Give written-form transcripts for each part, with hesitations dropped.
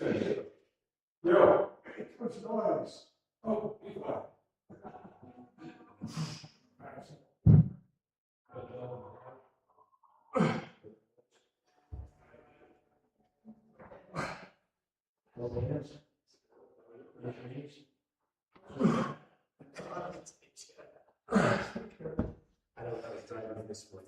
Yo, what's the noise? Oh, be quiet. I don't know if it's driving this way.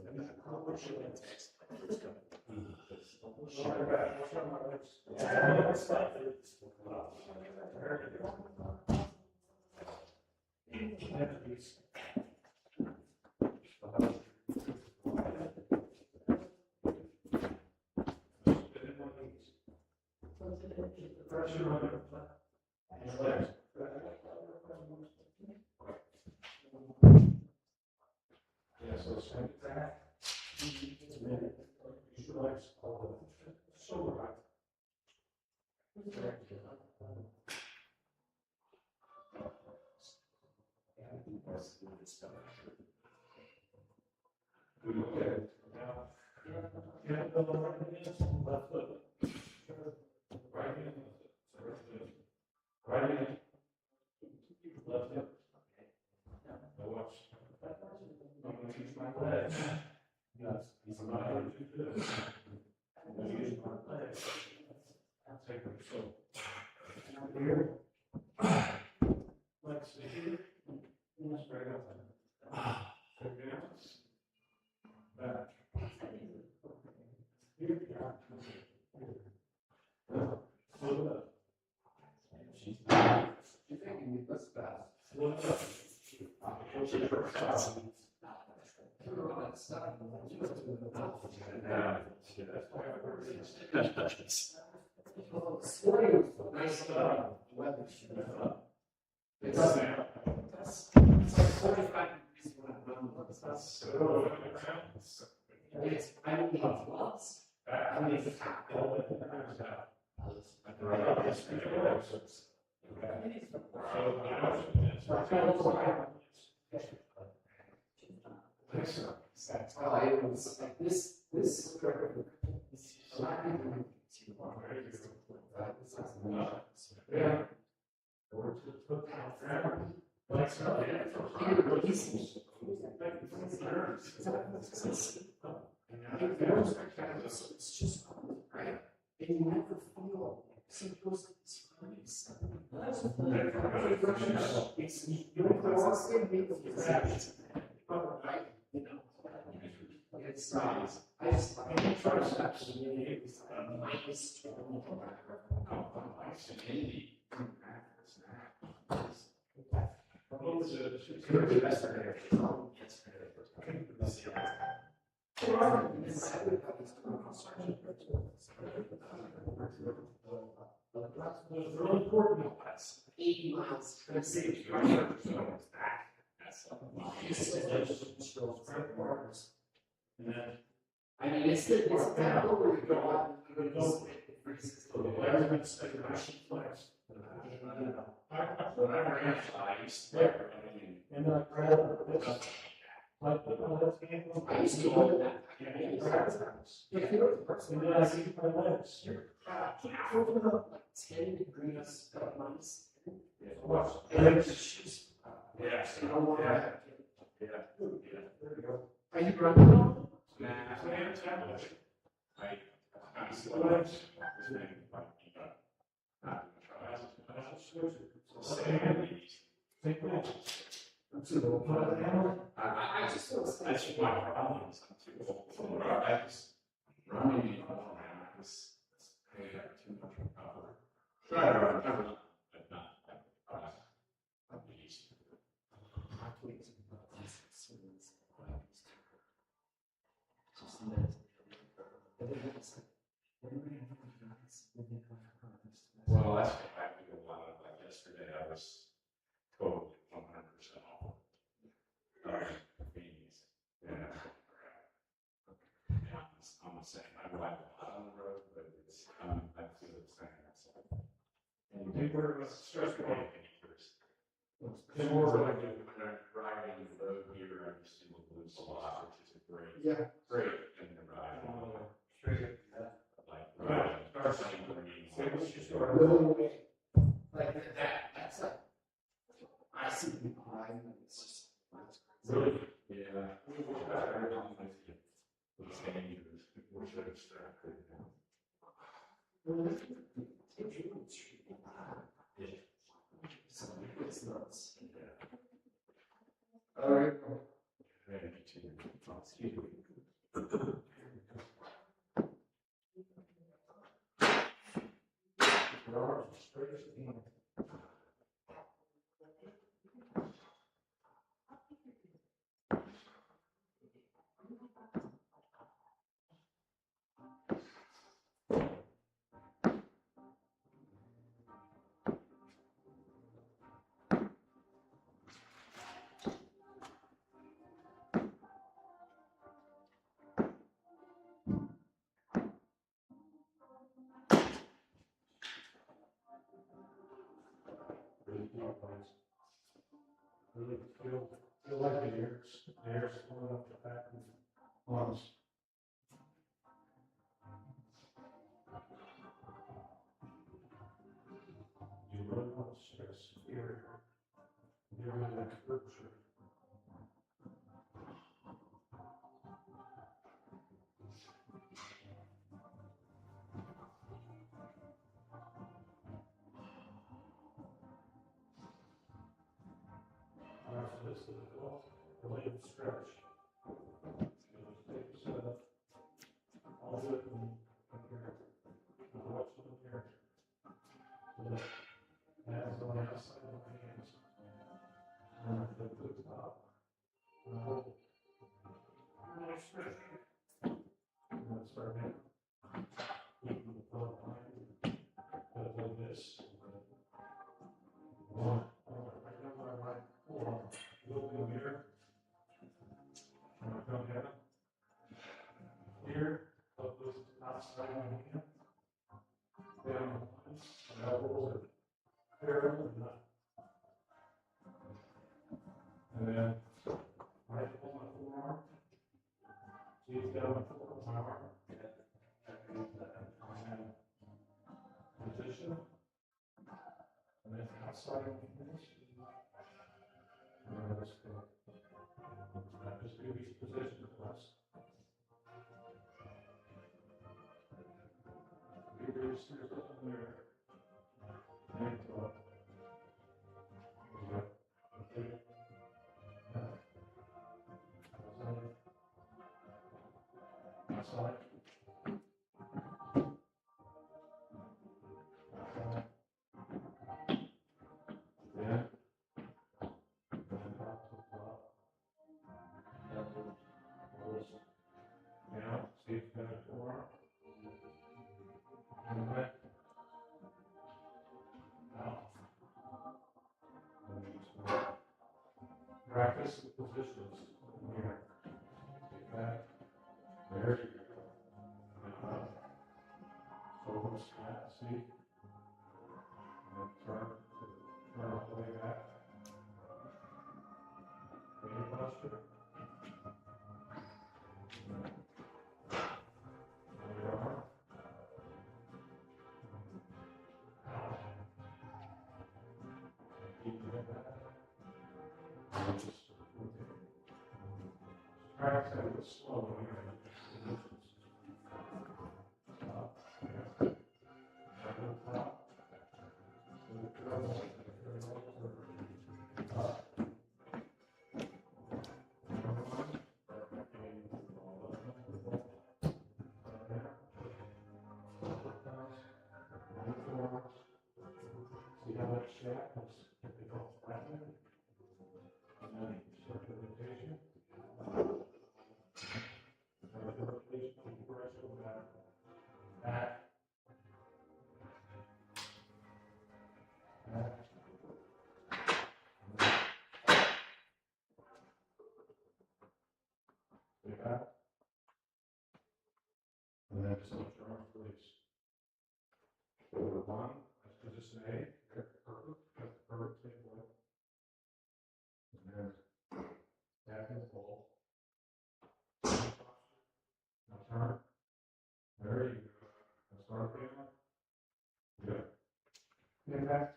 Well, that's what I do a lot of. Like yesterday, I was totally 100% off. Beans. Yeah. I'm the same. I ride a lot on the road, but it's I feel the same. And you do where it was stress relief first. It's more like when I'm riding the road here, I just do a blue spot, which is a great thing to ride. Straight. Like, sure. Little way. Like that. That's like, I see people hiding, and it's just, really? Yeah. It's dangerous. People should have distracted. Yeah. It's nuts. Yeah. All right. Ready to excuse me. Really feel like the air's filling up the back of the lungs. You really want to stress here. You're in that scripture. This is a really stretch. Just take a step. All of it from here. Watch from here. So that hands on the outside of my hands. And I flip to the top. And I hold. Really stretch. And then start here. Keep the blood line. Like this. One. Right down my right forearm. Look in here. And I come down. Here. Up this outside of my hand. Down. And elbows are parallel and up. And then right on my forearm. Squeeze down my arm. And position. And then outside of the finish. And then let's go. Just do each position for us. Fingers up in there. And up. Okay. Outside. Yeah. Now, see if you got a forearm. And back. Out. And just practice the positions. Here. Get back. There you go. And up. Shoulders flat, see? And turn all the way back. Any posture? Your arm. Keep it back. And just practice that with slow here. Stop. Yeah. Back to the top. To the curls. Up. See how that shaft is typical flattening? And then start the rotation. Start the rotation, keep the pressure on that. Back. Back. Stay back. And then just let your arms release. Go to one, that's position A. Okay, perfect. That's the perfect takeaway. And then back in the ball. Now turn. There you go. Now start again. Good. Impact.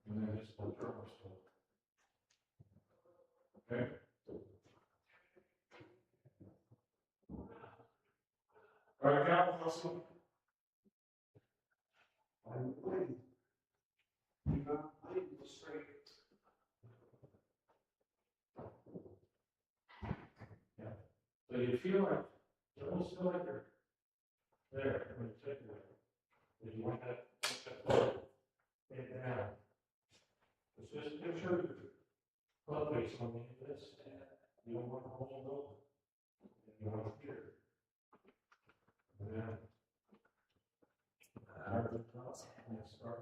And then just the turbo still. Okay. All right, now, hustle. I'm waiting. You know, I need to go straight. Yeah. So you feel like, you almost feel like you're there when you take it. If you want that, take it down. It's just picture blood face on the end of this, and you don't want to hold it over. You want to hear. And then, start now. We'll start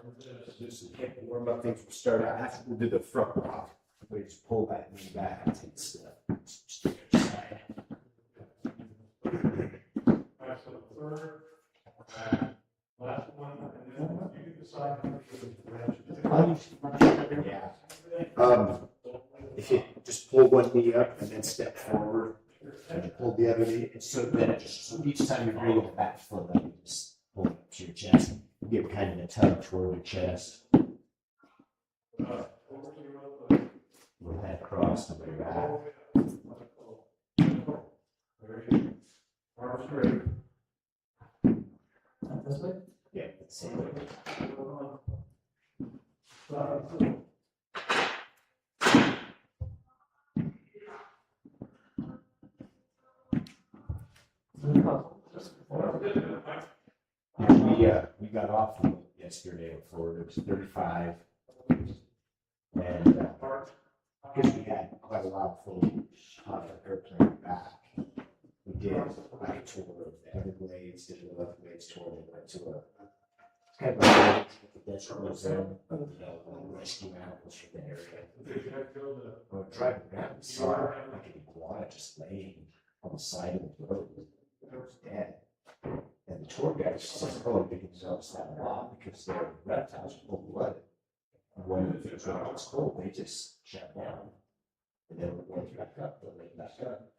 with this. Just warm up things. We'll start out after we do the front off. We just pull that knee back and take stuff. Alright, so the third, last one, and then you can decide how to Yeah. If you just pull one knee up and then step forward, and pull the other knee, and so then it just, so each time you bring the back foot up, you just pull it up to your chest. You give kind of a tug toward your chest. With that cross to your back. arms straight. This way? Yeah, same way. We got off yesterday at Florida. It was 35, and because we had quite a lot of footage on the airplane back, we did like a tour of the Everglades, did the Everglades tour, and went to a kind of a desert museum, rescue animals from the area. Well, driving around, we saw like an iguana just laying on the side of the road. It was dead. And the tour guide says, oh, you can notice that a lot because their reptiles are full blooded. And when the drug was cold, they just shut down. And then when they back up, they'll lay back up.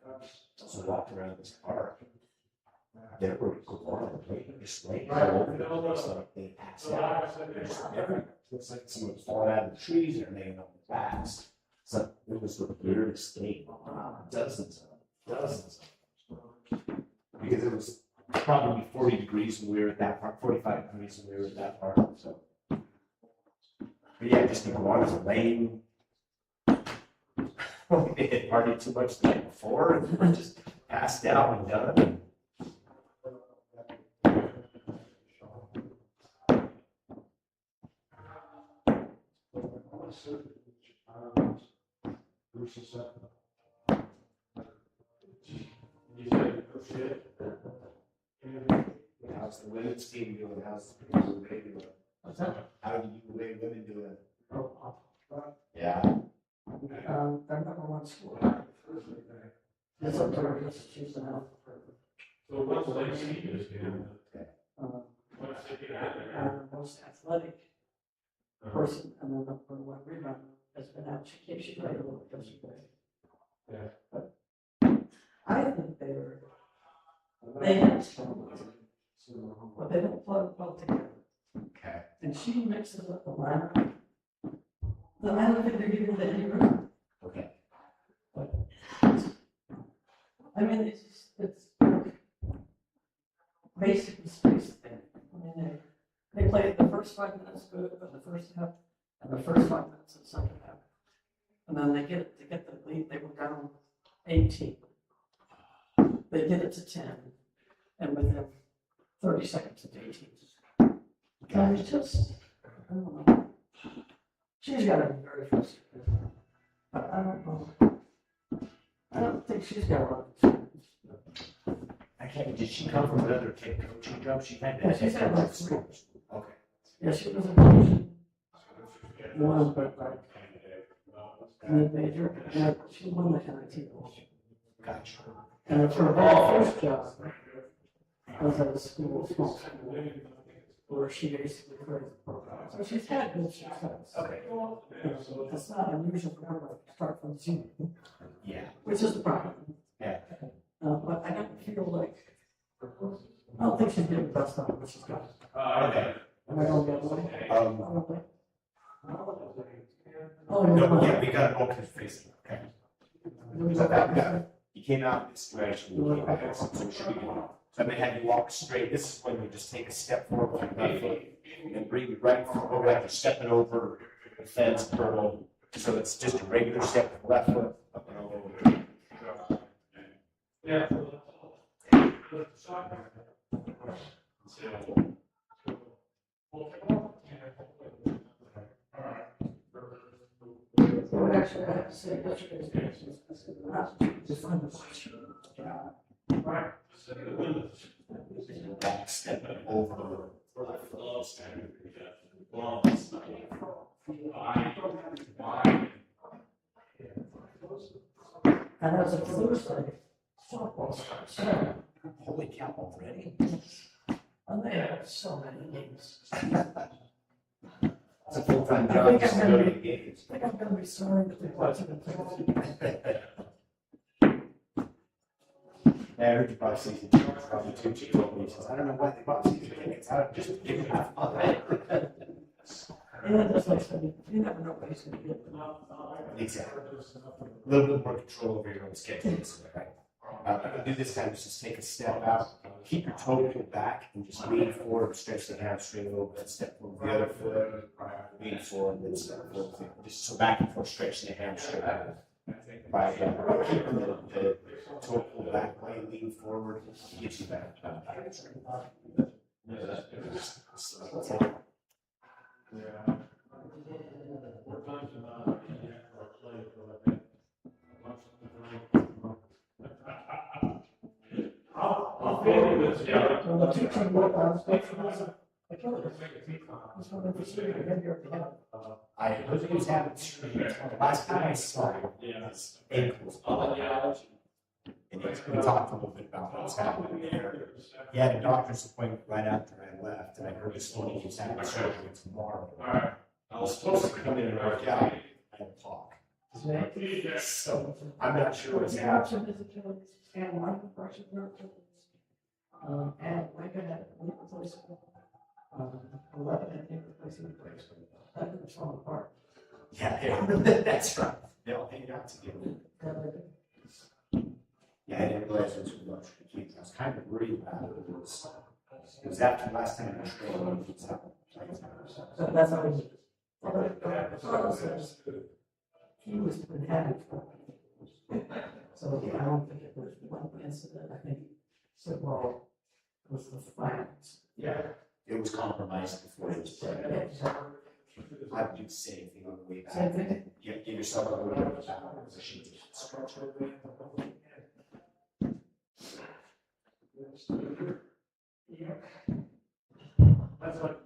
So walked around this park. There were iguanas just laying all over the place like they passed out. They're just everywhere. Looks like someone falling out of the trees or laying on their backs. So it was the weirdest thing. Dozens of them. Because it was probably 40 degrees when we were at that park, 45 degrees when we were at that park. So, but yeah, just iguanas laying. They had partied too much the night before and were just passed out and done. How's the women's team doing? How's the baby doing? What's that? How do you women doing? Oh, Yeah. they're number one school. It's up to her, just choose an out. So what's the seniors doing? What's the Most athletic person, and then number one rebound has been out. She keeps you playing a little bit yesterday. Yeah. But I think they have talent, but they don't plug well together. Okay. And she mixes up the lineup. I don't think they're giving the any room. Okay. But I mean, it's basically space thing. I mean, they played the first 5 minutes good, but the first half, and the first 5 minutes of the second half, and then they get the lead. They were down 18. They get it to 10, and within 30 seconds it's 18. And it's just, I don't know. She's got to be very frustrated, but I don't know. I don't think she's got a lot of experience. I can't. Did she come from another kid coaching job? She had Yeah, she's had like 3. Okay. Yeah, she was a coach. One, but like mid-major. Yeah, she won the NIT bowl. Gotcha. And it's her very first job. Was at a school, small school, where she basically created the program. So she's had good success. Okay. It's not unusual for her to start from zero, Yeah. which is the problem. Yeah. But I don't feel like think she's getting best on what she's got. Okay. Am I going the other way? Um, Oh, no, yeah, we got both his faces. Okay. no. So that, he came out this direction, we came back, so it should be good. So I'm gonna have you walk straight. This is when you just take a step forward with your left foot and bring it right over like you're stepping over the fence hurdle. So it's just a regular step with the left foot up and over. Yeah. So actually, I have to say, yesterday's case is just under. Right. Back step over the left foot. And as a Thursday, softball starts. Holy cow, already? And they have so many games. It's a full-time I job, think just I'm to go gonna to the games. I think I'm gonna be sorry that they watch it in Thursday. Yeah, I heard you bought season tickets, probably too cheap. He says, I don't know why they bought season tickets, I just give them half of it. Yeah, that's like saying, you never know what he's gonna get. Exactly. A little bit more control over your own schedule, right? What you do this time is just take a step out, keep your toe pulled back, and just lean forward, stretch the hamstring a little bit, step forward the other foot, lean forward, then step forward. Just so back and forth, stretching the hamstring. By keeping the toe pulled back, while you lean forward, it gets you back. Well, the teaching workouts, I killed it. This one of the three, I had your hand. I heard he was having surgery. The last time I saw him, his ankle was all out. And we talked a little bit about what was happening there. He had a doctor's appointment right after I left, and I heard this morning he was having surgery tomorrow. I was supposed to come in and work out and talk. So I'm not sure what's happening. And my compression nerve. And my good had a replacement. 11 and eight replacing replacement. That didn't fall apart. Yeah, that's right. They all hang out together. Yeah, I didn't realize it was so much. I was kind of worried about it. It was after the last time I trained. So that's how he. He was been having trouble. So I don't think it was one incident. I think said, well, it was the flats. Yeah, it was compromised before it was put. I would do the same thing on the way back. Same thing? Yeah, give yourself a little bit of a back position to stretch a little bit. That's like.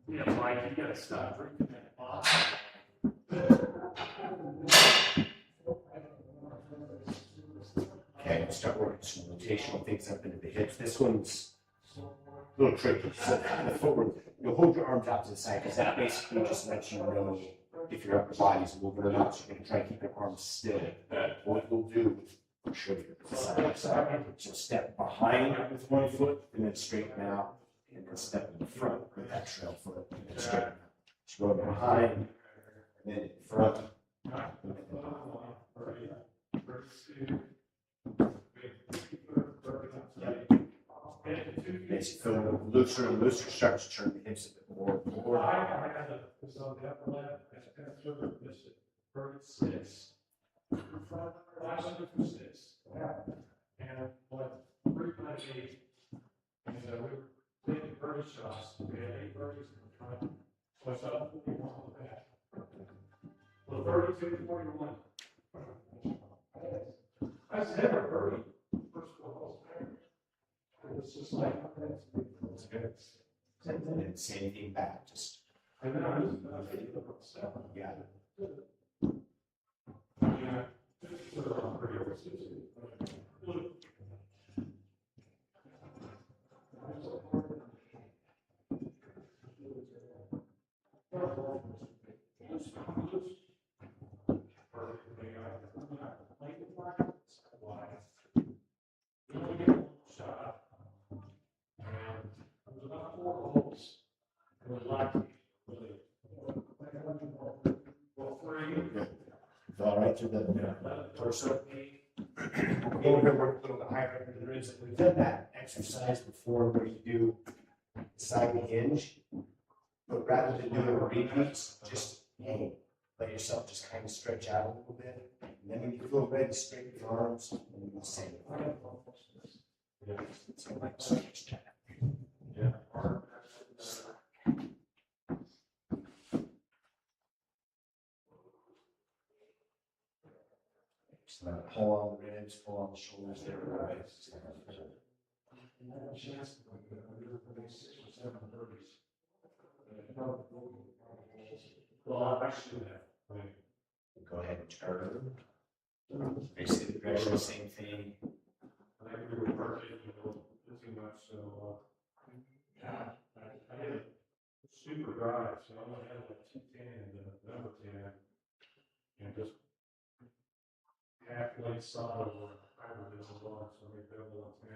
Yeah, Mike, you gotta stop drinking that box. Okay, let's start working some rotational things up into the hips. This one's a little tricky. So the forward, you'll hold your arms out to the side because that basically just lets you know if your upper body's moving or not. So you can try to keep your arms still. What you'll do, I'll show you side by side. So step behind with one foot and then straighten out, and then step in the front with that trail foot and then straighten out. So go behind, and then in front. And then as you feel looser and looser, start to turn the hips a bit more and more. It's on the upper left, it's kind of sort of this, 36. Last one was 6. And what, 3.8. And we were taking birdie shots. We had 8 birdies in the front. So I saw 41 on the back. Well, 32 to 41. I said, never birdie. First ball. It was just like, it's good. And then same thing back, just And then I was, yeah. Yeah, just put it on pretty easy. All right through the torso. Go over here, work a little bit higher into the ribs. We've done that exercise before where you do side hinge, but rather than doing repeats, just hang. Let yourself just kind of stretch out a little bit. And then when you feel ready, straighten your arms and do the same. So like stretch that. So pull on the ribs, pull on the shoulders there, right? Well, I should have. Go ahead and turn. Basically, the direction, the same thing. I think we were perfect, too much, so, yeah, I had a super drive, so I only had like 210 and number 10, and just halfway solid or higher than the bar, so we double up 10.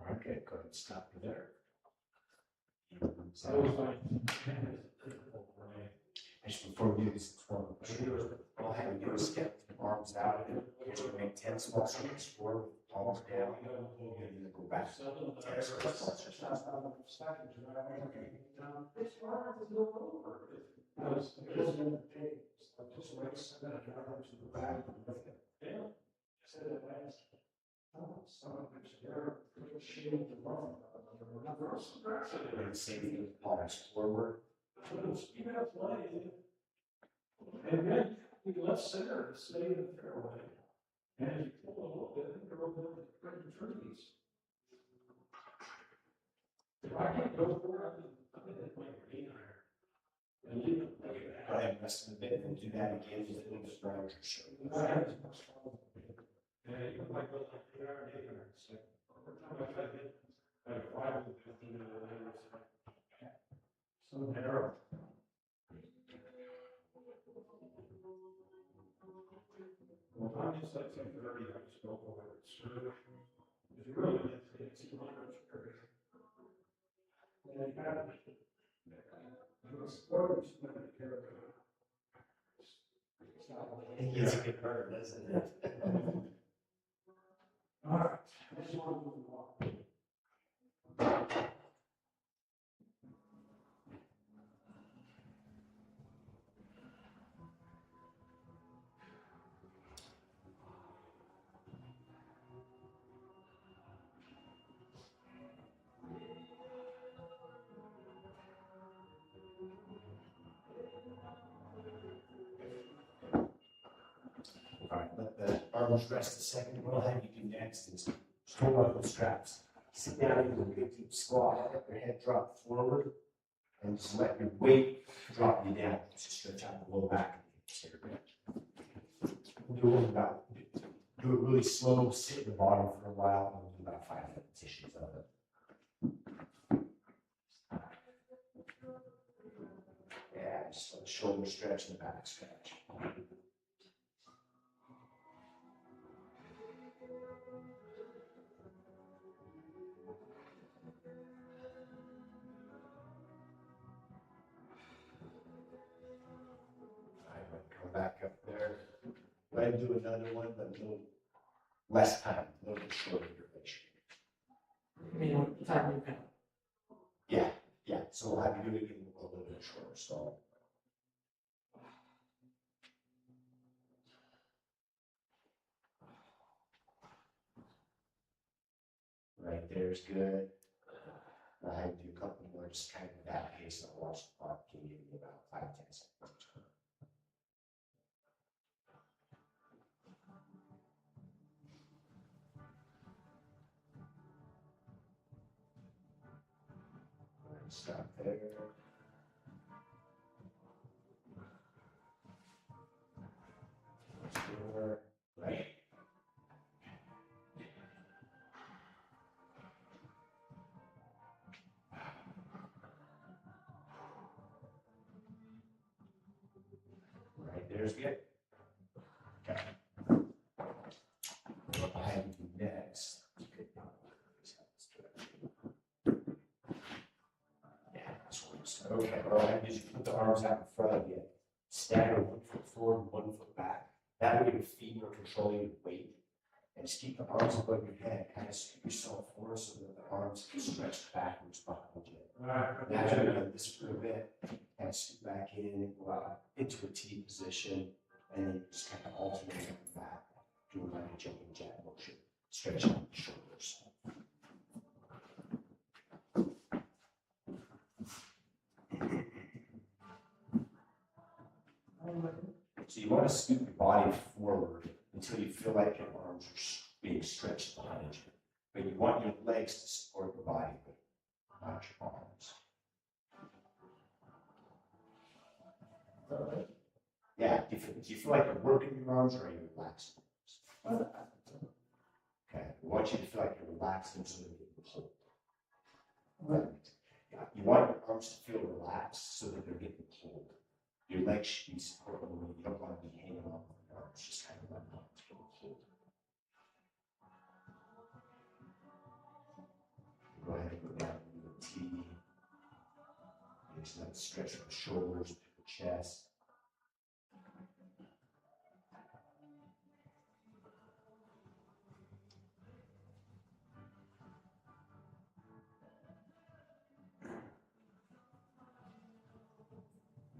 All right, good. Go ahead and stop you there. So it was like, Just before we do this, I'll have you do a step, arms out, and you're going to make 10 small circles forward, palms down, and then go back. 10 circles. And same thing with palms forward. Even if play, and then you left center, stay in the fairway, and you pull a little bit, and you're over the freaking trees. If I can't go for it, I'm gonna hit my 8 iron. And leave it like that. Go ahead and rest in the bit and do that again, just a little bit stronger. Sure. And you can like go like 8 iron, 8 iron. So every time I try to hit, I have 5 with 15 in the later. So narrow. Well, I'm just like 10:30, I just go for it. Sure. If you really need to take 200, sure. And you got it. You sport, you should take care of it. It gets a good burn, doesn't it? All right, I just want to move along. All right, let the arms rest a second. What I'll have you do next is pull up the straps. Sit down into a good deep squat, let your head drop forward, and just let your weight drop you down. Just stretch out the low back. Do it really slow, sit at the bottom for a while, and do about 5 repetitions of it. Yeah, just let the shoulder stretch and the back stretch. Come back up there. Go ahead and do another one, but a little less time, a little bit shorter duration. I mean, what time you can. Yeah, so we'll have you do it in a little bit shorter, so. Right there's good. I'll have you do a couple more, just kind of that pace, and I'll watch the clock, can give you about 5 to 10 seconds. Stop there. There's good. Okay. What I have to do next. Yeah, this works. Okay, all I is you put the arms out in front of you. Stagger 1 foot forward, 1 foot back. That way your feet are controlling your weight. And just keep the arms above your head. Kind of scoop yourself forward so that the arms can stretch backwards behind you. Now as we get this for a bit, kind of scoop back in and go out into a T position. And then just kind of alternate on back, doing like a jumping jack motion. Stretch out the shoulders. So you want to scoop your body forward until you feel like your arms are being stretched behind you. But you want your legs to support your body, but not your arms. Yeah, do you feel like you're working your arms or are you relaxing your arms? Okay, I want you to feel like you're relaxing so that you can pull. Yeah, you want your arms to feel relaxed so that they're getting pulled. Your legs should be supporting you. You don't want to be hanging on your arms, just kind of let them get pulled. Go ahead and go down into the T. Just let it stretch from the shoulders to the chest.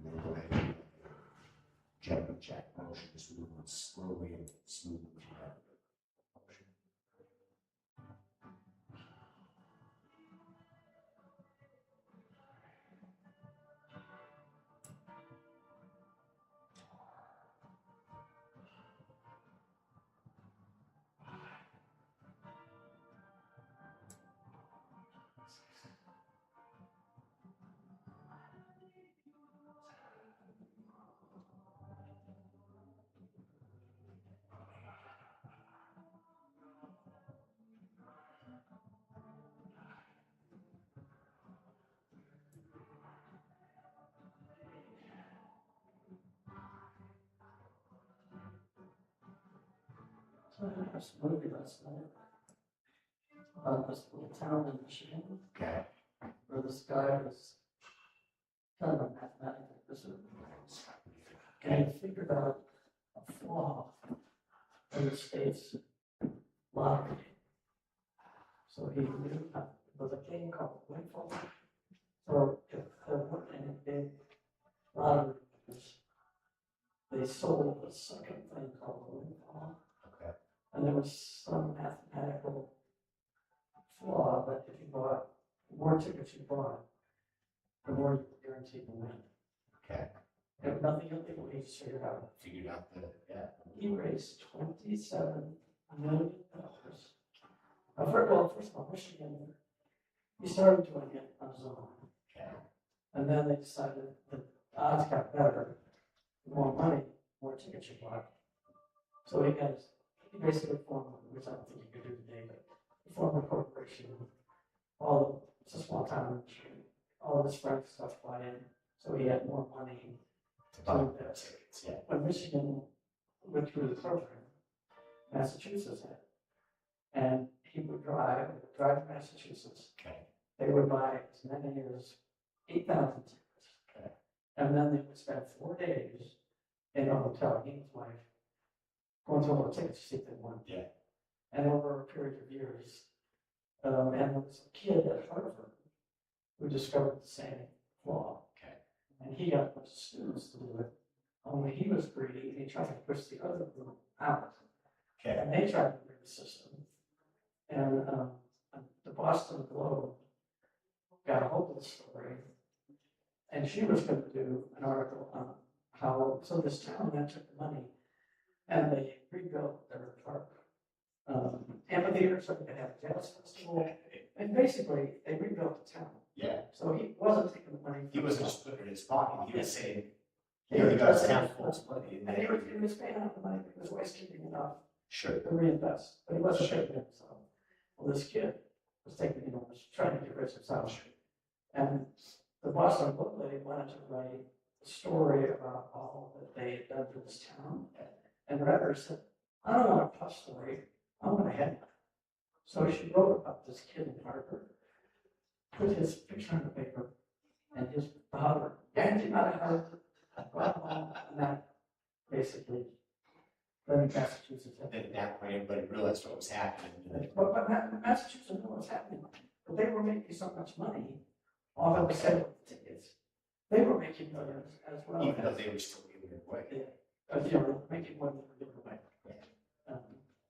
And then go ahead and jumping jack motion, just moving slowly and smoothly through that motion. So I watched a movie last night about this little town in Michigan Okay. where this guy was kind of a mathematical wizard. And he figured out a flaw in the state's lottery. So he knew there was a game called Windfall. So if there weren't any big lottery winners, they sold a second thing called Windfall. Okay. And there was some mathematical flaw that if you bought, the more tickets you bought, the more you were guaranteed to win. Okay. And nothing illegal, he just figured out. Figured out the, yeah. He raised $27 million. First of all, Michigan, he started doing it on his own. Okay. And then they decided the odds got better, the more money, more tickets you bought. So he basically formed, which I don't think you could do today, but he formed a corporation. It's a small town in Michigan. All of his friends stuff fly in, so he had more money To buy to the invest. tickets, yeah. When Michigan went through the program, Massachusetts had. And he would drive to Massachusetts. Okay. They would buy as many as 8,000 tickets. Okay. And then they would spend 4 days in a hotel, he and his wife, going through all the tickets to see if they won. Yeah. And over a period of years, and there was a kid at Harvard who discovered the same flaw. Okay. And he got a bunch of students to do it. Only he was greedy and he tried to push the other group out. Okay. And they tried to break the system. And the Boston Globe got a hold of the story. And she was going to do an article on how, so this town then took the money and they rebuilt their park amphitheater so they could have a jazz festival. And basically, they rebuilt the town. Yeah. So he wasn't taking the money. He wasn't just putting it in his pocket. He was saying, Yeah, he got his that's- town full of money. And he was paying out the money because he was keeping enough Sure. to reinvest, but he wasn't taking it, so. Well, this kid was taking, was trying to get rich himself. And the Boston Globe lady wanted to write story about all that they had done for this town. And Redder said, I don't want a puff story, I want a headline. So she wrote about this kid in Harvard, put his picture on the paper, and his father yanked him out of Harvard, and that basically, then Massachusetts. And at that point, everybody realized what was happening. But Massachusetts knew what was happening, but they were making so much money off of the sale of the tickets. They were making millions as well. Even though they were still giving it away. You know, making money for different way.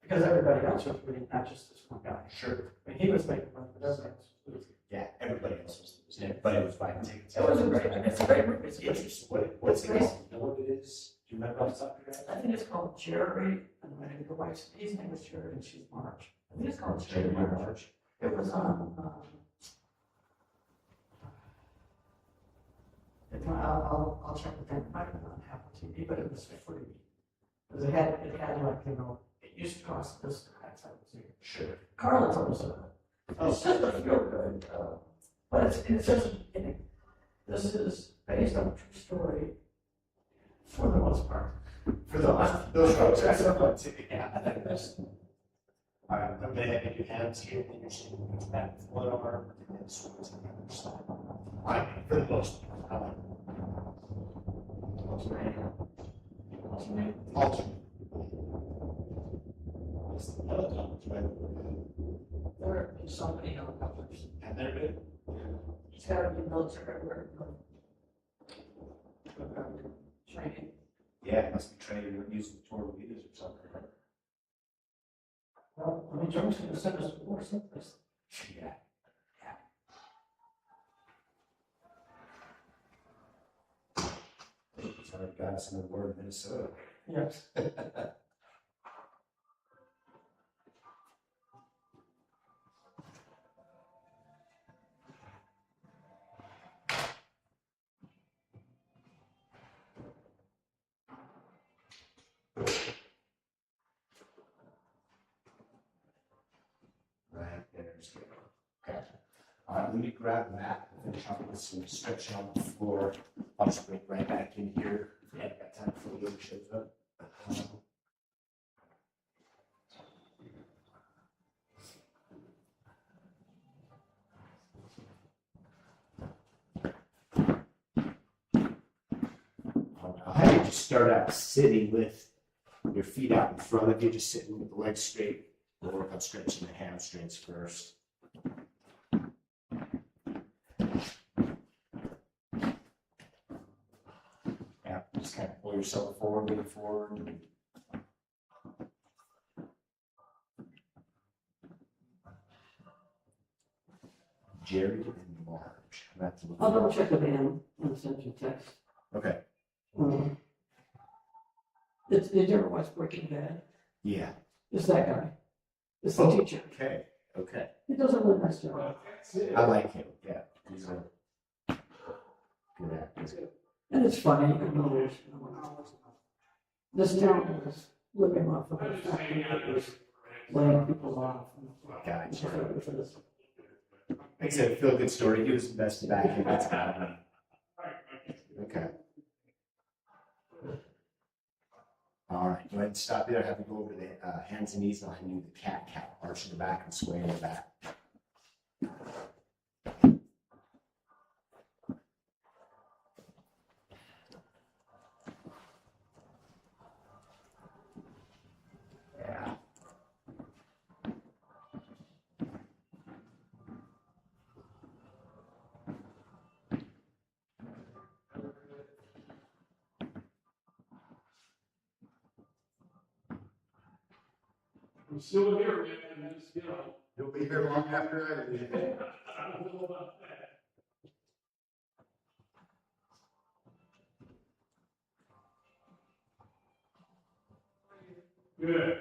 Because everybody else was winning, not just this one guy. Sure. I mean, he was making money, but everybody else was losing. Yeah, everybody else was losing. Everybody was buying tickets. It was a great, it's a great movie. It's interesting. What's it called? You know what it is? Do you remember off the top of your head? I think it's called Jerry, and I think the wife's, his name was Jerry, and she's Marge. I think it's called Jerry Marge. It was on, I'll check with them, it might have been on Apple TV, but it was free. Because it had like, you know, it used to cost this, that's how it was. Sure. Carla told us it's just a feel good, but it's just, this is based on a true story for the most part. For those folks, that's a fun ticket. Yeah, I think that's, All right, I'm gonna have your hands here, and you're saying it's back with one arm, and then swing to the other side. All right, for the most part. alternate. Alternate. There are so many helicopters. Have there been? It's gotta be military everywhere. Training. Yeah, it must be training or using torpedoes or something. Well, I mean, Jones gonna send us more someplace. Yeah. It's already got us in the word Minnesota. Yes. Right, there's good. Okay. All right, let me grab that and finish up with some stretching on the floor. I'll just bring right back in here. Yeah, I've got time for the shows up. I'll have you just start out sitting with your feet out in front of you, just sitting with the legs straight. We'll work on stretching the hamstrings first. Yeah, just kind of pull yourself forward, lean forward. Jerry and Marge. That's what I'll double check with Ann and send you a text. Okay. Did you ever watch Breaking Bad? Yeah. It's that guy. It's the Oh, teacher. Okay. Okay. He does a really nice job. I like him. Yeah. He's a good actor. And it's funny. This town was living off of the fact that it was laying people off. Gotcha. For this. Makes it a feel good story. He was invested back in that town. Okay. All right. Go ahead and stop there. Have you go over the hands and knees behind you, the cat cow, arching the back and swaying the back. Yeah. I'm still here, man, and it's, you know. You'll be here long after I leave. I don't know about that. Good.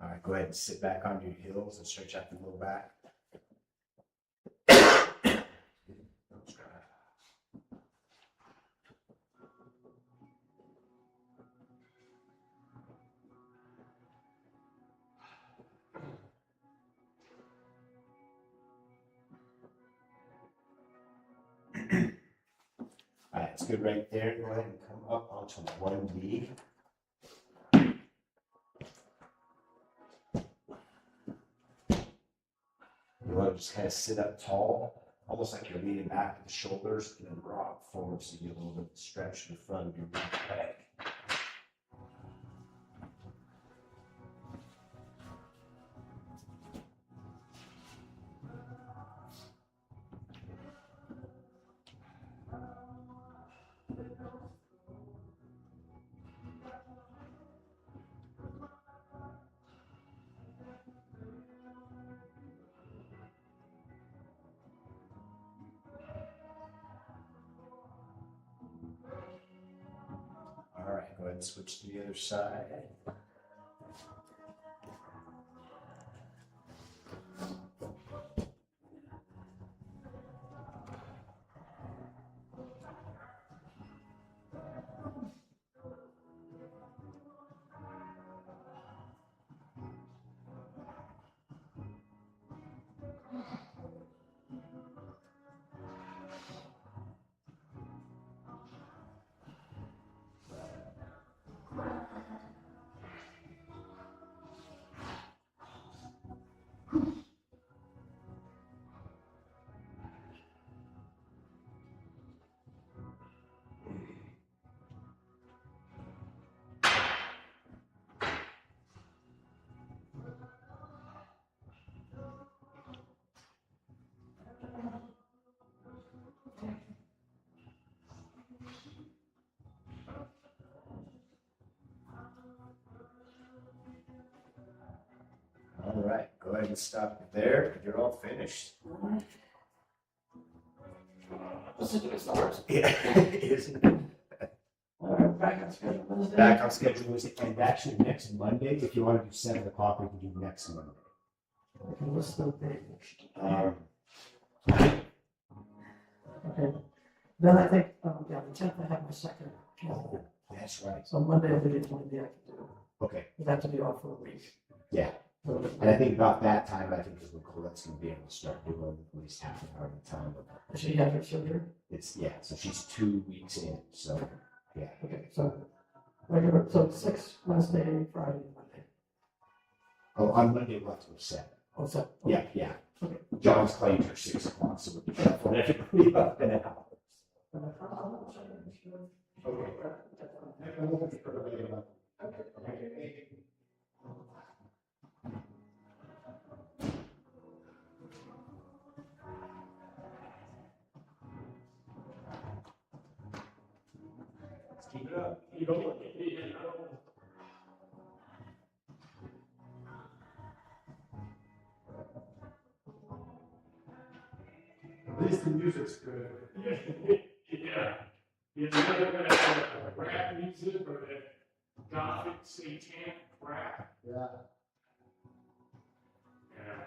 All right, go ahead and sit back on your heels and stretch out the lower back. That's good right there. Go ahead and come up onto 1B. You want to just kind of sit up tall, almost like you're leaning back with the shoulders, and then rock forward so you get a little bit of stretch in the front of your leg. All right, go ahead and switch to the other side. All right, go ahead and stop there. You're all finished. This is just ours. Yeah, isn't it? Back on schedule Wednesday. Back on schedule Wednesday, and actually next Monday, if you want to do 7 o'clock, we can do next Monday. I can list the date. Okay. Then I think, yeah, the 10th I have my second calendar. That's right. So Monday will be the only day I can do. Okay, We'd have to be off for a week. yeah. So, And I think about that time, I think is when Colette's going to be able to start doing at least half an hour at a time. Does she have her surgery? It's, yeah, so she's 2 weeks in, so, yeah. Okay, so regular, so 6 Wednesday, Friday, Monday. Oh, on Monday, we'll have to go 7. Oh, so. Yeah, yeah. Okay. John's claims are 6 o'clock, so we'll be shuffling everybody up in an hour. Keep it up. You don't want to be in. At least the music's good. Yeah. You're never gonna have rap music or that gothic satanic rap. Yeah. Yeah.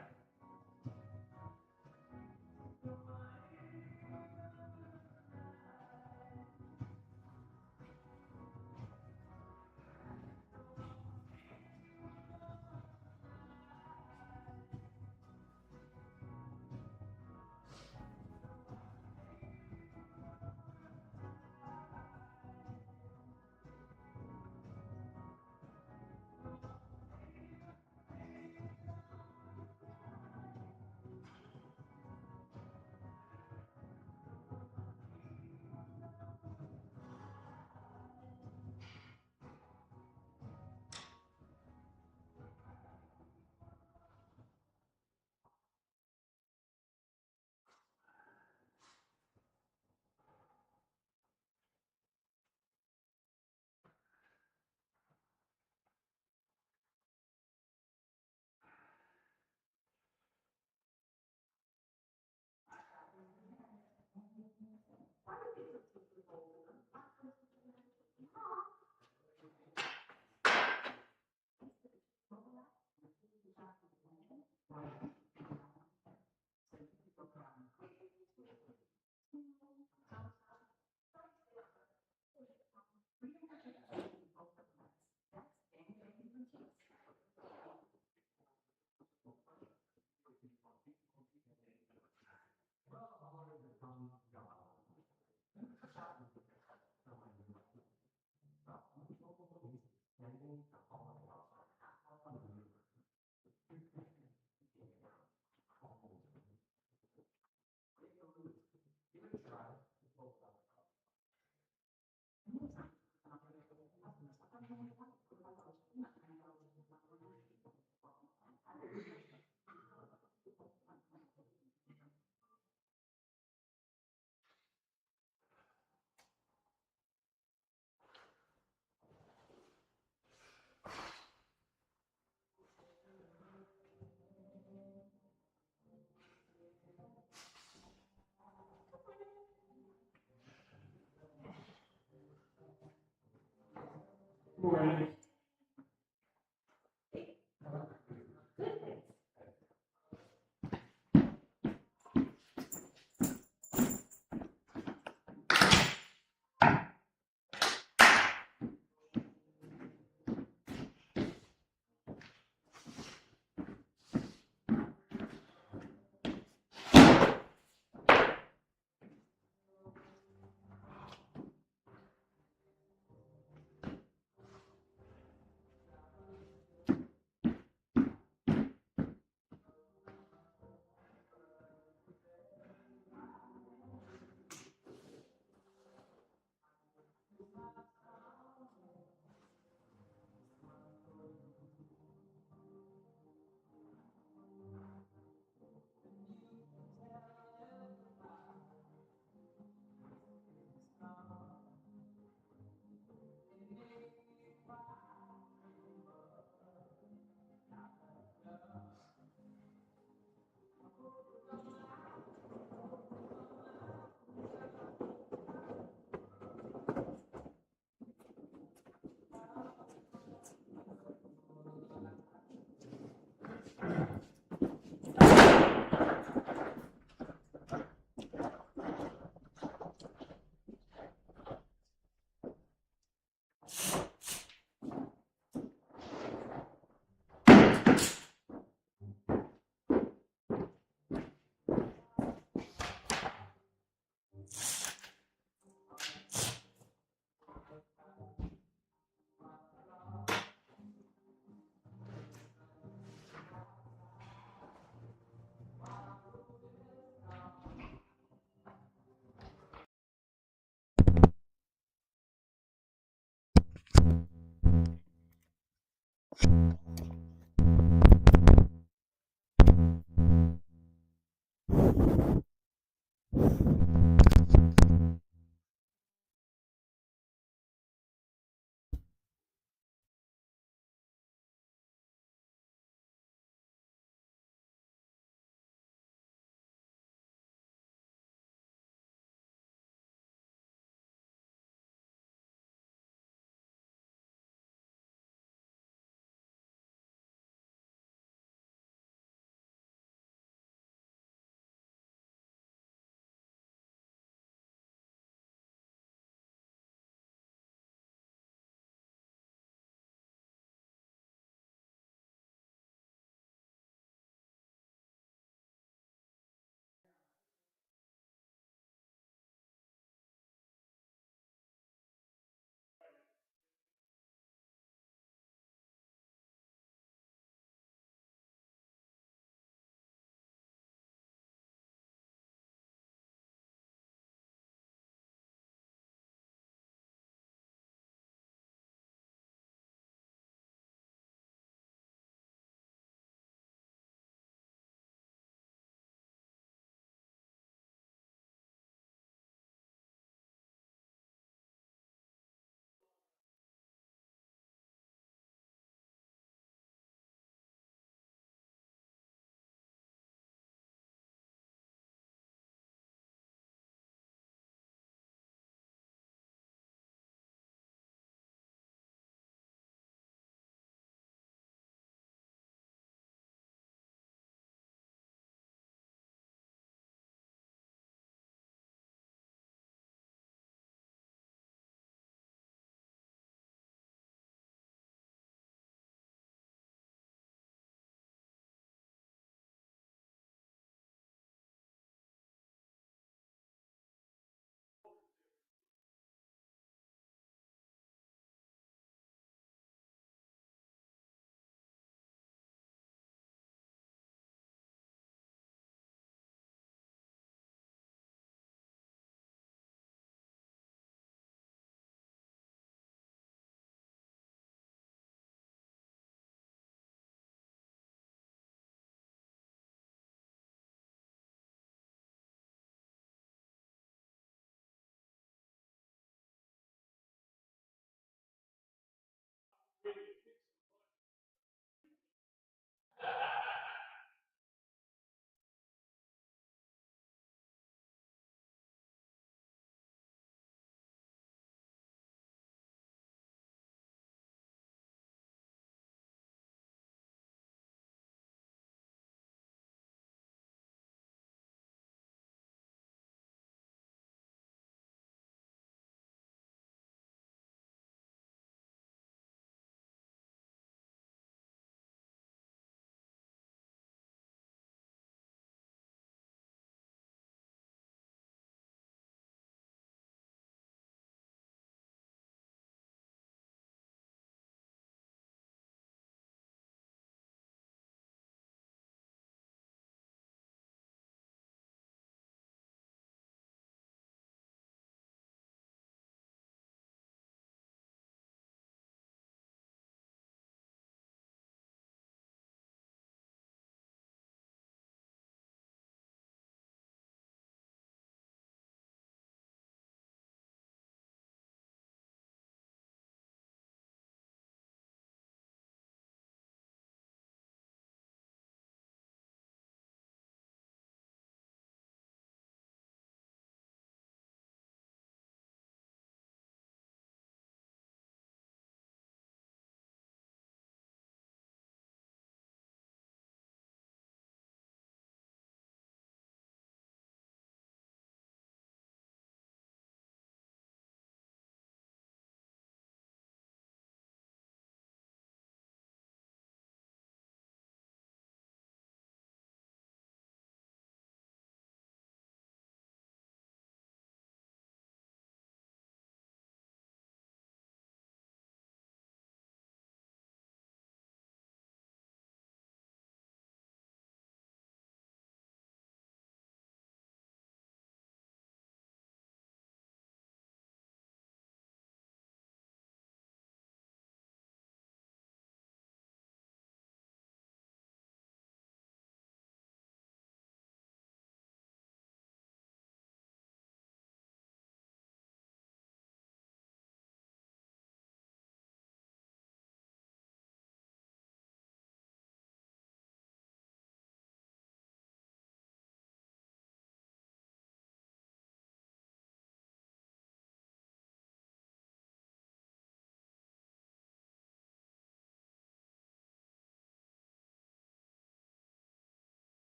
Morning.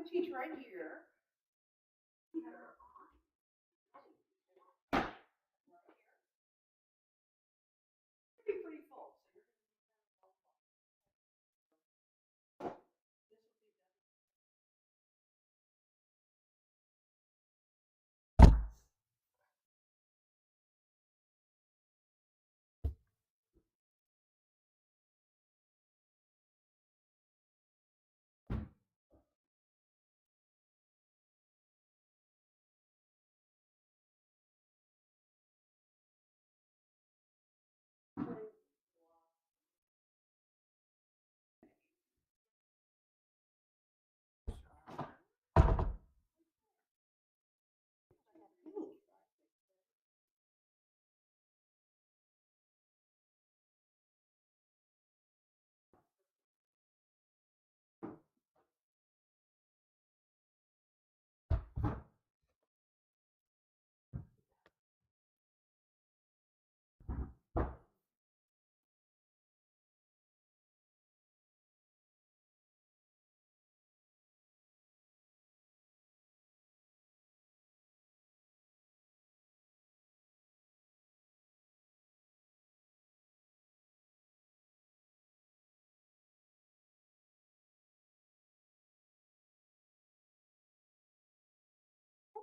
gonna teach right here. It'll be pretty full.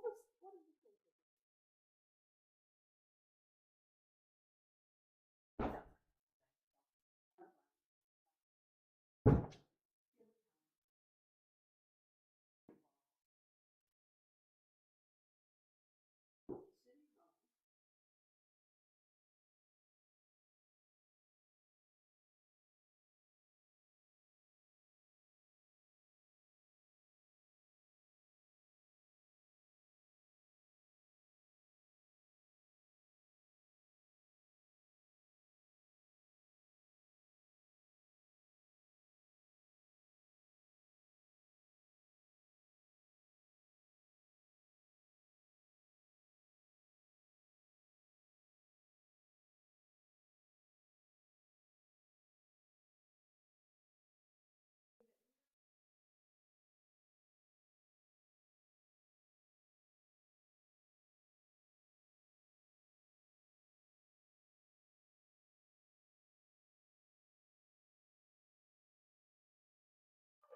So you're gonna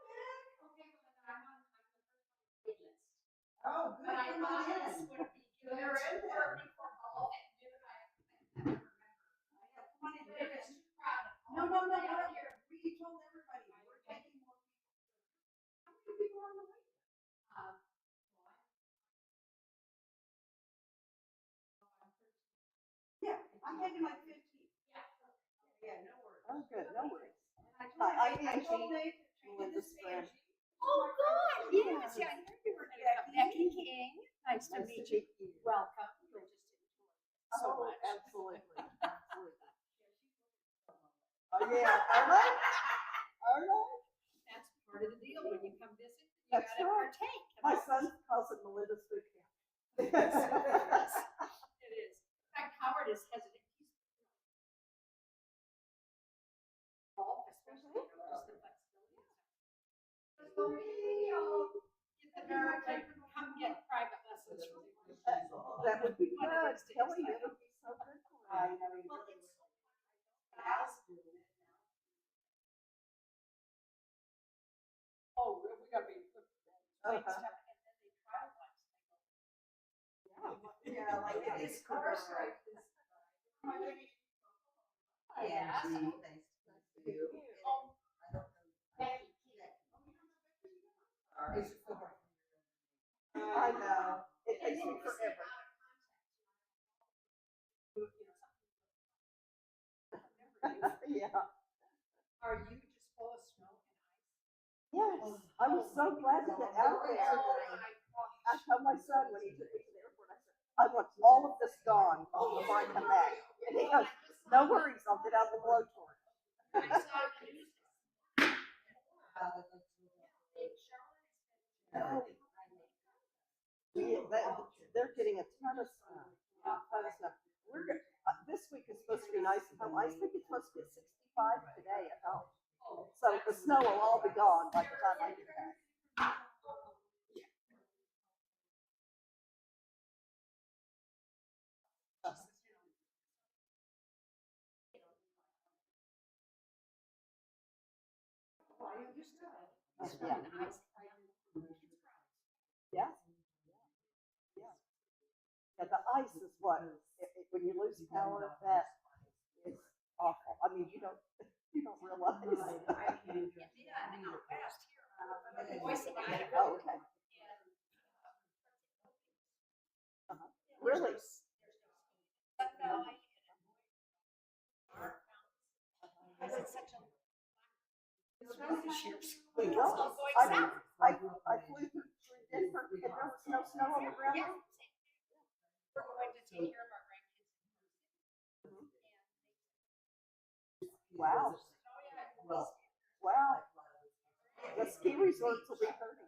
this will be done. Oh, good. But I Come on thought in. this would be good They're in to there. work before fall and do it. I remember. Come on in. But it was too crowded. No, no, no, Down no. here. We told everybody, we're taking more people. How many people are on the wait? Yeah, I'm taking like 15. Yeah. Yeah, no worries. Oh, good, no worries. I told Hi, I'm Nate- I told Angie, Nate to change Melinda's this to friend. Angie. Oh, good. Yes, yeah, I knew you were gonna come. Becky King. Nice to meet you. you. Welcome. You'll just enjoy it so Oh, much. absolutely, absolutely. Yeah, Oh, yeah, all right, all right. that's part of the deal when you come visit. You That's gotta right. partake. My son calls it Melinda's boot camp. It is. In fact, Howard is hesitant. Especially, just the flexibility. So maybe I'll get the nerve to come get private lessons from you. That would be One of good, these days. Kelly, it would be so good for I you. know you Well, really it's would. so fun. I don't know. Oh, we gotta be. Uh-huh. Stuff, and then they try it once. Yeah, like Yeah, this this car strike is. Yes. Thanks to you. Oh, I don't know. Becky. Sorry. I know, it takes me forever. Yeah, Are you just full of snow and ice? yes, I was so glad to get out of there. I told my son when he took me to the airport, I said, I want all of this gone before I come back. And he goes, no worries, I'll get out the blowtorch. I saw the news. They're getting a ton of snow, We're, this week is supposed to be nice at home. I think it's supposed to get 65 today at home. So the snow will all be gone by the time I get back. Yeah. Yeah. Yeah, the ice is what, when you lose power, that is awful. I mean, you don't realize. Oh, okay. Uh-huh. Really? Well, I flew through Denver and there was no snow on the ground. We're going to take care of our grandkids. Wow. Wow. The ski resorts will be hurting.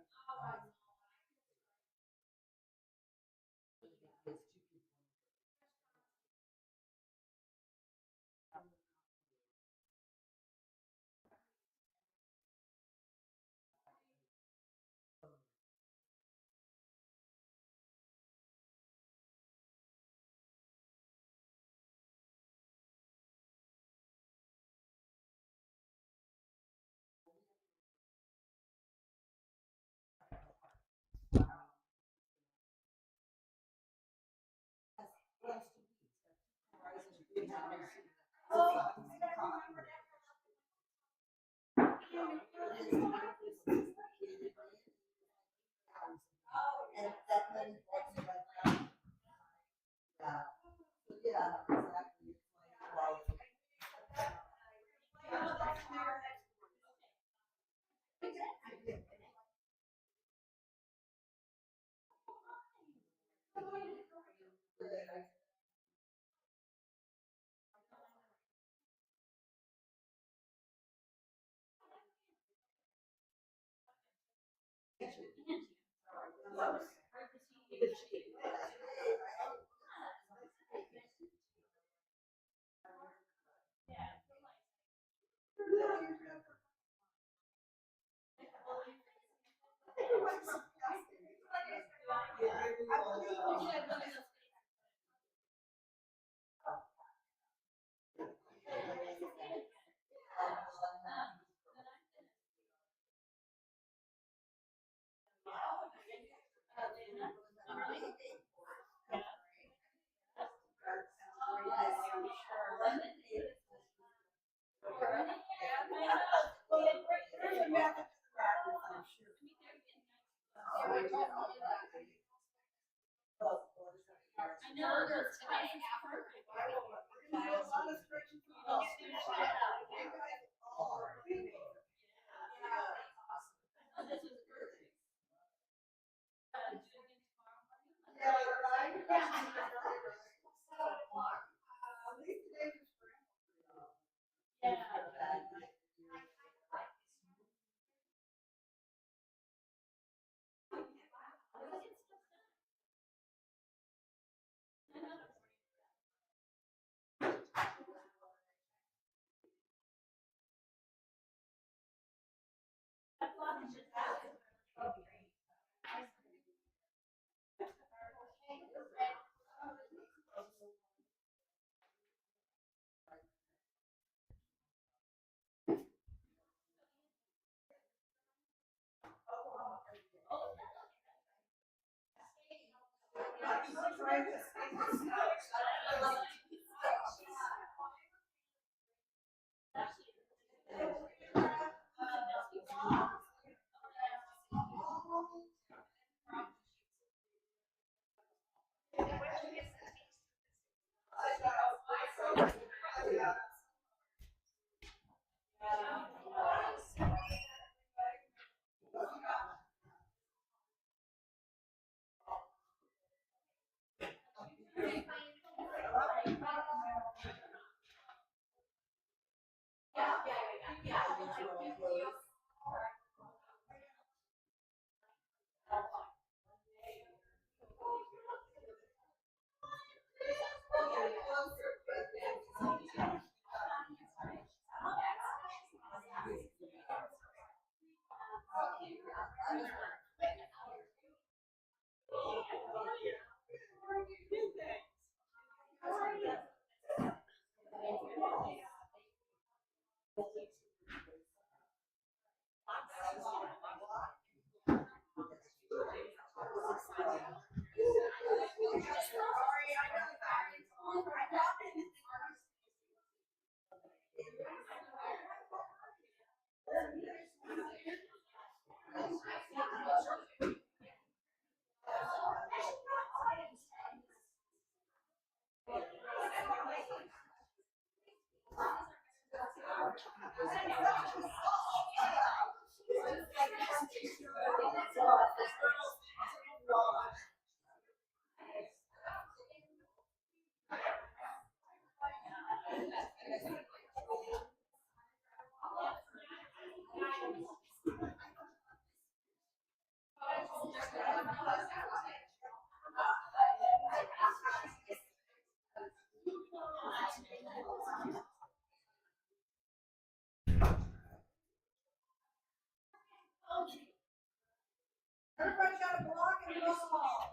Everybody got a block and ball.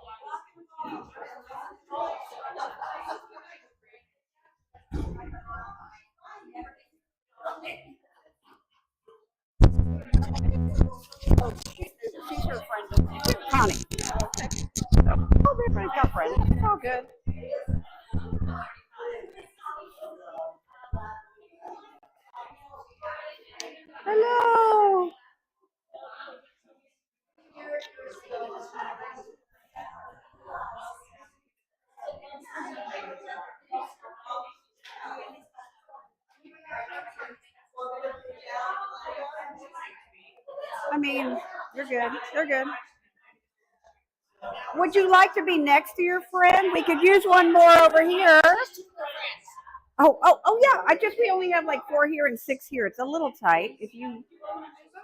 She's her friend, Connie. Oh, they're friends, got friends. It's all good. Hello. I mean, you're good. They're good. Would you like to be next to your friend? We could use one more over here. Oh, yeah. We only have like 4 here and 6 here. It's a little tight.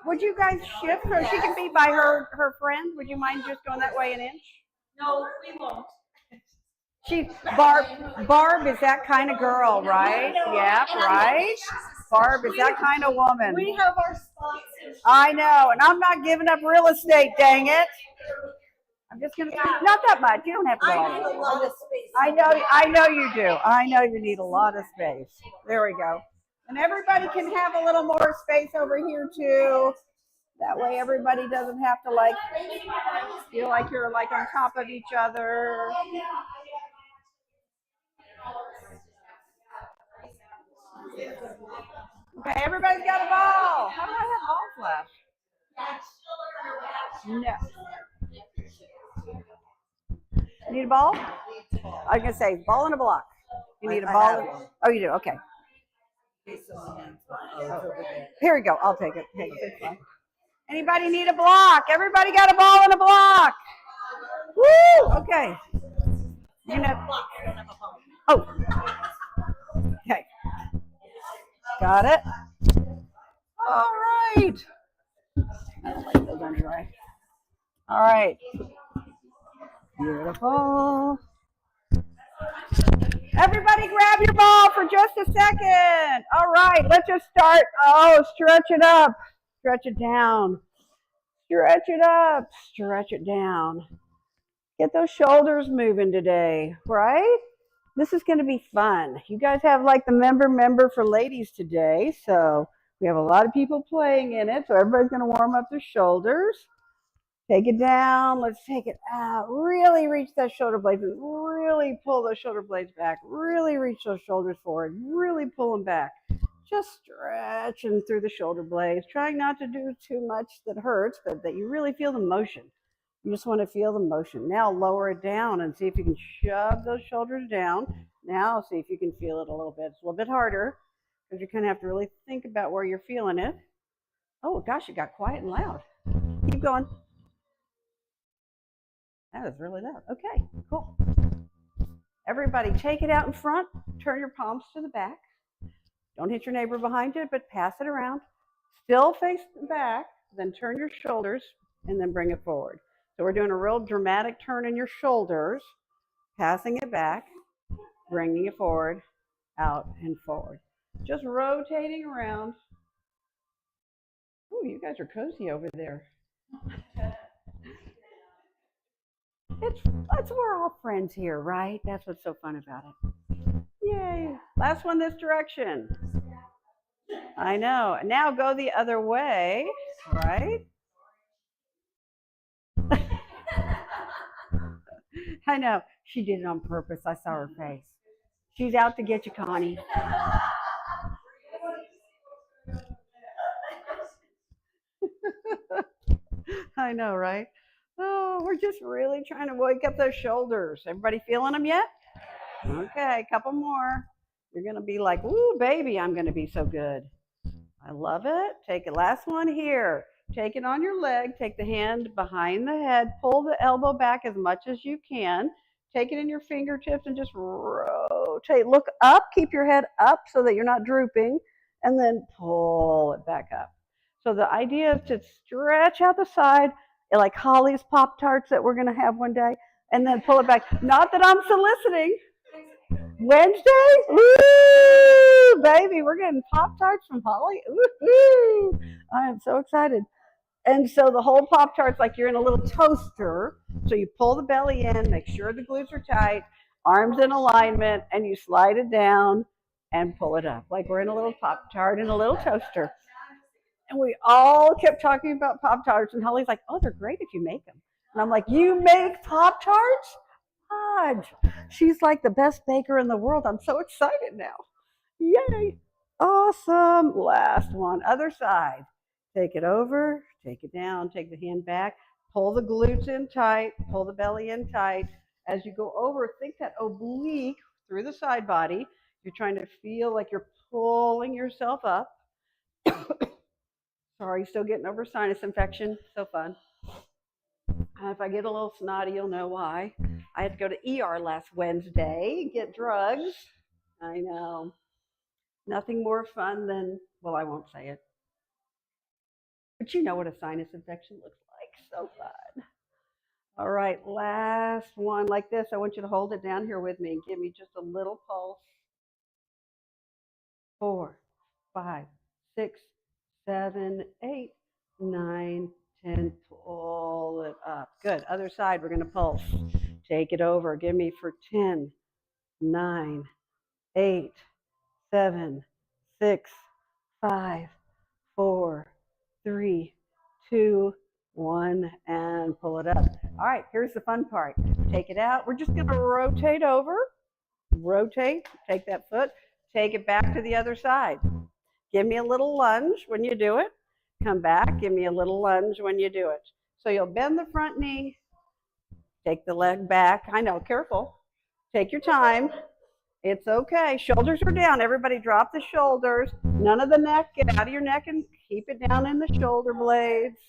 Would you guys shift so she can be by her friend? Would you mind just going that way an inch? No, we won't. Barb is that kind of girl, right? Yeah, right? Barb is that kind of woman. We have our spots. I know, and I'm not giving up real estate, dang it. I'm just gonna not that much. You don't have to go all I need the a way. lot of space. I know you do. I know you need a lot of space. There we go. And everybody can have a little more space over here too. That way everybody doesn't have to like feel like you're like on top of each other. Okay, everybody's got a ball. How do I have balls left? No. Need a ball? I was gonna say ball and a block. You need a ball. Oh, you do. Okay. Here we go. I'll take it. Anybody need a block? Everybody got a ball and a block. Woo! Okay. You know. Oh. Okay. Got it. All right. I don't like those anyway. All right. Beautiful. Everybody grab your ball for just a second. All right, let's just start. Oh, stretch it up. Stretch it down. Stretch it up. Stretch it down. Get those shoulders moving today, right? This is going to be fun. You guys have like the member for ladies today. So we have a lot of people playing in it. So everybody's going to warm up their shoulders. Take it down. Let's take it out. Really reach that shoulder blades. Really pull those shoulder blades back. Really reach those shoulders forward. Really pull them back. Just stretching through the shoulder blades. Trying not to do too much that hurts, but that you really feel the motion. You just want to feel the motion. Now lower it down and see if you can shove those shoulders down. Now see if you can feel it a little bit. It's a little bit harder because you kind of have to really think about where you're feeling it. Oh gosh, it got quiet and loud. Keep going. That is really loud. Okay, cool. Everybody take it out in front. Turn your palms to the back. Don't hit your neighbor behind you, but pass it around. Still face the back, then turn your shoulders and then bring it forward. So we're doing a real dramatic turn in your shoulders, passing it back, bringing it forward, out and forward. Just rotating around. Ooh, you guys are cozy over there. We're all friends here, right? That's what's so fun about it. Yay. Last one this direction. I know. Now go the other way, right? I know. She did it on purpose. I saw her face. She's out to get you, Connie. I know, right? Oh, we're just really trying to wake up those shoulders. Everybody feeling them yet? Okay, a couple more. You're going to be like, ooh, baby, I'm going to be so good. I love it. Take it. Last one here. Take it on your leg. Take the hand behind the head. Pull the elbow back as much as you can. Take it in your fingertips and just rotate. Look up. Keep your head up so that you're not drooping. And then pull it back up. So the idea is to stretch out the side, like Holly's Pop-Tarts that we're going to have one day, and then pull it back. Not that I'm soliciting. Wednesday? Woo! Baby, we're getting Pop-Tarts from Holly. Woo-hoo! I am so excited. And so the whole Pop-Tart's like you're in a little toaster. So you pull the belly in, make sure the glutes are tight, arms in alignment, and you slide it down and pull it up. Like we're in a little Pop-Tart in a little toaster. And we all kept talking about Pop-Tarts, and Holly's like, oh, they're great if you make them. And I'm like, you make Pop-Tarts? God. She's like the best baker in the world. I'm so excited now. Yay. Awesome. Last one. Other side. Take it over, take it down, take the hand back, pull the glutes in tight, pull the belly in tight. As you go over, think that oblique through the side body. You're trying to feel like you're pulling yourself up. Sorry, still getting over sinus infection. So fun. If I get a little snotty, you'll know why. I had to go to ER last Wednesday, get drugs. I know. Nothing more fun than, well, I won't say it. But you know what a sinus infection looks like. So fun. All right, last one like this. I want you to hold it down here with me and give me just a little pulse. 4, 5, 6, 7, 8, 9, 10. Pull it up. Good. Other side, we're going to pulse. Take it over. Give me for 10, 9, 8, 7, 6, 5, 4, 3, 2, 1, and pull it up. All right, here's the fun part. Take it out. We're just going to rotate over. Rotate. Take that foot. Take it back to the other side. Give me a little lunge when you do it. Come back. Give me a little lunge when you do it. So you'll bend the front knee. Take the leg back. I know, careful. Take your time. It's okay. Shoulders are down. Everybody drop the shoulders. None of the neck. Get out of your neck and keep it down in the shoulder blades.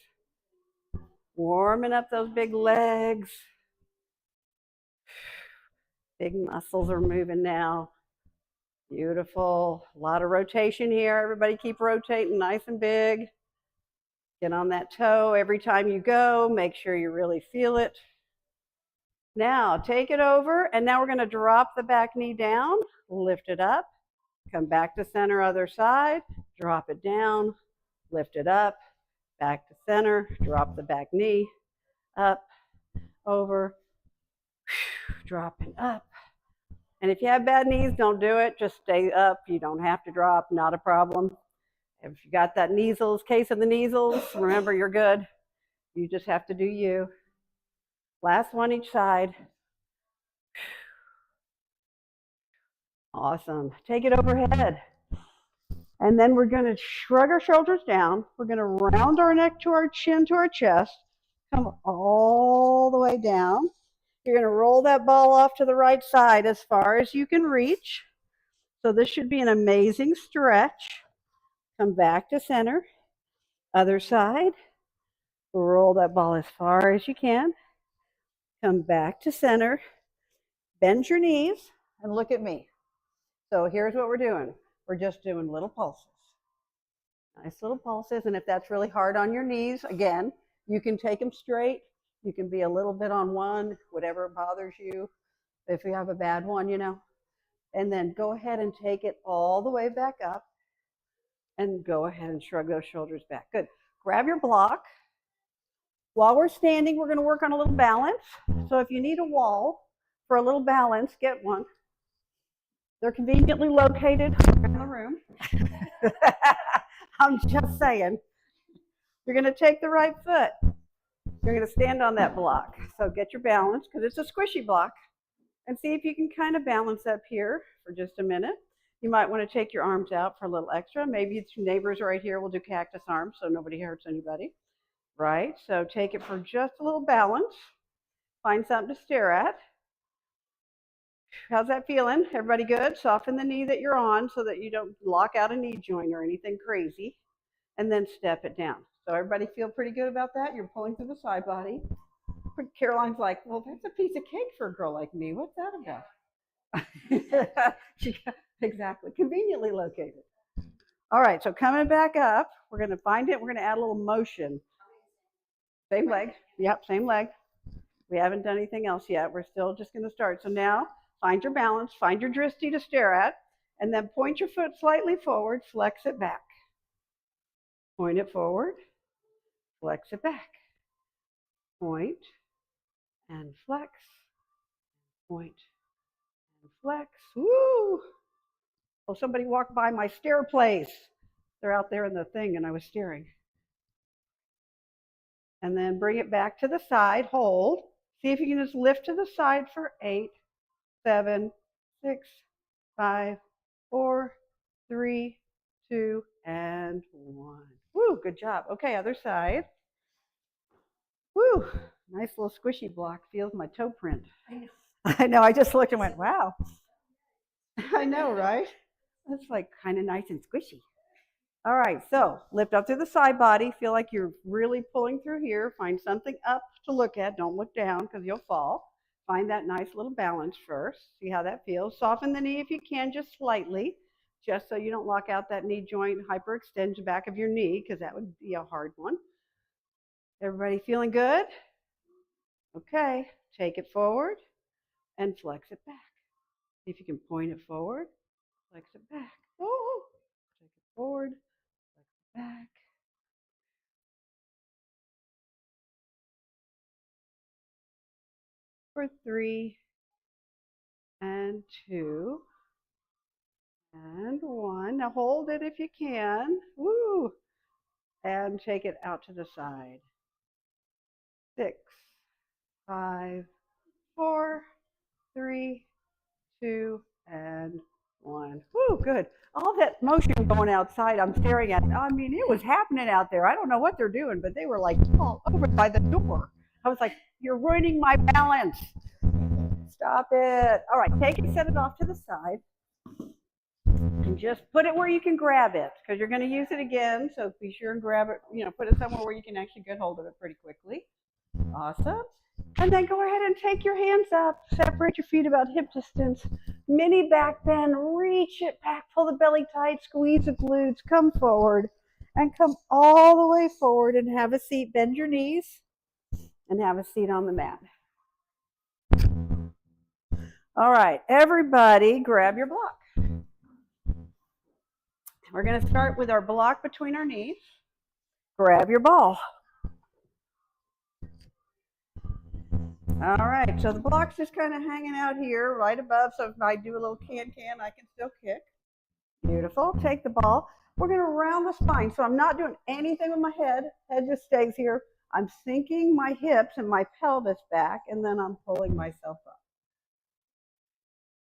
Warming up those big legs. Big muscles are moving now. Beautiful. A lot of rotation here. Everybody keep rotating nice and big. Get on that toe every time you go. Make sure you really feel it. Now take it over, and now we're going to drop the back knee down, lift it up, come back to center, other side, drop it down, lift it up, back to center, drop the back knee, up, over, dropping up. And if you have bad knees, don't do it. Just stay up. You don't have to drop, not a problem. If you got that measles, case of the measles, remember you're good. You just have to do you. Last one each side. Awesome. Take it overhead. And then we're going to shrug our shoulders down. We're going to round our neck to our chin to our chest. Come all the way down. You're going to roll that ball off to the right side as far as you can reach. So this should be an amazing stretch. Come back to center. Other side. Roll that ball as far as you can. Come back to center. Bend your knees and look at me. So here's what we're doing. We're just doing little pulses. Nice little pulses. And if that's really hard on your knees, again, you can take them straight. You can be a little bit on one, whatever bothers you. If you have a bad one, you know. And then go ahead and take it all the way back up. And go ahead and shrug those shoulders back. Good. Grab your block. While we're standing, we're going to work on a little balance. So if you need a wall for a little balance, get one. They're conveniently located around the room. I'm just saying. You're going to take the right foot. You're going to stand on that block. So get your balance, because it's a squishy block. And see if you can kind of balance up here for just a minute. You might want to take your arms out for a little extra. Maybe it's your neighbors right here will do cactus arms so nobody hurts anybody. Right? So take it for just a little balance. Find something to stare at. How's that feeling? Everybody good? Soften the knee that you're on so that you don't lock out a knee joint or anything crazy. and then step it down. So everybody feel pretty good about that? You're pulling through the side body. Caroline's like, well, that's a piece of cake for a girl like me. What's that about? Exactly, conveniently located. All right, so coming back up, we're going to find it. We're going to add a little motion. Same leg. Yep, same leg. We haven't done anything else yet. We're still just going to start. So now find your balance, find your drishti to stare at, and then point your foot slightly forward, flex it back. Point it forward, flex it back. Point and flex, point and flex. Woo! Oh, somebody walked by my stair place. They're out there in the thing and I was staring. And then bring it back to the side, hold. See if you can just lift to the side for 8, 7, 6, 5, 4, 3, 2, and 1. Woo, good job. Okay, other side. Woo, nice little squishy block. Feels my toe print. I know, I just looked and went, wow. I know, right? That's like kind of nice and squishy. All right, so lift up through the side body. Feel like you're really pulling through here. Find something up to look at. Don't look down because you'll fall. Find that nice little balance first. See how that feels. Soften the knee if you can, just slightly, just so you don't lock out that knee joint, hyperextend the back of your knee, because that would be a hard one. Everybody feeling good? Okay, take it forward and flex it back. See if you can point it forward, flex it back. Oh, take it forward, flex it back. For 3, and 2, and 1. Now hold it if you can. Woo! And take it out to the side. 6, 5, 4, 3, 2, and 1. Woo, good. All that motion going outside, I'm staring at. I mean, it was happening out there. I don't know what they're doing, but they were like all over by the door. I was like, you're ruining my balance. Stop it. All right, take it, set it off to the side. And just put it where you can grab it, because you're going to use it again. So be sure and grab it, put it somewhere where you can actually get hold of it pretty quickly. Awesome. And then go ahead and take your hands up. Separate your feet about hip distance. Mini back bend. Reach it back. Pull the belly tight. Squeeze the glutes. Come forward. And come all the way forward and have a seat. Bend your knees. And have a seat on the mat. All right. Everybody grab your block. We're going to start with our block between our knees. Grab your ball. All right, so the block's just kind of hanging out here right above, so if I do a little can-can, I can still kick. Beautiful. Take the ball. We're going to round the spine, so I'm not doing anything with my head. Head just stays here. I'm sinking my hips and my pelvis back, and then I'm pulling myself up.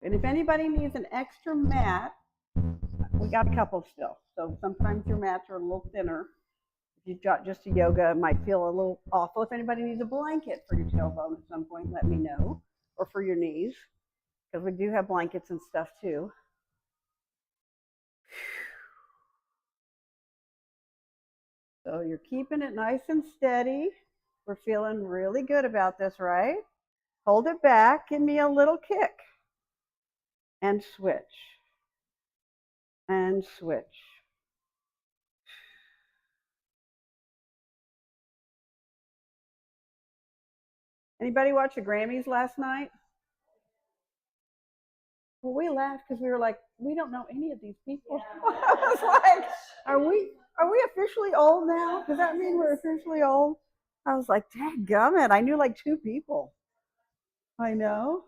And if anybody needs an extra mat, we got a couple still. So sometimes your mats are a little thinner. If you've got just a yoga, it might feel a little awful. If anybody needs a blanket for your tailbone at some point, let me know. Or for your knees, because we do have blankets and stuff too. So you're keeping it nice and steady. We're feeling really good about this, right? Hold it back. Give me a little kick. And switch. And switch. Anybody watch the Grammys last night? Well, we laughed because we were like, we don't know any of these people. Yeah. I was like, are we officially old now? Does that mean we're officially old? I was like, dadgummit, I knew like 2 people. I know.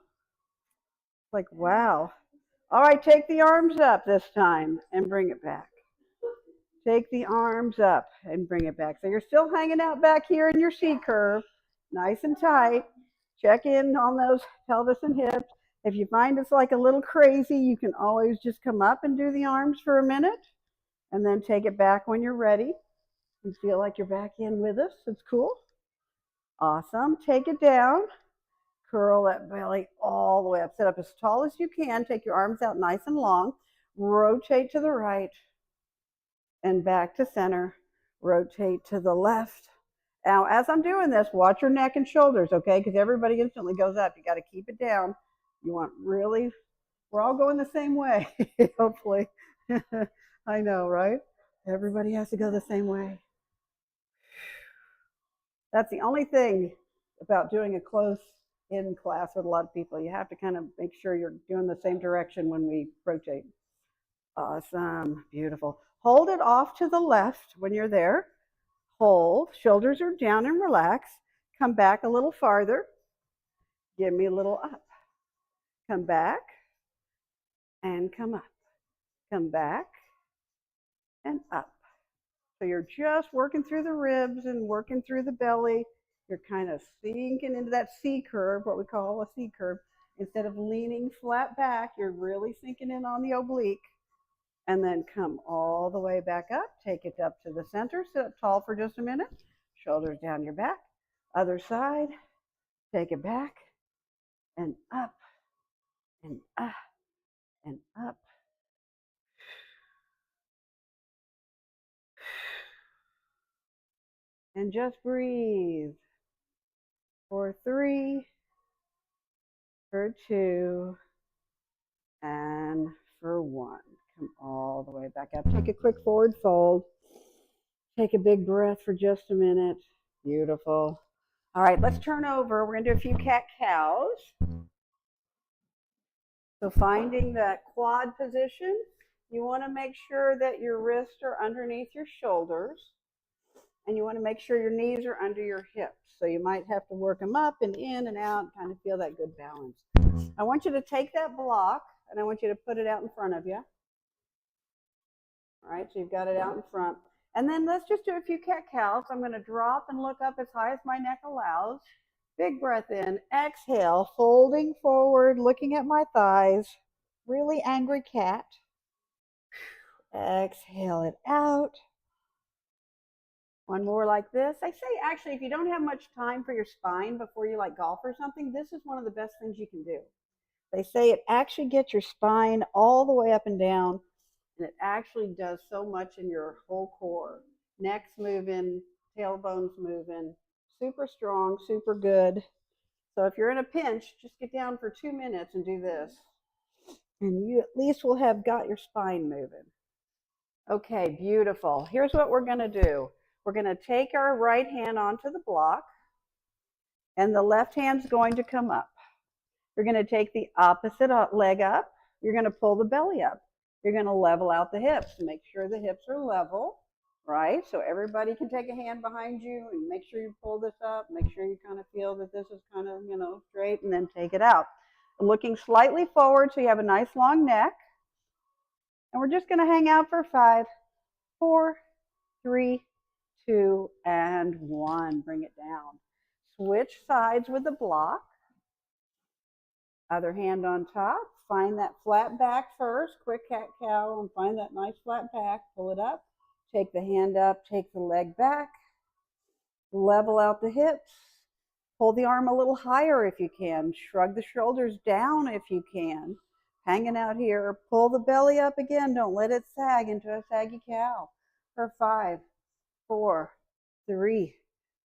Like, wow. All right, take the arms up this time and bring it back. Take the arms up and bring it back. So you're still hanging out back here in your C curve, nice and tight. Check in on those pelvis and hips. If you find it's like a little crazy, you can always just come up and do the arms for a minute and then take it back when you're ready and feel like you're back in with us. It's cool. Awesome. Take it down. Curl that belly all the way up. Sit up as tall as you can. Take your arms out nice and long. Rotate to the right and back to center. rotate to the left. Now, as I'm doing this, watch your neck and shoulders, okay? Because everybody instantly goes up. You got to keep it down. You want really, we're all going the same way, hopefully. I know, right? Everybody has to go the same way. That's the only thing about doing a close-in class with a lot of people. You have to kind of make sure you're doing the same direction when we rotate. Awesome, beautiful. Hold it off to the left when you're there. Hold, shoulders are down and relax. Come back a little farther. Give me a little up. Come back and come up. Come back and up. So you're just working through the ribs and working through the belly. You're kind of sinking into that C curve, what we call a C curve. Instead of leaning flat back, you're really sinking in on the oblique. And then come all the way back up. Take it up to the center. Sit up tall for just a minute. Shoulders down your back. Other side. Take it back and up and up and up. And just breathe for 3, for 2, and for 1. Come all the way back up. Take a quick forward fold. Take a big breath for just a minute. Beautiful. All right, let's turn over. We're going to do a few cat-cows. So finding that quad position, you want to make sure that your wrists are underneath your shoulders. And you want to make sure your knees are under your hips. So you might have to work them up and in and out and kind of feel that good balance. I want you to take that block and I want you to put it out in front of you. All right, so you've got it out in front. And then let's just do a few cat-cows. I'm going to drop and look up as high as my neck allows. Big breath in, exhale, folding forward, looking at my thighs. Really angry cat. Exhale it out. One more like this. I say, actually, if you don't have much time for your spine before you like golf or something, this is one of the best things you can do. They say it actually gets your spine all the way up and down, and it actually does so much in your whole core. Neck's moving, tailbone's moving, super strong, super good. So if you're in a pinch, just get down for 2 minutes and do this. And you at least will have got your spine moving. Okay, beautiful. Here's what we're going to do. We're going to take our right hand onto the block, and the left hand's going to come up. You're going to take the opposite leg up. You're going to pull the belly up. You're going to level out the hips. Make sure the hips are level, right? So everybody can take a hand behind you and make sure you pull this up. Make sure you kind of feel that this is kind of, straight, and then take it out. Looking slightly forward so you have a nice long neck. And we're just going to hang out for 5, 4, 3, 2, and 1. Bring it down. Switch sides with the block. Other hand on top. Find that flat back first. Quick cat-cow and find that nice flat back. Pull it up. Take the hand up. Take the leg back. Level out the hips. Pull the arm a little higher if you can. Shrug the shoulders down if you can. Hanging out here. Pull the belly up again. Don't let it sag into a saggy cow. For 5, 4, 3,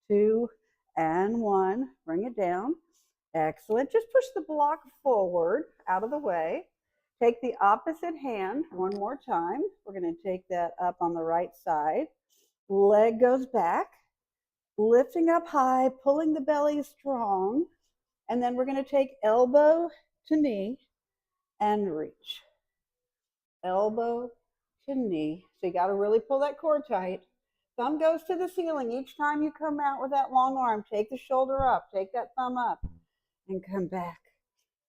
2, and 1. Bring it down. Excellent. Just push the block forward, out of the way. Take the opposite hand one more time. We're going to take that up on the right side. Leg goes back. Lifting up high, pulling the belly strong. And then we're going to take elbow to knee and reach. Elbow to knee. So you got to really pull that core tight. Thumb goes to the ceiling. Each time you come out with that long arm, take the shoulder up, take that thumb up, and come back.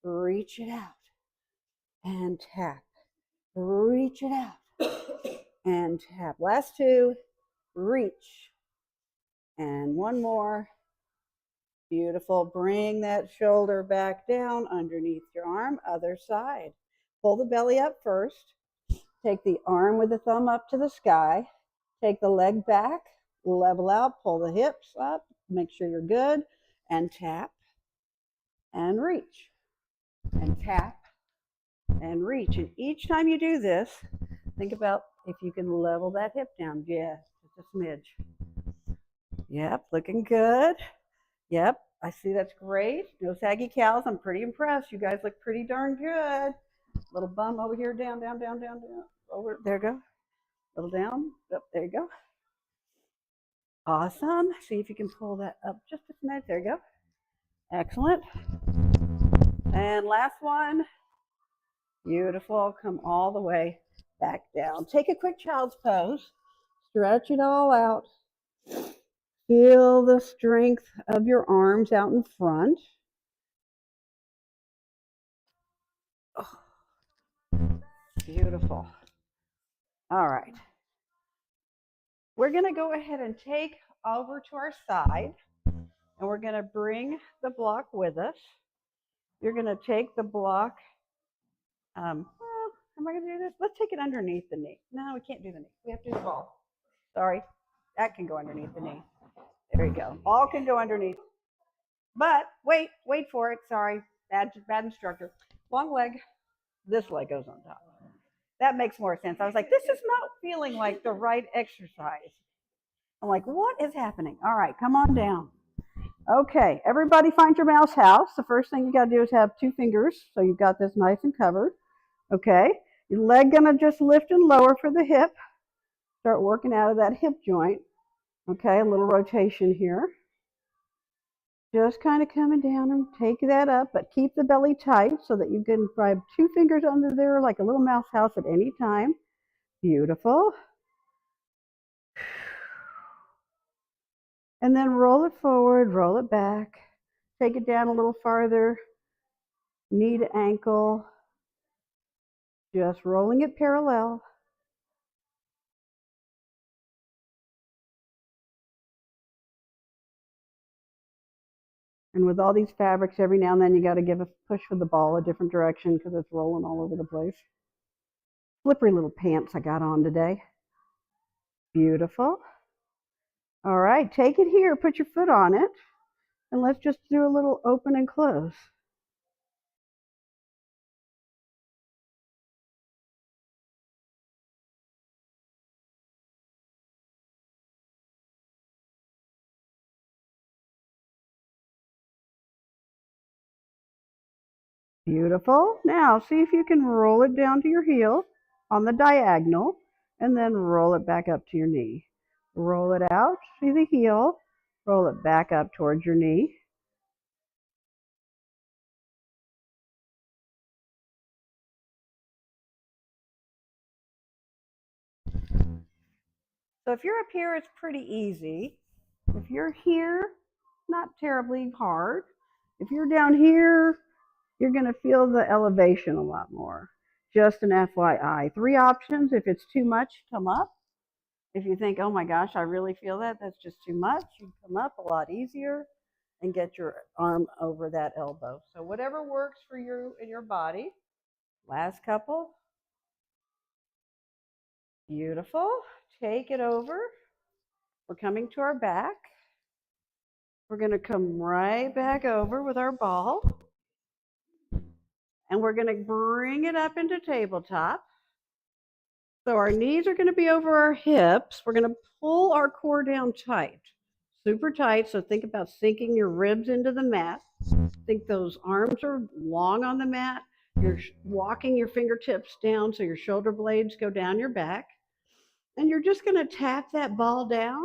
Reach it out and tap. Reach it out and tap. Last 2, reach. And 1 more. Beautiful. Bring that shoulder back down underneath your arm. Other side. Pull the belly up first. Take the arm with the thumb up to the sky. Take the leg back. Level out. Pull the hips up. Make sure you're good. And tap. And reach. And tap. And reach. And each time you do this, think about if you can level that hip down. Yes. Just a smidge. Yep, looking good. Yep, I see that's great. No saggy cows. I'm pretty impressed. You guys look pretty darn good. Little bum over here, down, down, down, down, down. Over, there you go. Little down. Up, there you go. Awesome. See if you can pull that up just a smidge. There you go. Excellent. And last one. Beautiful. Come all the way back down. Take a quick child's pose. Stretch it all out. Feel the strength of your arms out in front. Oh, beautiful. All right. We're going to go ahead and take over to our side, and we're going to bring the block with us. You're going to take the block. Well, am I going to do this? Let's take it underneath the knee. No, we can't do the knee. We have to do the ball. Sorry. That can go underneath the knee. There you go. All can go underneath. But wait for it. Sorry. Bad instructor. Long leg. This leg goes on top. That makes more sense. I was like, this is not feeling like the right exercise. I'm like, what is happening? All right, come on down. Okay, everybody find your mouse house. The first thing you got to do is have 2 fingers. So you've got this nice and covered. Okay, your leg going to just lift and lower for the hip. Start working out of that hip joint. Okay, a little rotation here. Just kind of coming down and take that up, but keep the belly tight so that you can grab 2 fingers under there like a little mouse house at any time. Beautiful. And then roll it forward, roll it back. Take it down a little farther, knee to ankle. Just rolling it parallel. And with all these fabrics, every now and then you got to give a push with the ball a different direction because it's rolling all over the place. Slippery little pants I got on today. Beautiful. All right, take it here, put your foot on it, and let's just do a little open and close. Beautiful. Now, see if you can roll it down to your heel on the diagonal, and then roll it back up to your knee. Roll it out, see the heel, roll it back up towards your knee. So if you're up here, it's pretty easy. If you're here, not terribly hard. If you're down here, you're going to feel the elevation a lot more. Just an FYI. 3 options. If it's too much, come up. If you think, oh my gosh, I really feel that, that's just too much, you come up a lot easier and get your arm over that elbow. So whatever works for you and your body. Last couple. Beautiful. Take it over. We're coming to our back. We're going to come right back over with our ball. And we're going to bring it up into tabletop. So our knees are going to be over our hips. We're going to pull our core down tight, super tight. So think about sinking your ribs into the mat. Think those arms are long on the mat. You're walking your fingertips down so your shoulder blades go down your back. And you're just going to tap that ball down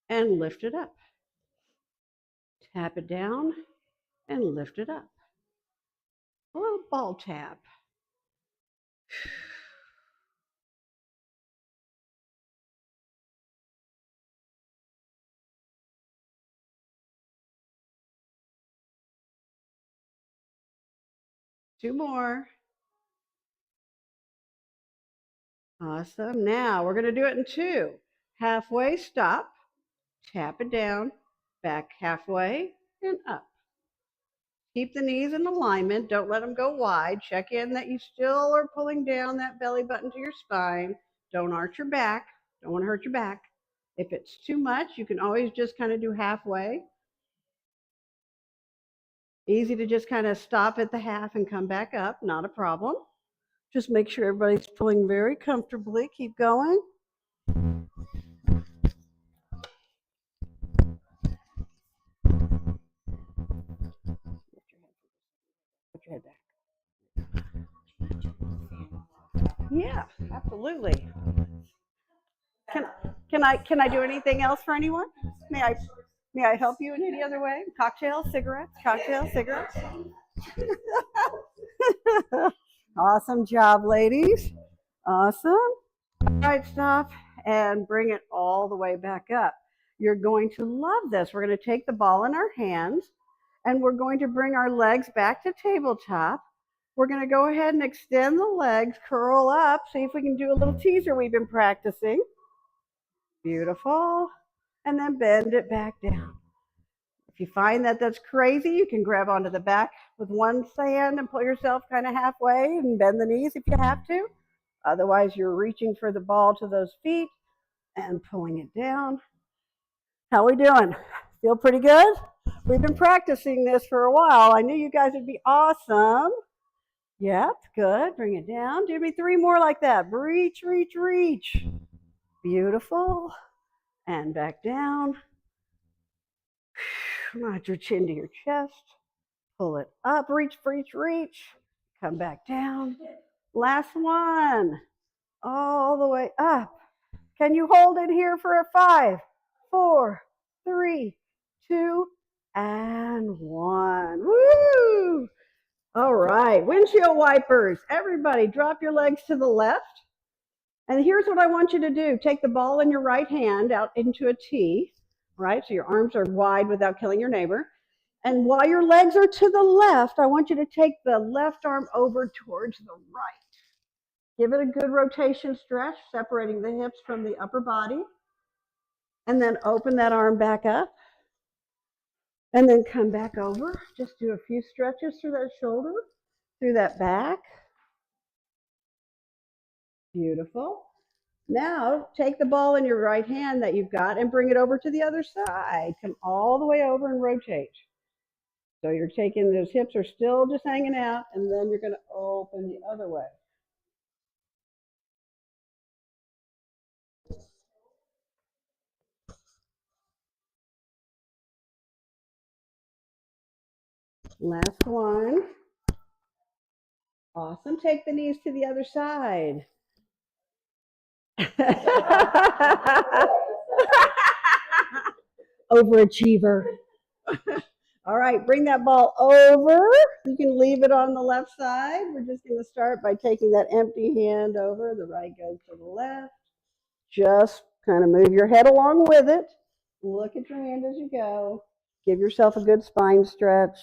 and lift it up. Tap it down and lift it up. A little ball tap. Two more. Awesome. Now we're going to do it in 2. Halfway, stop, tap it down, back halfway, and up. Keep the knees in alignment. Don't let them go wide. Check in that you still are pulling down that belly button to your spine. Don't arch your back. Don't want to hurt your back. If it's too much, you can always just kind of do halfway. Easy to just kind of stop at the half and come back up. Not a problem. Just make sure everybody's pulling very comfortably. Keep going. Absolutely. Can I do anything else for anyone? May I help you in any other way? Cocktails, cigarettes, cocktails, cigarettes. Awesome job, ladies. Awesome. All right, stop and bring it all the way back up. You're going to love this. We're going to take the ball in our hands and we're going to bring our legs back to tabletop. We're going to go ahead and extend the legs, curl up, see if we can do a little teaser we've been practicing. Beautiful. And then bend it back down. If you find that that's crazy, you can grab onto the back with one hand and pull yourself kind of halfway and bend the knees if you have to. Otherwise, you're reaching for the ball to those feet and pulling it down. How we doing? Feel pretty good? We've been practicing this for a while. I knew you guys would be awesome. Yep, good. Bring it down. Do me 3 more like that. Reach, reach, reach. Beautiful. And back down. Nod your chin to your chest. Pull it up. Reach, reach, reach. Come back down. Last one. All the way up. Can you hold it here for a 5, 4, 3, 2, and 1. Woo! All right, windshield wipers. Everybody drop your legs to the left. And here's what I want you to do. Take the ball in your right hand out into a T, right? So your arms are wide without killing your neighbor. And while your legs are to the left, I want you to take the left arm over towards the right. Give it a good rotation stretch, separating the hips from the upper body. And then open that arm back up. And then come back over. Just do a few stretches through that shoulder, through that back. Beautiful. Now, take the ball in your right hand that you've got and bring it over to the other side. Come all the way over and rotate. So you're taking, those hips are still just hanging out, and then you're going to open the other way. Last one. Awesome. Take the knees to the other side. Overachiever. All right, bring that ball over. You can leave it on the left side. We're just going to start by taking that empty hand over. The right goes to the left. Just kind of move your head along with it. Look at your hand as you go. Give yourself a good spine stretch.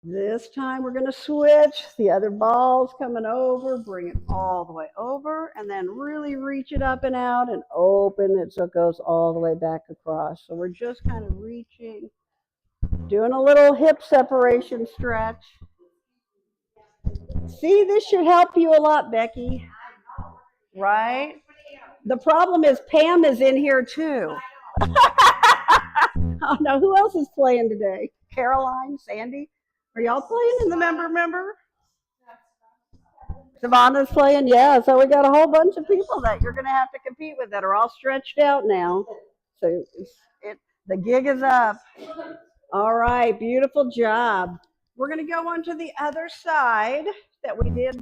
This time we're going to switch. The other ball's coming over. Bring it all the way over and then really reach it up and out and open it so it goes all the way back across. So we're just kind of reaching, doing a little hip separation stretch. See, this should help you a lot, Becky. Right? The problem is Pam is in here too. Oh no, who else is playing today? Caroline, Sandy? Are y'all playing in the member? Savannah's playing, yeah. So we got a whole bunch of people that you're going to have to compete with that are all stretched out now. So the gig is up. All right, beautiful job. We're going to go on to the other side that we did.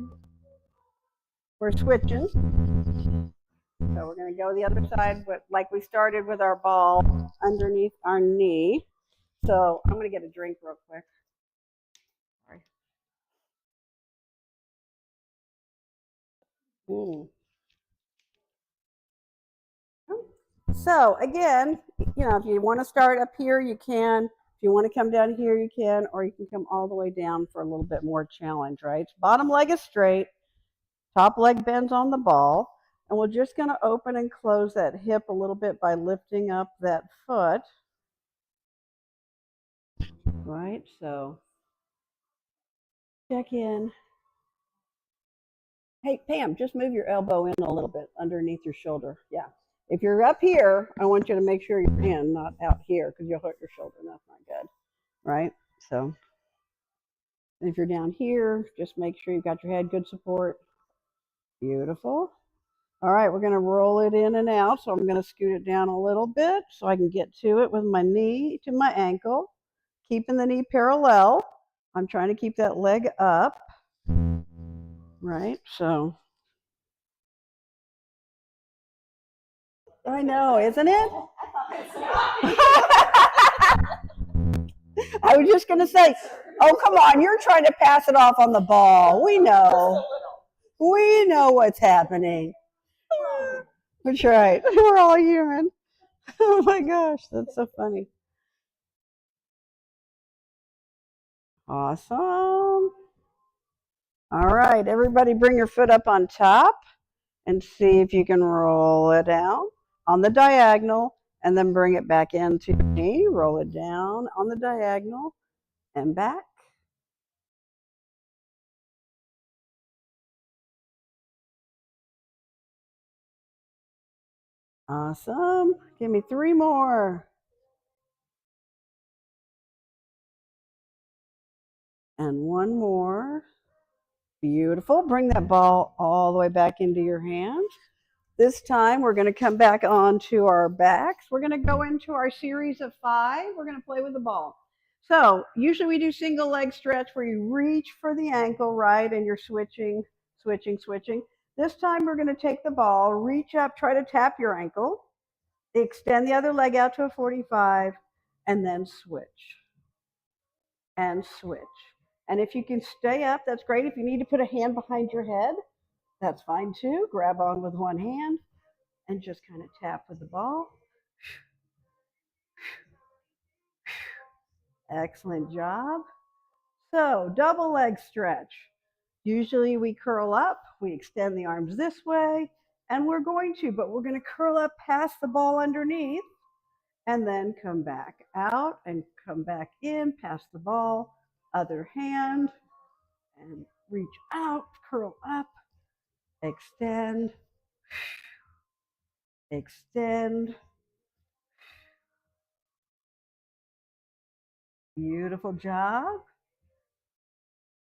We're switching. So we're going to go the other side, but like we started with our ball underneath our knee. So I'm going to get a drink real quick. So again, if you want to start up here, you can. If you want to come down here, you can, or you can come all the way down for a little bit more challenge, right? Bottom leg is straight, top leg bends on the ball, and we're just going to open and close that hip a little bit by lifting up that foot, right? So check in. Hey, Pam, just move your elbow in a little bit underneath your shoulder. Yeah. If you're up here, I want you to make sure you're in, not out here, because you'll hurt your shoulder, and that's not good, right? So if you're down here, just make sure you've got your head, good support. Beautiful. All right, we're going to roll it in and out, so I'm going to scoot it down a little bit so I can get to it with my knee to my ankle, keeping the knee parallel. I'm trying to keep that leg up, right? So I know, isn't it? I was just going to say, oh, come on, you're trying to pass it off on the ball. We know. We know what's happening. That's right. We're all human. Oh my gosh, that's so funny. Awesome. All right, everybody bring your foot up on top and see if you can roll it down on the diagonal and then bring it back into your knee. Roll it down on the diagonal and back. Awesome. Give me 3 more. And 1 more. Beautiful. Bring that ball all the way back into your hand. This time we're going to come back onto our backs. We're going to go into our series of 5. We're going to play with the ball. So usually we do single leg stretch where you reach for the ankle, right? And you're switching. This time we're going to take the ball, reach up, try to tap your ankle, extend the other leg out to a 45, and then switch. And switch. And if you can stay up, that's great. If you need to put a hand behind your head, that's fine too. Grab on with one hand and just kind of tap with the ball. Excellent job. So, double leg stretch. Usually we curl up, we extend the arms this way, and we're going to curl up past the ball underneath and then come back out and come back in, past the ball, other hand, and reach out, curl up, extend, extend. Beautiful job.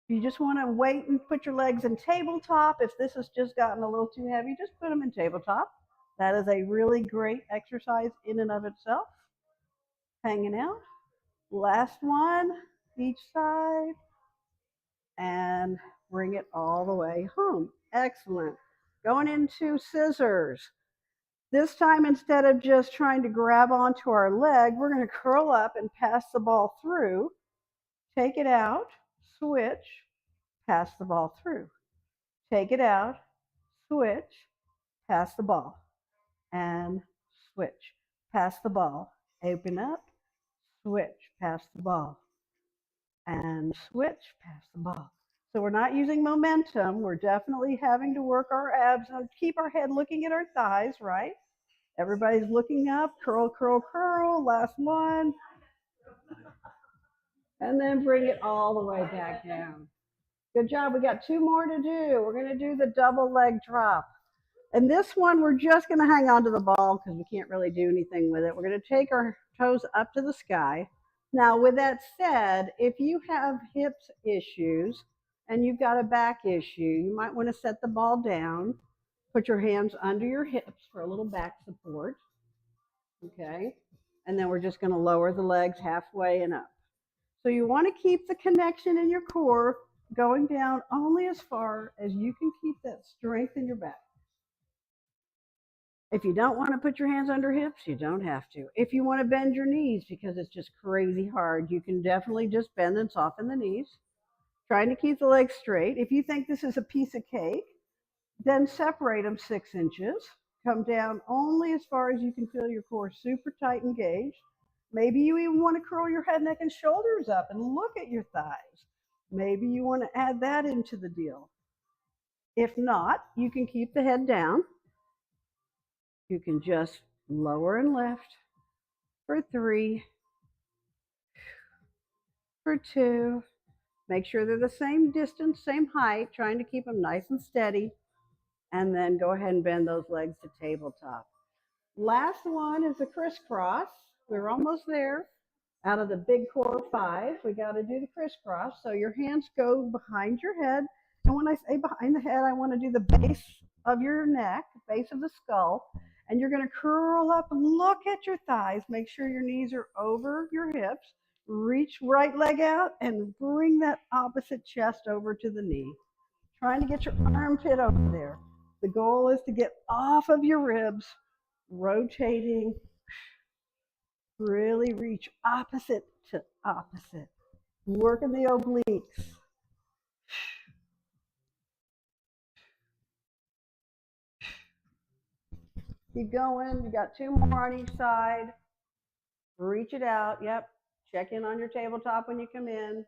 If you just want to wait and put your legs in tabletop, if this has just gotten a little too heavy, just put them in tabletop. That is a really great exercise in and of itself. Hanging out. Last one, each side. And bring it all the way home. Excellent. Going into scissors. This time, instead of just trying to grab onto our leg, we're going to curl up and pass the ball through. Take it out, switch, pass the ball through. Take it out, switch, pass the ball, and switch, pass the ball. Open up, switch, pass the ball, and switch, pass the ball. So we're not using momentum. We're definitely having to work our abs and keep our head looking at our thighs, right? Everybody's looking up, curl, curl, curl. Last one. And then bring it all the way back down. Good job. We got 2 more to do. We're going to do the double leg drop. And this one, we're just going to hang on to the ball because we can't really do anything with it. We're going to take our toes up to the sky. Now, with that said, if you have hips issues and you've got a back issue, you might want to set the ball down, put your hands under your hips for a little back support. Okay. And then we're just going to lower the legs halfway and up. So you want to keep the connection in your core going down only as far as you can keep that strength in your back. If you don't want to put your hands under hips, you don't have to. If you want to bend your knees because it's just crazy hard, you can definitely just bend and soften the knees. Trying to keep the legs straight. If you think this is a piece of cake, then separate them 6 inches. Come down only as far as you can feel your core super tight engaged. Maybe you even want to curl your head, neck, and shoulders up and look at your thighs. Maybe you want to add that into the deal. If not, you can keep the head down. You can just lower and lift for 3, for 2. Make sure they're the same distance, same height, trying to keep them nice and steady. And then go ahead and bend those legs to tabletop. Last one is a crisscross. We're almost there. Out of the big core 5, we got to do the crisscross. So your hands go behind your head. And when I say behind the head, I want to do the base of your neck, base of the skull. And you're going to curl up and look at your thighs. Make sure your knees are over your hips. Reach right leg out and bring that opposite chest over to the knee. Trying to get your armpit over there. The goal is to get off of your ribs rotating. Really reach opposite to opposite. Working the obliques. Keep going. You got 2 more on each side. Reach it out. Yep. Check in on your tabletop when you come in.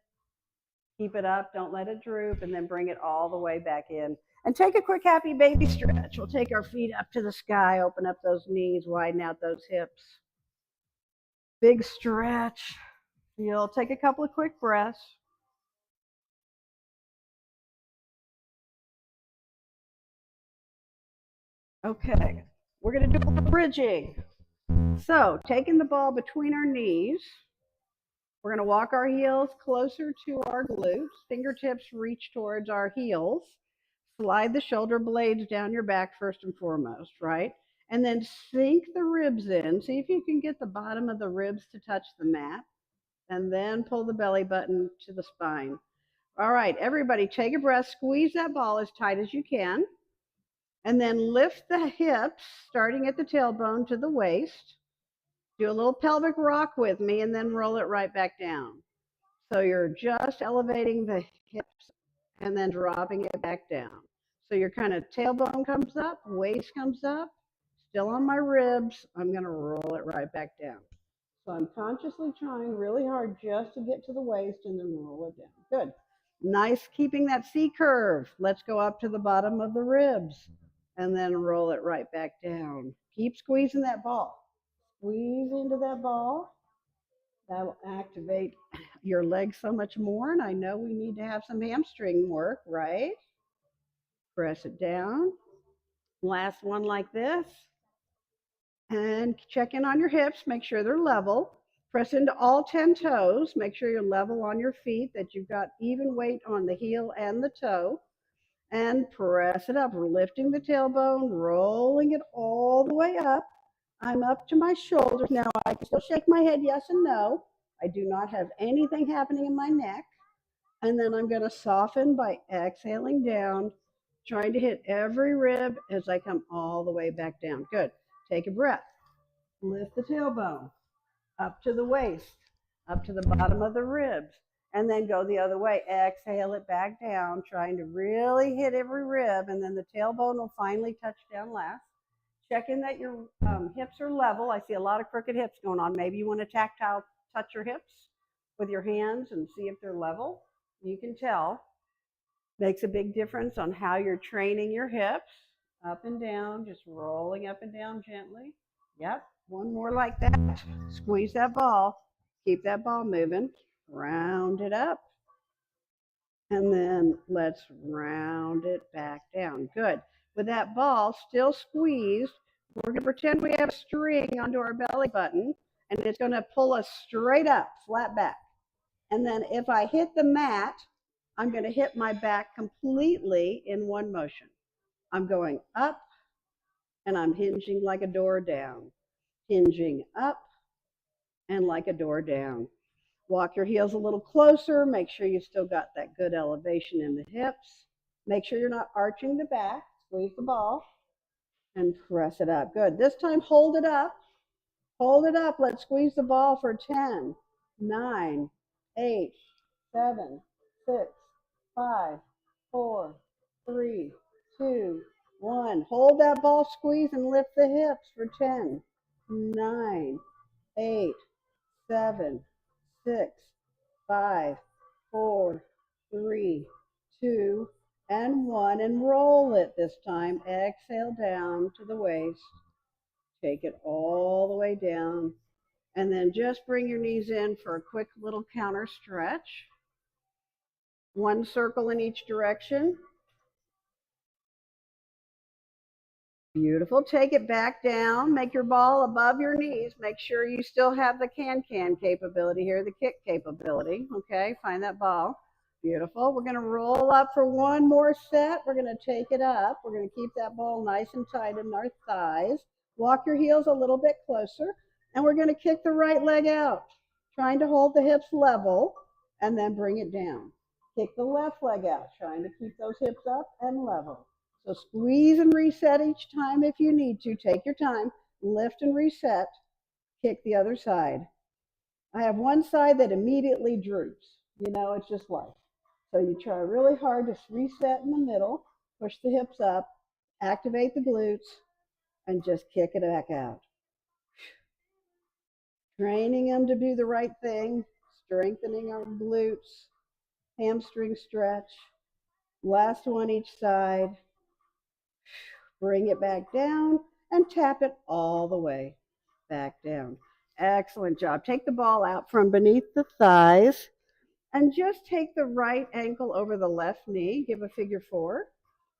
Keep it up. Don't let it droop. And then bring it all the way back in. And take a quick happy baby stretch. We'll take our feet up to the sky. Open up those knees. Widen out those hips. Big stretch. You'll take a couple of quick breaths. Okay. We're going to do a little bridging. So, taking the ball between our knees, we're going to walk our heels closer to our glutes. Fingertips reach towards our heels. Slide the shoulder blades down your back first and foremost, right? And then sink the ribs in. See if you can get the bottom of the ribs to touch the mat. And then pull the belly button to the spine. All right, everybody, take a breath. Squeeze that ball as tight as you can. And then lift the hips, starting at the tailbone to the waist. Do a little pelvic rock with me and then roll it right back down. So you're just elevating the hips and then dropping it back down. So your kind of tailbone comes up, waist comes up, still on my ribs. I'm going to roll it right back down. So I'm consciously trying really hard just to get to the waist and then roll it down. Good. Nice keeping that C curve. Let's go up to the bottom of the ribs and then roll it right back down. Keep squeezing that ball. Squeeze into that ball. That'll activate your legs so much more. And I know we need to have some hamstring work, right? Press it down. Last one like this. And check in on your hips. Make sure they're level. Press into all 10 toes. Make sure you're level on your feet, that you've got even weight on the heel and the toe. And press it up. We're lifting the tailbone, rolling it all the way up. I'm up to my shoulders now. I can still shake my head yes and no. I do not have anything happening in my neck. And then I'm going to soften by exhaling down, trying to hit every rib as I come all the way back down. Good. Take a breath. Lift the tailbone up to the waist, up to the bottom of the ribs, and then go the other way. Exhale it back down, trying to really hit every rib, and then the tailbone will finally touch down last. Check in that your hips are level. I see a lot of crooked hips going on. Maybe you want to tactile touch your hips with your hands and see if they're level. You can tell. Makes a big difference on how you're training your hips. Up and down, just rolling up and down gently. Yep, one more like that. Squeeze that ball. Keep that ball moving. Round it up. And then let's round it back down. Good. With that ball still squeezed, we're going to pretend we have a string onto our belly button, and it's going to pull us straight up, flat back. And then if I hit the mat, I'm going to hit my back completely in one motion. I'm going up, and I'm hinging like a door down. Hinging up, and like a door down. Walk your heels a little closer. Make sure you still got that good elevation in the hips. Make sure you're not arching the back. Squeeze the ball and press it up. Good. This time, hold it up. Hold it up. Let's squeeze the ball for 10, 9, 8, 7, 6, 5, 4, 3, 2, 1. Hold that ball, squeeze, and lift the hips for 10, 9, 8, 7, 6, 5, 4, 3, 2, and 1. And roll it this time. Exhale down to the waist. Take it all the way down. And then just bring your knees in for a quick little counter stretch. One circle in each direction. Beautiful. Take it back down. Make your ball above your knees. Make sure you still have the can-can capability here, the kick capability. Okay, find that ball. Beautiful. We're going to roll up for one more set. We're going to take it up. We're going to keep that ball nice and tight in our thighs. Walk your heels a little bit closer. And we're going to kick the right leg out, trying to hold the hips level and then bring it down. Kick the left leg out, trying to keep those hips up and level. So squeeze and reset each time if you need to. Take your time. lift and reset, kick the other side. I have one side that immediately droops. You know, it's just life. So you try really hard to reset in the middle, push the hips up, activate the glutes, and just kick it back out. Training them to do the right thing, strengthening our glutes, hamstring stretch. Last one each side. Bring it back down and tap it all the way back down. Excellent job. Take the ball out from beneath the thighs and just take the right ankle over the left knee. Give a figure 4.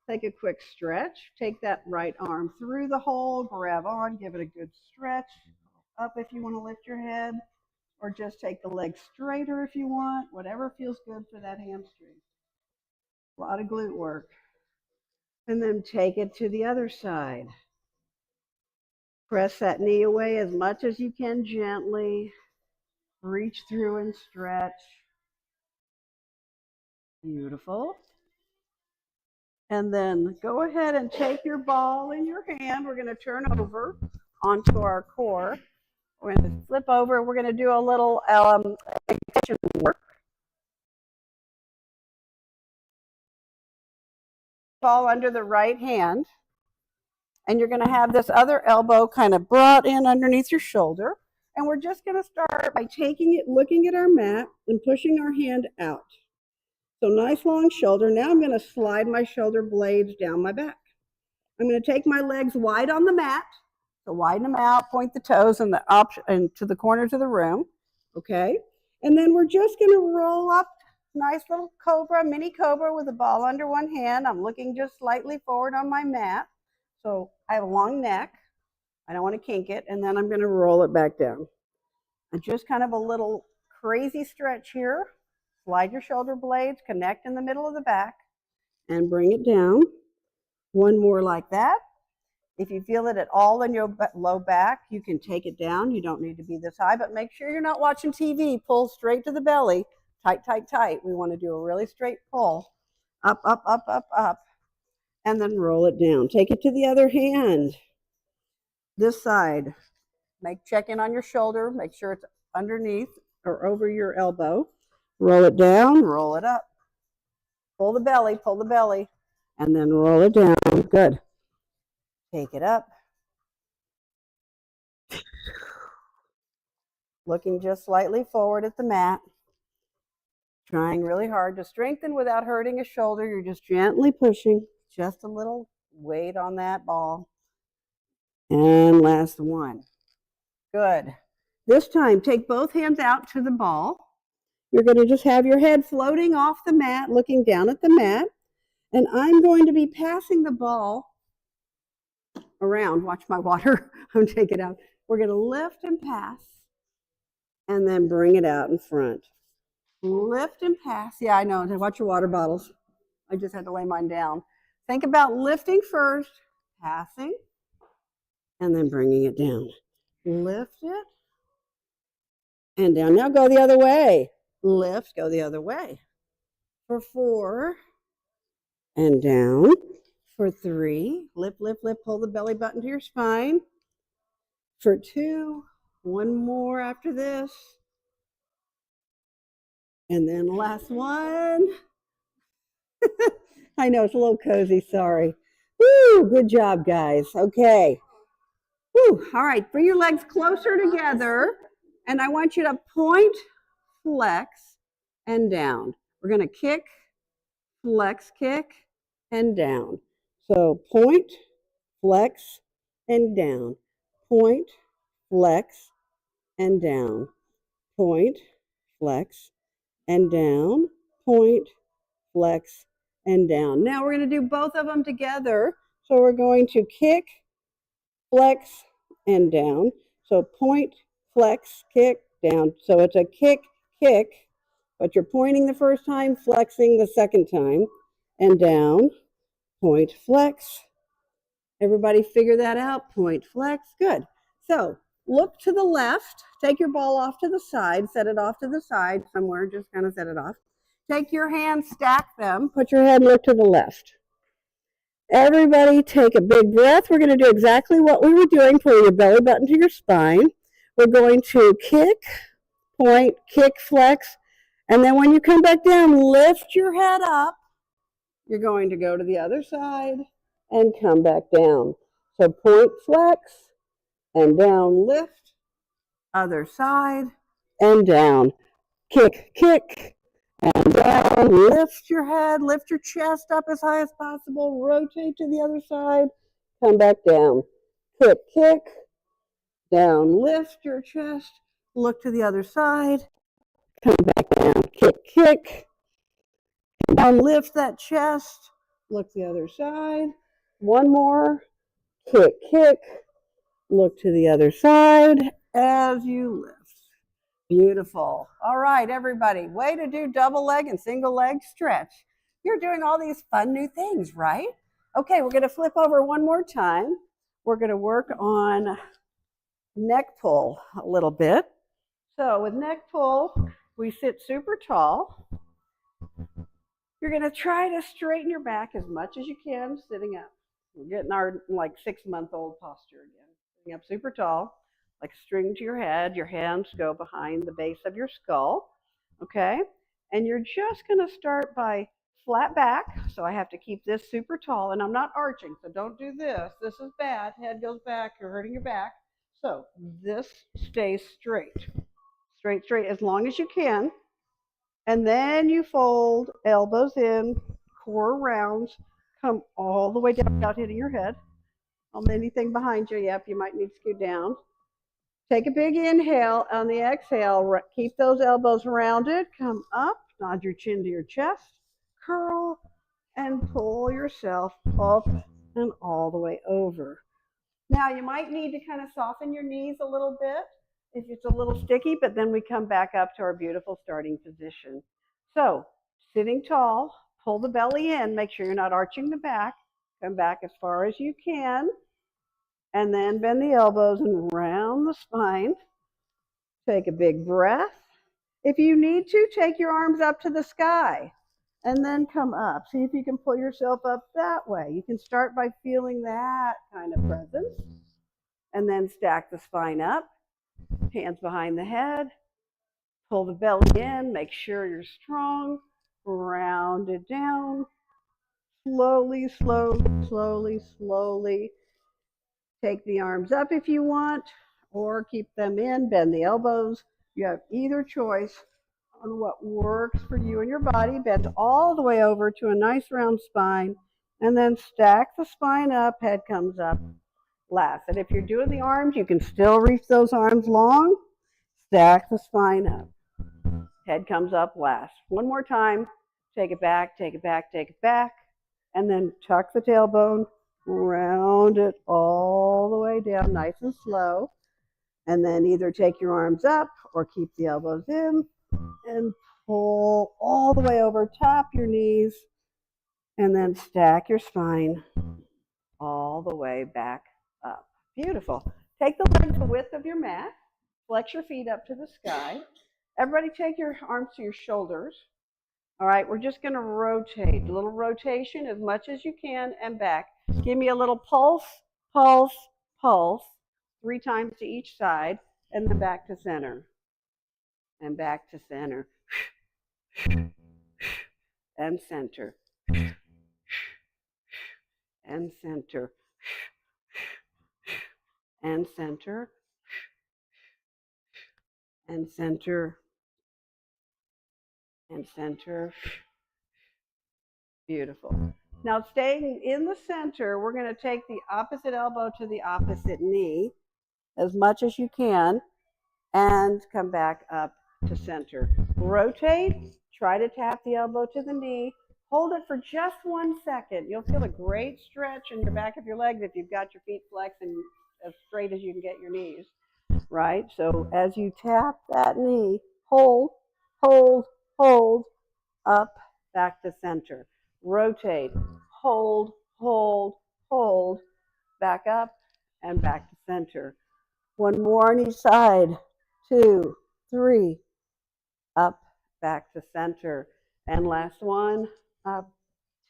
Take a quick stretch. Take that right arm through the hole. Grab on. Give it a good stretch. Up if you want to lift your head, or just take the leg straighter if you want. Whatever feels good for that hamstring. A lot of glute work. And then take it to the other side. Press that knee away as much as you can gently. Reach through and stretch. Beautiful. And then go ahead and take your ball in your hand. We're going to turn over onto our core. We're going to flip over. We're going to do a little extension work. Ball under the right hand. And you're going to have this other elbow kind of brought in underneath your shoulder. And we're just going to start by taking it, looking at our mat, and pushing our hand out. So nice long shoulder. Now I'm going to slide my shoulder blades down my back. I'm going to take my legs wide on the mat. So widen them out, point the toes and to the corners of the room. Okay. And then we're just going to roll up. Nice little cobra, mini cobra with a ball under one hand. I'm looking just slightly forward on my mat. So I have a long neck. I don't want to kink it. And then I'm going to roll it back down. And just kind of a little crazy stretch here. Slide your shoulder blades, connect in the middle of the back, and bring it down. One more like that. If you feel it at all in your low back, you can take it down. You don't need to be this high, but make sure you're not watching TV. Pull straight to the belly. Tight, tight, tight. We want to do a really straight pull. Up, up, up, up, up. And then roll it down. Take it to the other hand. This side. Check in on your shoulder. Make sure it's underneath or over your elbow. Roll it down, roll it up. Pull the belly, and then roll it down. Good. Take it up. Looking just slightly forward at the mat. Trying really hard to strengthen without hurting a shoulder. You're just gently pushing, just a little weight on that ball. And last one. Good. This time, take both hands out to the ball. You're going to just have your head floating off the mat, looking down at the mat. And I'm going to be passing the ball around. Watch my water. I'm taking it out. We're going to lift and pass, and then bring it out in front. Lift and pass. Yeah, I know. Watch your water bottles. I just had to lay mine down. Think about lifting first, passing, and then bringing it down. Lift it, and down. Now go the other way. Lift, go the other way. For 4, and down. For 3, lift, lift, lift, pull the belly button to your spine. For 2, one more after this. And then last one. I know, it's a little cozy, sorry. Woo, good job, guys. Okay. Woo, all right, bring your legs closer together. And I want you to point, flex, and down. We're going to kick, flex, kick, and down. So point, flex, and down. Point, flex, and down. Point, flex, and down. Point, flex, and down. Now we're going to do both of them together. So we're going to kick, flex, and down. So point, flex, kick, down. So it's a kick, kick, but you're pointing the first time, flexing the second time, and down. Point, flex. Everybody figure that out. Point, flex. Good. So look to the left. Take your ball off to the side. Set it off to the side somewhere. Just kind of set it off. Take your hands, stack them. Put your head, look to the left. Everybody take a big breath. We're going to do exactly what we were doing, pulling your belly button to your spine. We're going to kick, point, kick, flex, and then when you come back down, lift your head up. You're going to go to the other side and come back down. So point, flex, and down, lift, other side, and down. Kick, kick, and down. Lift your head, lift your chest up as high as possible. Rotate to the other side, come back down. Kick, kick, down. Lift your chest, look to the other side, come back down. Kick, kick, down. Lift that chest, look the other side. One more. Kick, kick, look to the other side as you lift. Beautiful. All right, everybody. Way to do double leg and single leg stretch. You're doing all these fun new things, right? Okay, we're going to flip over one more time. We're going to work on neck pull a little bit. So with neck pull, we sit super tall. You're going to try to straighten your back as much as you can sitting up. We're getting our like 6-month-old posture again. Sitting up super tall, like a string to your head. Your hands go behind the base of your skull. Okay? And you're just going to start by flat back. So I have to keep this super tall, and I'm not arching, so don't do this. This is bad. Head goes back. You're hurting your back. So this stays straight. Straight, straight as long as you can. And then you fold, elbows in, core rounds, come all the way down without hitting your head. On anything behind you, yep, you might need to scoot down. Take a big inhale. On the exhale, keep those elbows rounded. Come up, nod your chin to your chest, curl, and pull yourself up and all the way over. Now, you might need to kind of soften your knees a little bit if it's a little sticky, but then we come back up to our beautiful starting position. So, sitting tall, pull the belly in, make sure you're not arching the back, come back as far as you can, and then bend the elbows and round the spine. Take a big breath. If you need to, take your arms up to the sky and then come up. See if you can pull yourself up that way. You can start by feeling that kind of presence, and then stack the spine up, hands behind the head, pull the belly in, make sure you're strong, round it down, slowly, slowly, slowly, slowly. Take the arms up if you want, or keep them in, bend the elbows. You have either choice on what works for you and your body. Bend all the way over to a nice round spine, and then stack the spine up, head comes up last. And if you're doing the arms, you can still reach those arms long, stack the spine up. Head comes up last. One more time. Take it back, take it back, take it back. And then tuck the tailbone, round it all the way down, nice and slow. And then either take your arms up or keep the elbows in and pull all the way over, tap your knees, and then stack your spine all the way back up. Beautiful. Take the legs the width of your mat. Flex your feet up to the sky. Everybody take your arms to your shoulders. All right, we're just going to rotate. A little rotation as much as you can and back. Give me a little pulse, pulse, pulse, 3 times to each side, and then back to center. And back to center. And center. And center. And center. And center. And center. Beautiful. Now, staying in the center, we're going to take the opposite elbow to the opposite knee as much as you can and come back up to center. Rotate, try to tap the elbow to the knee. Hold it for just 1 second. You'll feel a great stretch in your back of your legs if you've got your feet flexed and as straight as you can get your knees, right? So as you tap that knee, hold, hold, hold, up, back to center. Rotate, hold, hold, hold, back up, and back to center. One more on each side. 2, 3, up, back to center. And last one, up,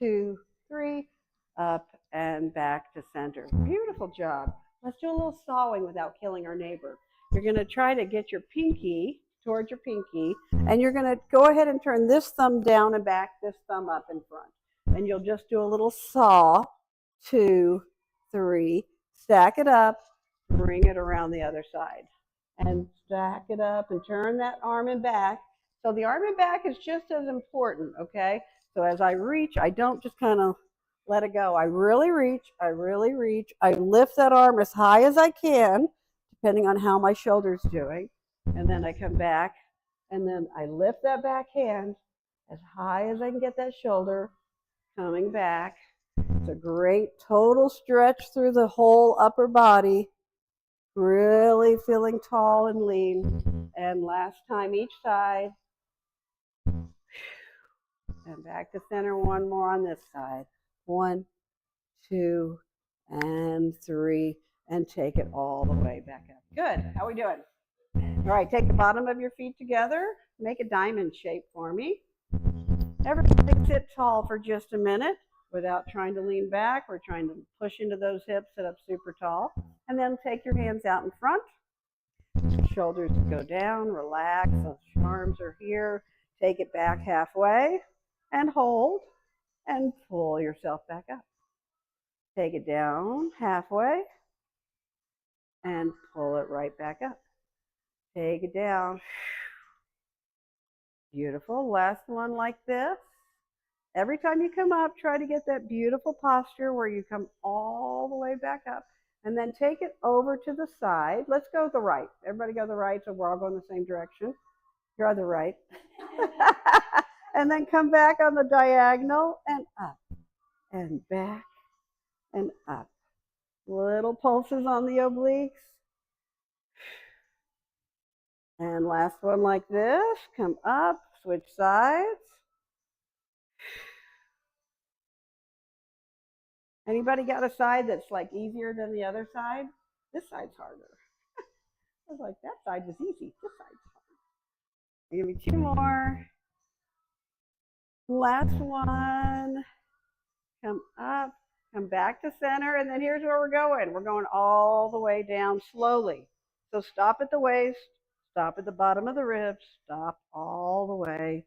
2, 3, up, and back to center. Beautiful job. Let's do a little sawing without killing our neighbor. You're going to try to get your pinky towards your pinky, and you're going to go ahead and turn this thumb down and back, this thumb up in front. And you'll just do a little saw, 2, 3, stack it up, bring it around the other side. And stack it up and turn that arm and back. So the arm and back is just as important, okay? So as I reach, I don't just kind of let it go. I really reach, I lift that arm as high as I can, depending on how my shoulder's doing. And then I come back, and then I lift that back hand as high as I can get that shoulder, coming back. It's a great total stretch through the whole upper body, really feeling tall and lean. And last time each side. And back to center, one more on this side. 1, 2, and 3, and take it all the way back up. Good. How are we doing? All right, take the bottom of your feet together. Make a diamond shape for me. Everybody sit tall for just a minute without trying to lean back. We're trying to push into those hips, sit up super tall. And then take your hands out in front. Shoulders go down, relax. Those arms are here. Take it back halfway and hold and pull yourself back up. Take it down halfway and pull it right back up. Take it down. Beautiful. Last one like this. Every time you come up, try to get that beautiful posture where you come all the way back up. And then take it over to the side. Let's go to the right. Everybody go to the right so we're all going the same direction. You're on the right. And then come back on the diagonal and up and back and up. Little pulses on the obliques. And last one like this. Come up, switch sides. Anybody got a side that's like easier than the other side? This side's harder. I was like, that side was easy. This side's hard. Give me 2 more. Last one. Come up, come back to center, and then here's where we're going. We're going all the way down slowly. So stop at the waist, stop at the bottom of the ribs, stop all the way,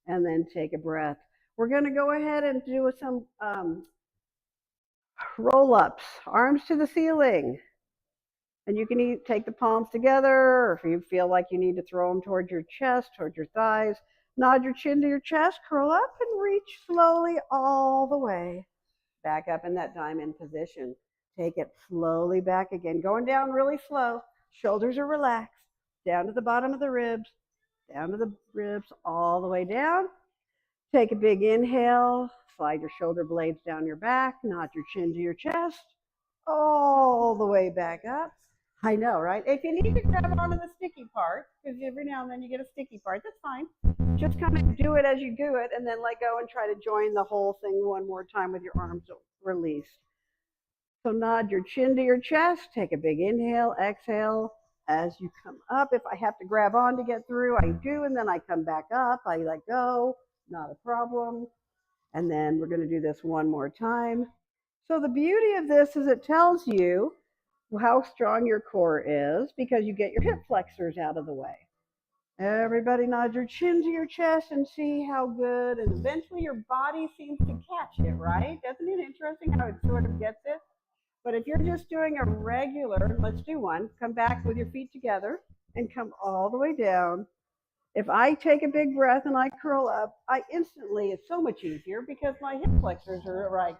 and then take a breath. We're going to go ahead and do some roll-ups, arms to the ceiling. And you can take the palms together, or if you feel like you need to throw them towards your chest, towards your thighs, nod your chin to your chest, curl up and reach slowly all the way back up in that diamond position. Take it slowly back again, going down really slow. Shoulders are relaxed, down to the bottom of the ribs, down to the ribs, all the way down. Take a big inhale, slide your shoulder blades down your back, nod your chin to your chest, all the way back up. I know, right? If you need to grab onto the sticky part, because every now and then you get a sticky part, that's fine. Just kind of do it as you do it, and then let go and try to join the whole thing one more time with your arms released. So nod your chin to your chest, take a big inhale, exhale. As you come up, if I have to grab on to get through, I do, and then I come back up, I let go, not a problem. And then we're going to do this one more time. So the beauty of this is it tells you how strong your core is because you get your hip flexors out of the way. Everybody nod your chin to your chest and see how good, and eventually your body seems to catch it, right? Isn't it interesting how it sort of gets it? But if you're just doing a regular, let's do one, come back with your feet together and come all the way down. If I take a big breath and I curl up, I instantly, it's so much easier because my hip flexors are right.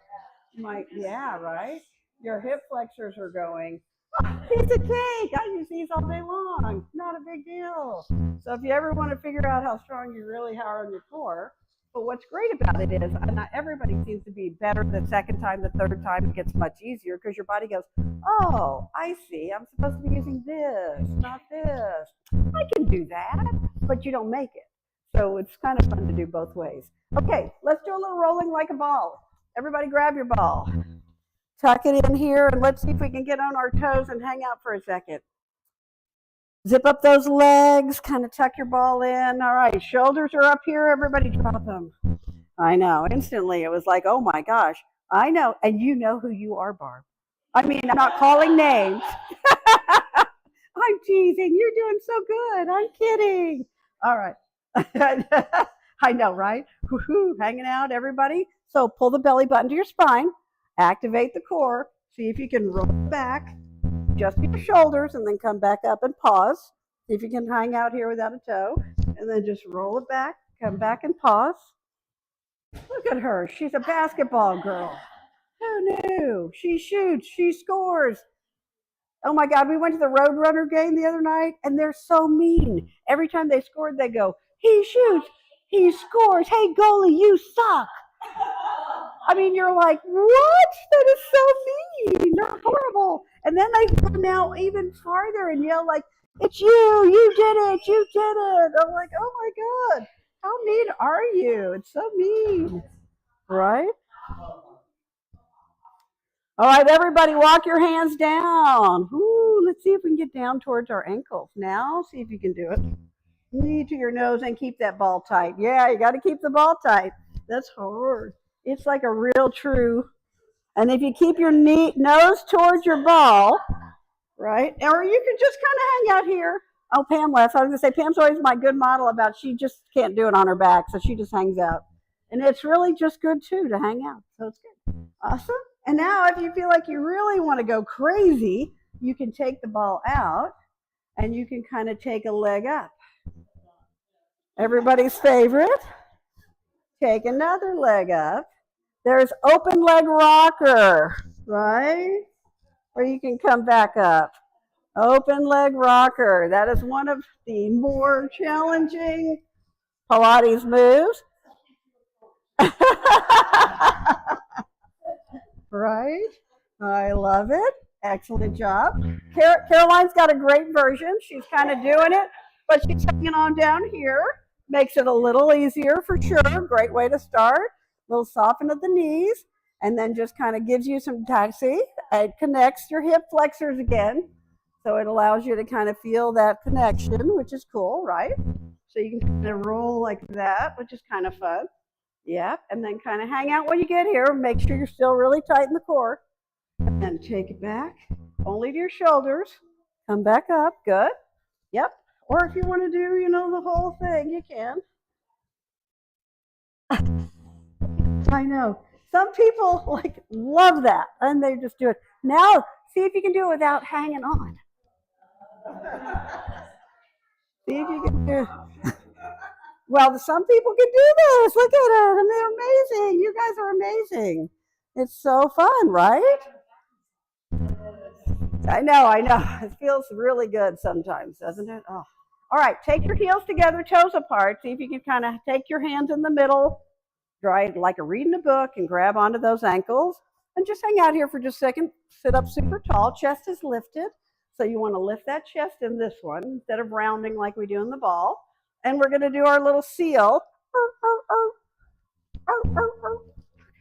Yeah, right? Your hip flexors are going, oh, piece of cake. I use these all day long. Not a big deal. So if you ever want to figure out how strong you really are on your core, but what's great about it is not everybody seems to be better the second time, the third time. It gets much easier because your body goes, oh, I see. I'm supposed to be using this, not this. I can do that, but you don't make it. So it's kind of fun to do both ways. Okay, let's do a little rolling like a ball. Everybody grab your ball. Tuck it in here, and let's see if we can get on our toes and hang out for a second. Zip up those legs, kind of tuck your ball in. All right, shoulders are up here. Everybody drop them. I know, instantly it was like, oh my gosh, I know, and you know who you are, Barb. I mean, I'm not calling names. I'm teasing. You're doing so good. I'm kidding. All right. I know, right? Woo-hoo, hanging out, everybody. So pull the belly button to your spine, activate the core, see if you can roll back, just your shoulders, and then come back up and pause. See if you can hang out here without a toe, and then just roll it back, come back and pause. Look at her. She's a basketball girl. Who knew? She shoots, she scores. Oh my God, we went to the Roadrunner game the other night, and they're so mean. Every time they scored, they go, he shoots, he scores. Hey, goalie, you suck. I mean, you're like, what? That is so mean. They're horrible. And then they come out even farther and yell like, it's you did it, you did it. I'm like, oh my God, how mean are you? It's so mean, right? All right, everybody, walk your hands down. Ooh, let's see if we can get down towards our ankles. Now, see if you can do it. Knee to your nose and keep that ball tight. Yeah, you got to keep the ball tight. That's hard. It's like a real true. And if you keep your nose towards your ball, right? Or you could just kind of hang out here. Oh, Pam left. I was going to say, Pam's always my good model about she just can't do it on her back, so she just hangs out. And it's really just good, too, to hang out. So it's good. Awesome. And now if you feel like you really want to go crazy, you can take the ball out and you can kind of take a leg up. Everybody's favorite. Take another leg up. There's open leg rocker, right? Where you can come back up. Open leg rocker. That is one of the more challenging Pilates moves. Right? I love it. Excellent job. Caroline's got a great version. She's kind of doing it, but she's hanging on down here. Makes it a little easier for sure. Great way to start. A little soften at the knees, and then just kind of gives you some taxi. It connects your hip flexors again. So it allows you to kind of feel that connection, which is cool, right? So you can kind of roll like that, which is kind of fun. Yeah, and then kind of hang out when you get here. Make sure you're still really tight in the core. And then take it back, only to your shoulders. Come back up, good. Yep. Or if you want to do, the whole thing, you can. I know. Some people love that, and they just do it. Now, see if you can do it without hanging on. See if you can do it. Well, some people can do this. Look at it. And they're amazing. You guys are amazing. It's so fun, right? I know. It feels really good sometimes, doesn't it? Oh. All right, take your heels together, toes apart. See if you can kind of take your hands in the middle, dry like a reading a book, and grab onto those ankles. And just hang out here for just a second. Sit up super tall. Chest is lifted. So you want to lift that chest in this one instead of rounding like we do in the ball. And we're going to do our little seal.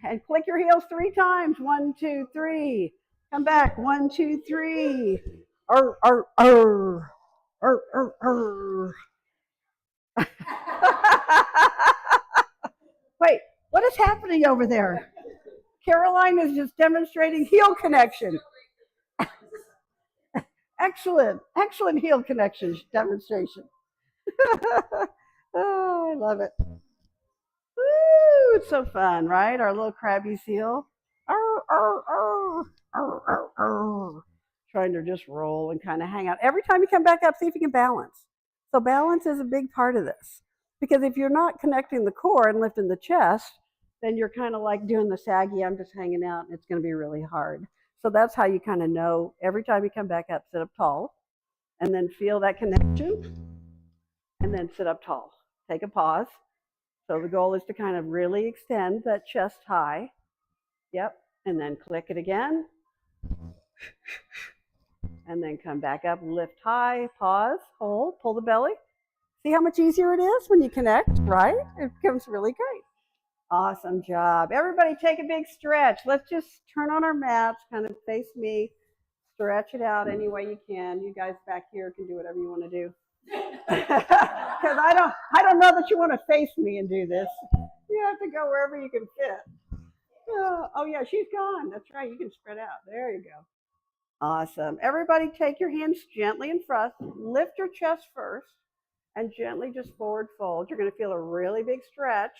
And click your heels 3 times. 1, 2, 3. Come back. 1, 2, 3. Wait, what is happening over there? Caroline is just demonstrating heel connection. Excellent heel connection demonstration. Oh, I love it. Woo, it's so fun, right? Our little crabby seal. Trying to just roll and kind of hang out. Every time you come back up, see if you can balance. So balance is a big part of this. Because if you're not connecting the core and lifting the chest, then you're kind of like doing the saggy, I'm just hanging out, and it's going to be really hard. So that's how you kind of know every time you come back up, sit up tall, and then feel that connection, and then sit up tall. Take a pause. So the goal is to kind of really extend that chest high. Yep. And then click it again. And then come back up, lift high, pause, hold, pull the belly. See how much easier it is when you connect, right? It becomes really great. Awesome job. Everybody take a big stretch. Let's just turn on our mats, kind of face me, stretch it out any way you can. You guys back here can do whatever you want to do. Because I don't know that you want to face me and do this. You have to go wherever you can fit. Oh yeah, she's gone. That's right. You can spread out. There you go. Awesome. Everybody take your hands gently in front. Lift your chest first and gently just forward fold. You're going to feel a really big stretch.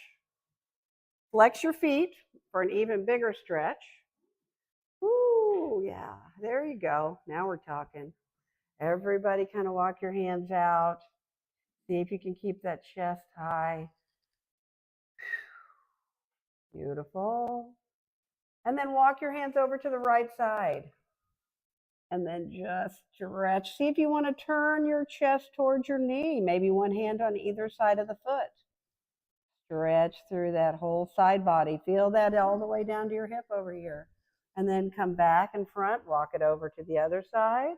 Flex your feet for an even bigger stretch. Ooh, yeah. There you go. Now we're talking. Everybody kind of walk your hands out. See if you can keep that chest high. Beautiful. And then walk your hands over to the right side. And then just stretch. See if you want to turn your chest towards your knee. Maybe one hand on either side of the foot. Stretch through that whole side body. Feel that all the way down to your hip over here. And then come back in front. Walk it over to the other side.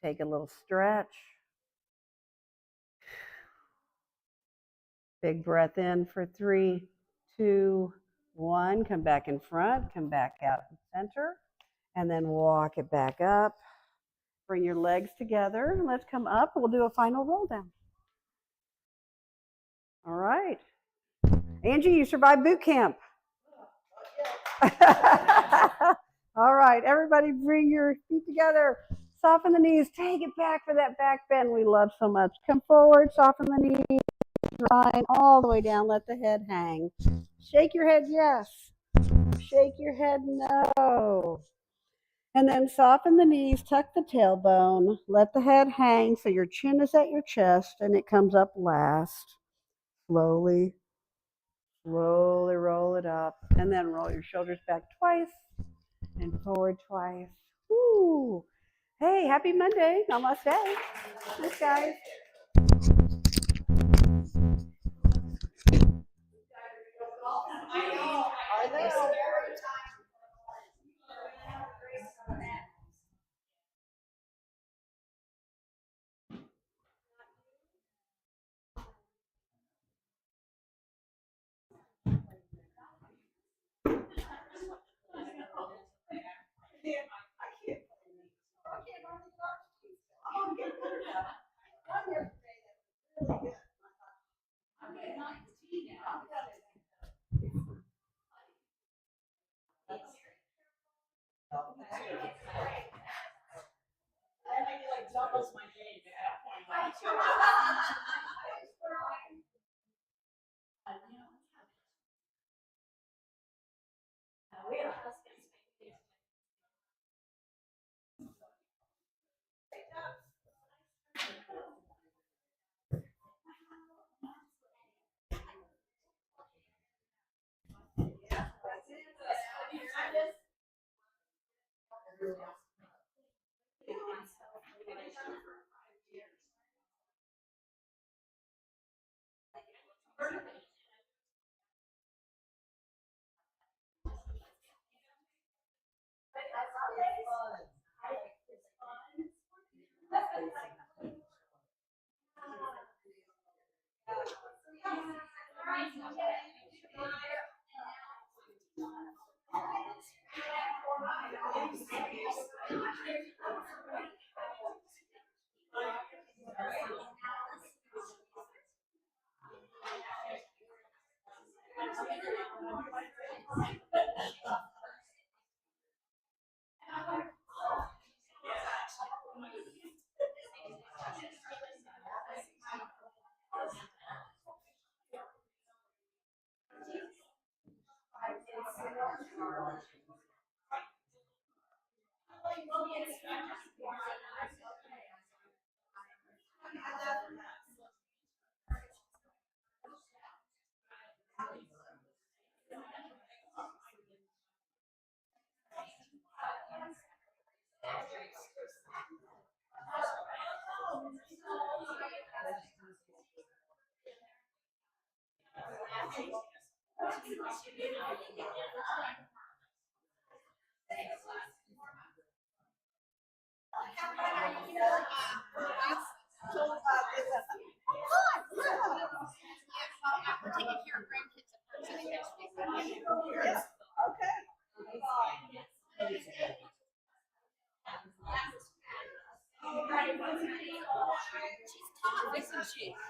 Take a little stretch. Big breath in for 3, 2, 1. Come back in front. Come back out in center. And then walk it back up. Bring your legs together. Let's come up. We'll do a final roll down. All right. Angie, you survived boot camp. All right. Everybody bring your feet together. Soften the knees. Take it back for that back bend we love so much. Come forward. Soften the knees. Grind all the way down. Let the head hang. Shake your head, yes. Shake your head, no. And then soften the knees, tuck the tailbone, let the head hang so your chin is at your chest and it comes up last. Slowly, slowly roll it up. And then roll your shoulders back twice and forward twice. Woo! Hey, happy Monday. Namaste. Thanks, guys. I know.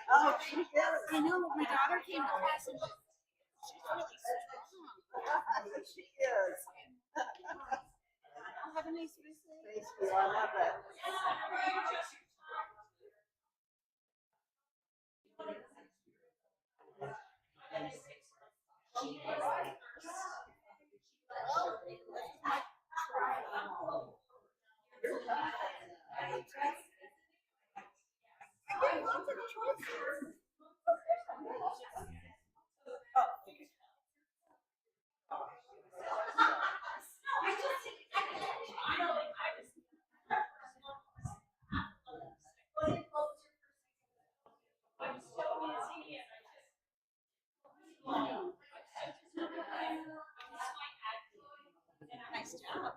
Oh, she's very. I know. My daughter came to class and she's really strong. She is. Have a nice visit. Thank you, I love that. Nice job.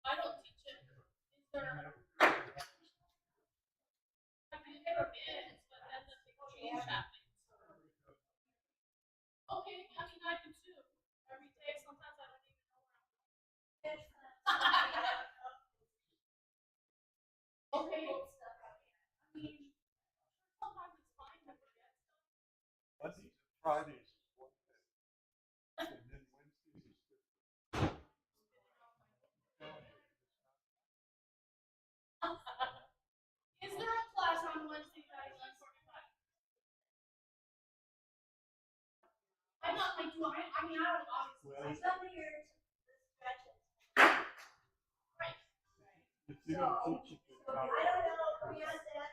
I don't teach it. Is there? I've never been, but that's a big change happening. Okay, I mean, I do too. Every day, sometimes I don't even know where I'm going. Okay. I mean, sometimes it's fine to forget stuff. Mondays and Fridays is one thing. And then Wednesdays is different. Is there a class on Wednesday at 11:45? I'm not like, do I mean, I don't obviously. Well, Something here to stretch it. Right. if you don't teach it, then how? I don't know, beyond that.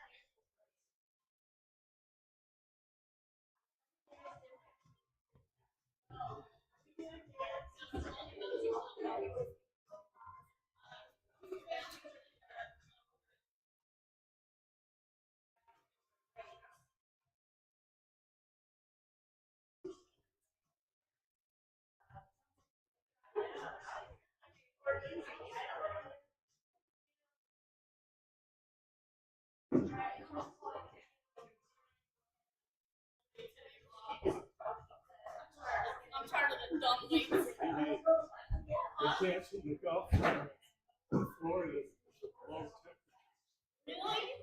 I'm tired of the dumb weights. The chance to look up from Florida is a low temperature. Really?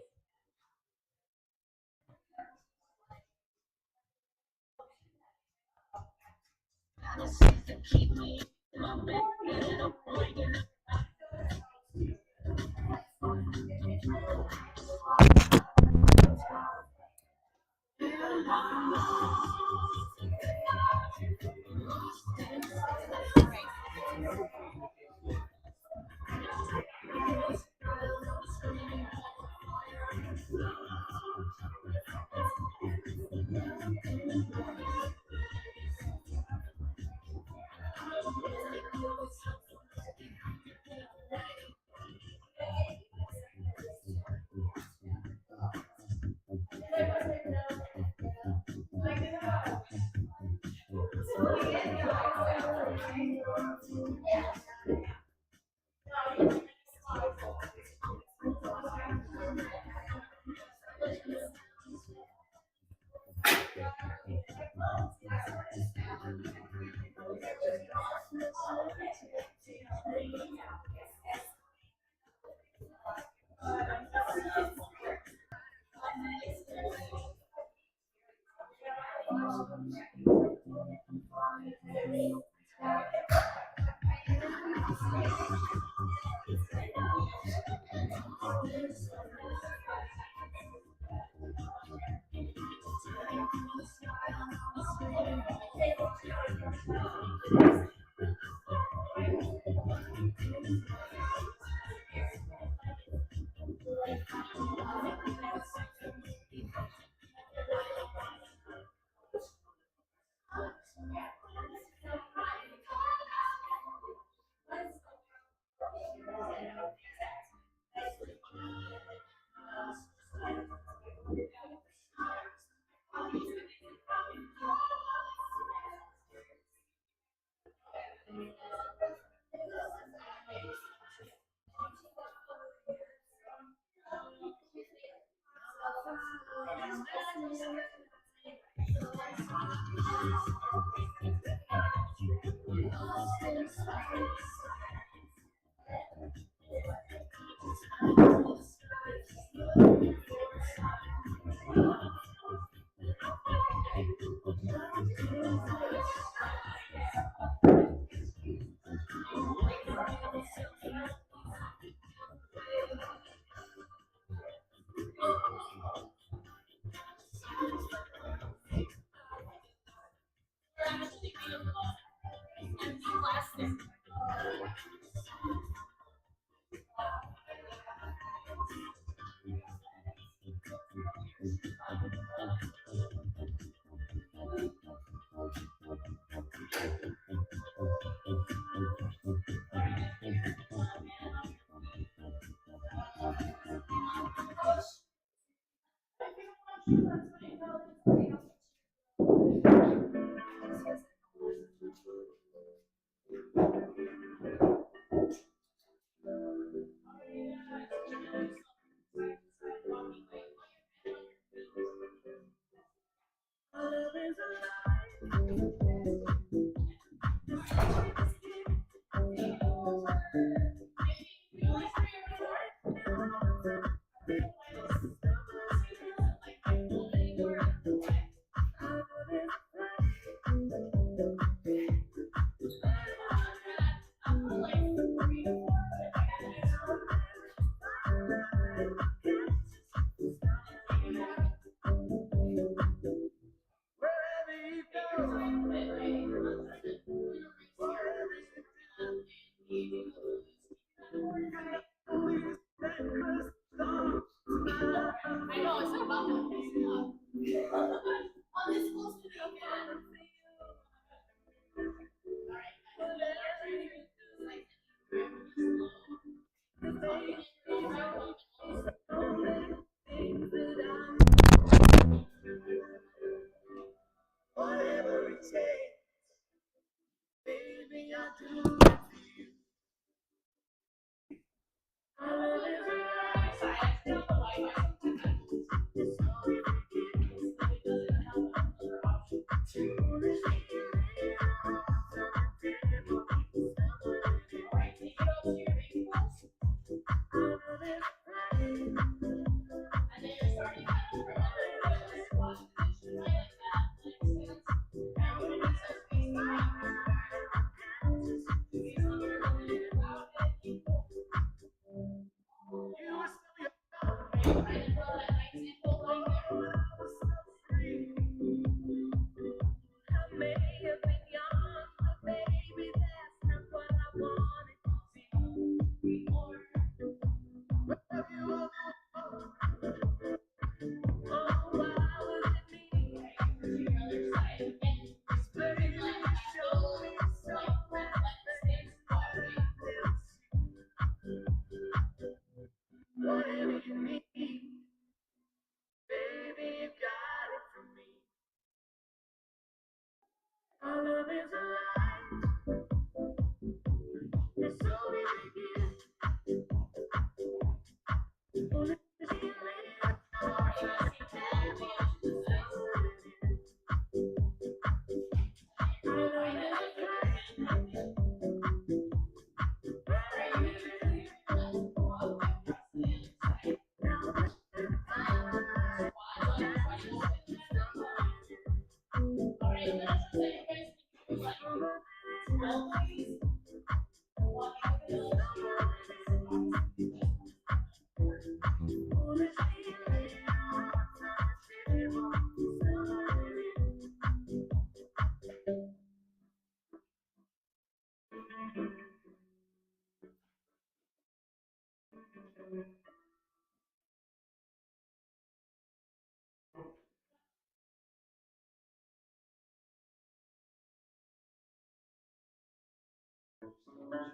Awesome.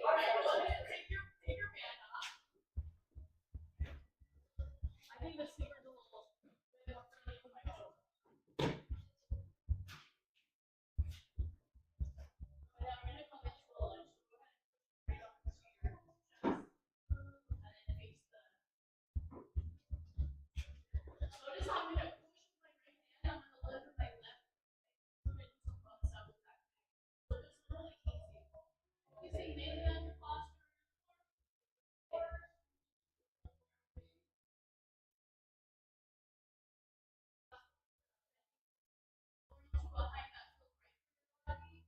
All right, go ahead and take your band off. I think the speaker's a little bit more friendly with my phone. But I'm gonna come in slow and just go ahead and push right up to your chest. And then face the. Notice how I'm gonna push with my right hand, I'm gonna lift with my left. I'm gonna do some bumps up with that. So just really easy. You see, mainly on your posture. Behind that foot right.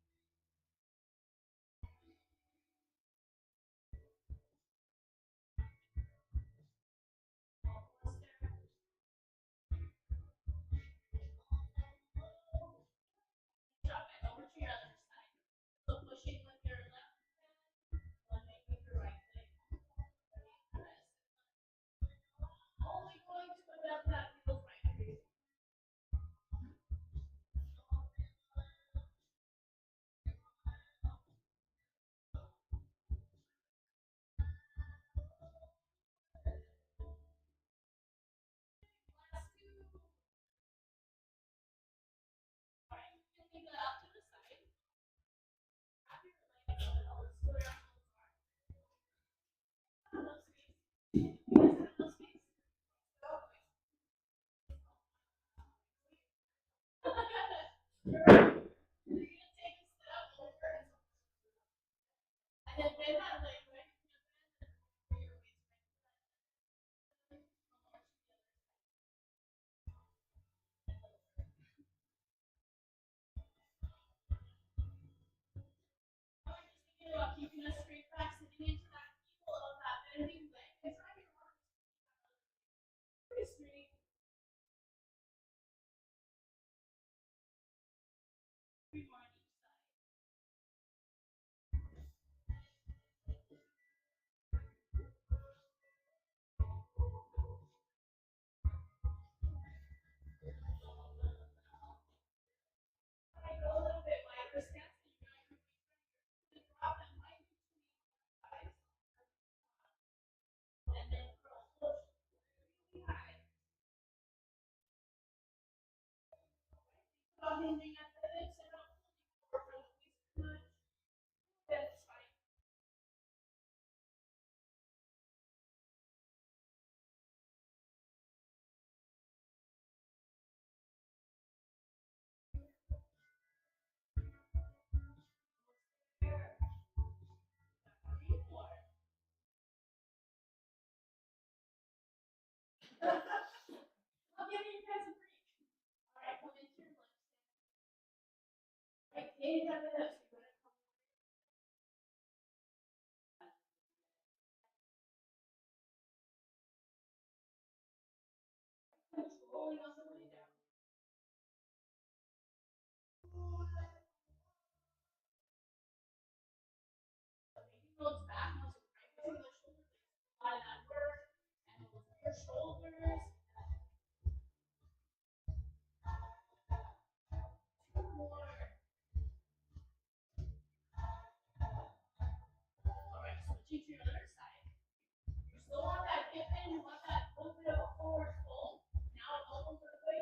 Drop it over to your other side. So pushing with your left hand, lifting with your right leg. Only going to adapt that feels right for you. Last two. All right, you can leave that out to the side. Wrap your legs a little, so your arms are. Enough space. You guys have enough space? Go. You're gonna take a step over. And then bend that leg right. Bend your waist right. Now we're just thinking about keeping a straight back, sitting into that heel of that bending leg. And drive your arms pretty straight. Three more on each side. I go a little bit wider stance, and you're going to drop them right between your thighs. And then curl push really high. About hinging at the hips and not pulling forward from the waist too much. Bend the spine. Three more. I'm giving you guys a break. All right, come into your lunge stance. Right, hinge at the hips. You're gonna come rolling on the way down. Taking those back muscles right between the shoulders. A lot of that work. And those your shoulders. Two more. All right, switching to your other side. You still want that hip hinge, you want that little bit of a forward fold. Now elbows are the way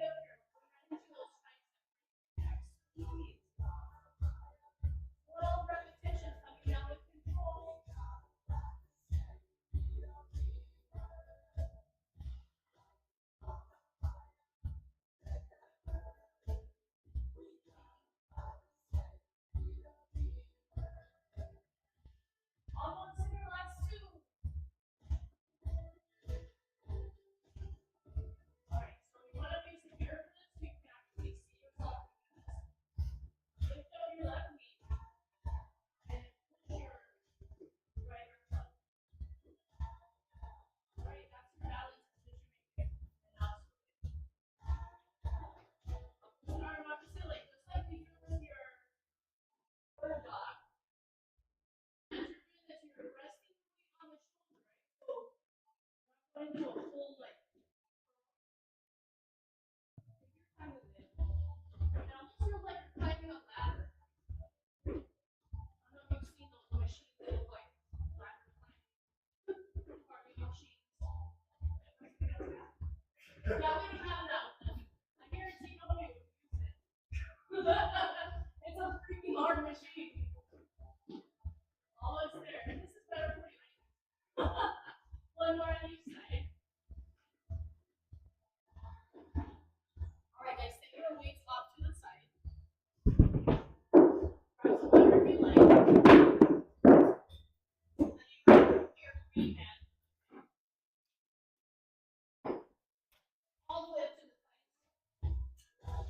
Yeah, we don't have enough. I guarantee nobody would use it. It's a freaking hard machine. Almost there. This is better for you. One more on each side. Alright guys, take your weights off to the side. Press whatever you like. And you grab your free hand. All the way up to the side.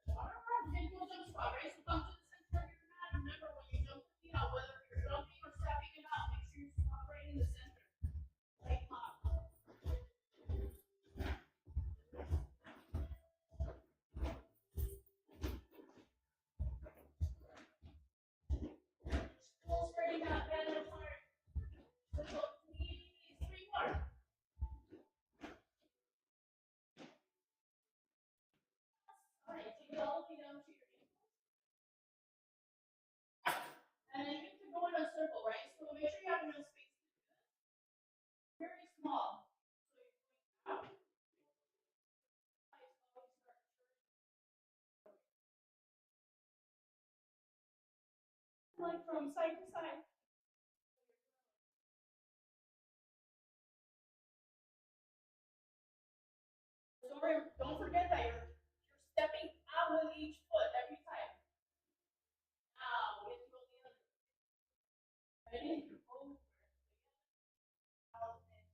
Alright, then you'll jump squat, right? So come to the center of your mat. Remember when you jump the feet out, whether you're jumping or stepping it out, make sure you squat right in the center. Like pop. Pull straight out, bend apart. So knees, 3 more. Alright, take it all the way down to your knees. And then you can go in a circle, right? So make sure you have enough space to do that. Very small. So you're going out. Like from side to side. Don't forget that you're stepping out with each foot every time. Now, we have to go the other way. Ready? Over. Out and in.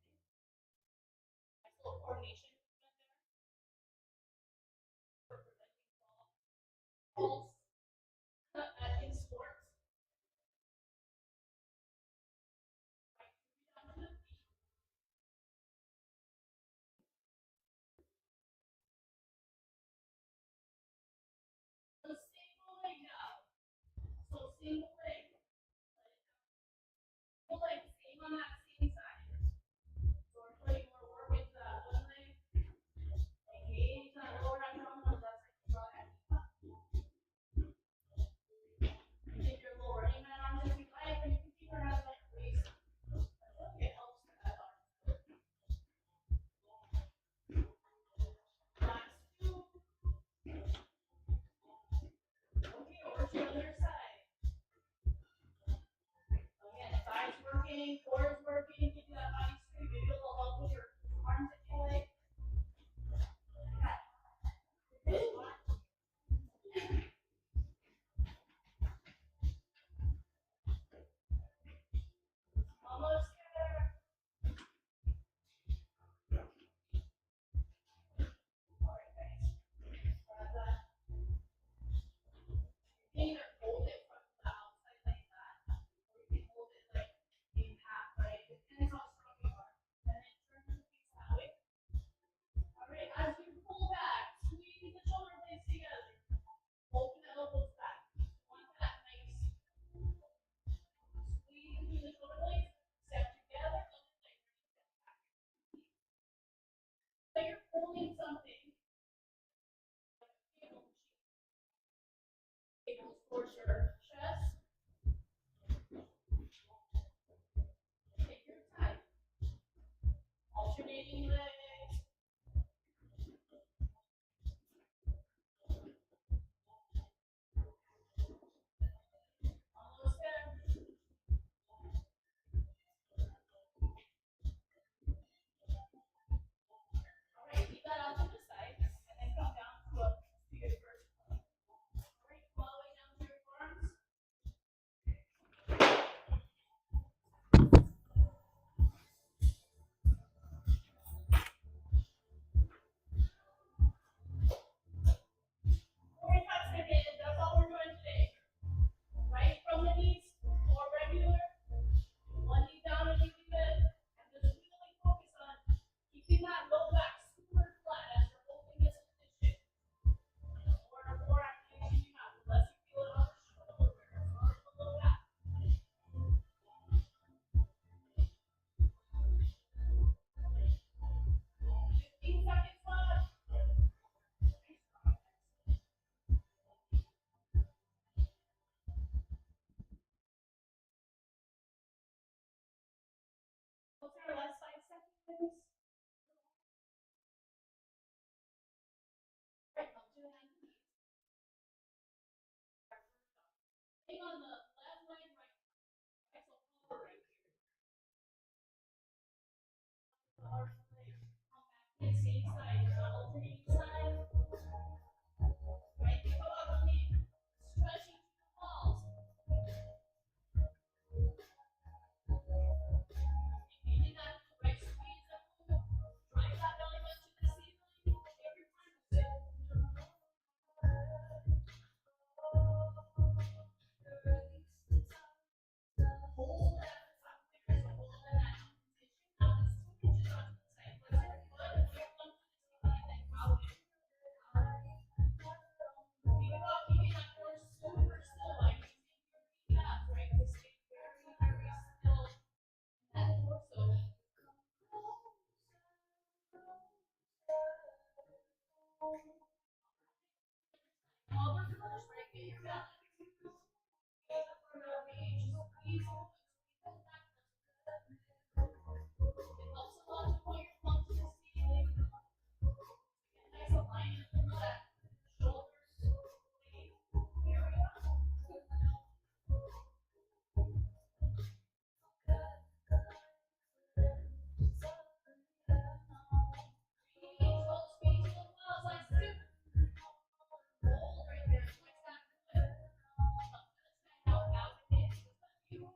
Nice little coordination movement there. For preventing falls in sports. Right, down to the feet. The single leg now. So single leg. Single leg, same on that same side. So we're putting more work into that one leg. Engage that lower abdomen on the left side. Draw that knee up. Take your little running man arms if you like, or you can keep your hands on your waist. It helps that arm. Last 2. Okay, over to the other side. Again, thighs working, core is working, keep that body straight, maybe a little help with your arms if you like. Almost there. Alright guys. Grab that. You can either hold it from the outside like that, or you can hold it like in half, right? It depends how strong you are. And then turn the feet that way. Alright, as you pull back, squeeze the shoulder blades together. Open the elbows back. Want that nice squeeze between the shoulder blades. Step together, other leg, step back. So you're holding something. Cables towards your chest. Take your time. Alternating legs. Almost there. Alright, leave that out to the side and then come down to a seated version. Alright, come all the way down to your forearms. Thank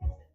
you.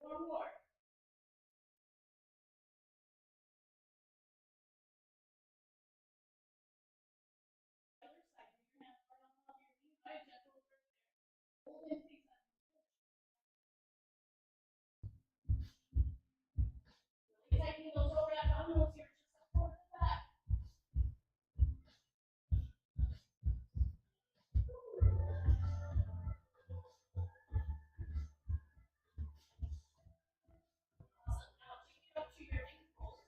One more. Other side, your hands right on top of your knees, right, gentle over there. Hold and take that. Really tightening those over abdominals here, just support the back. Awesome. Now take it up to your ankles.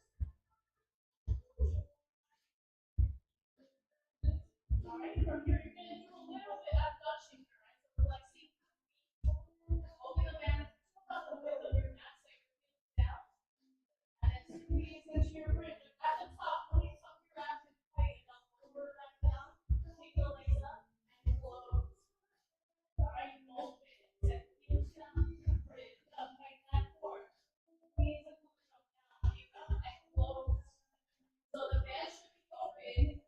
All right, from here you're gonna do a little bit of abduction here, right? So flexing your feet, holding the band about the width of your mat, so your feet down, and then squeeze into your bridge. At the top, when you tuck your abs in tight enough, lower back down, take the legs up and close. All right, open, set heels down, bridge up, tight that core. Squeeze and push up down, you got and close. So the band should be open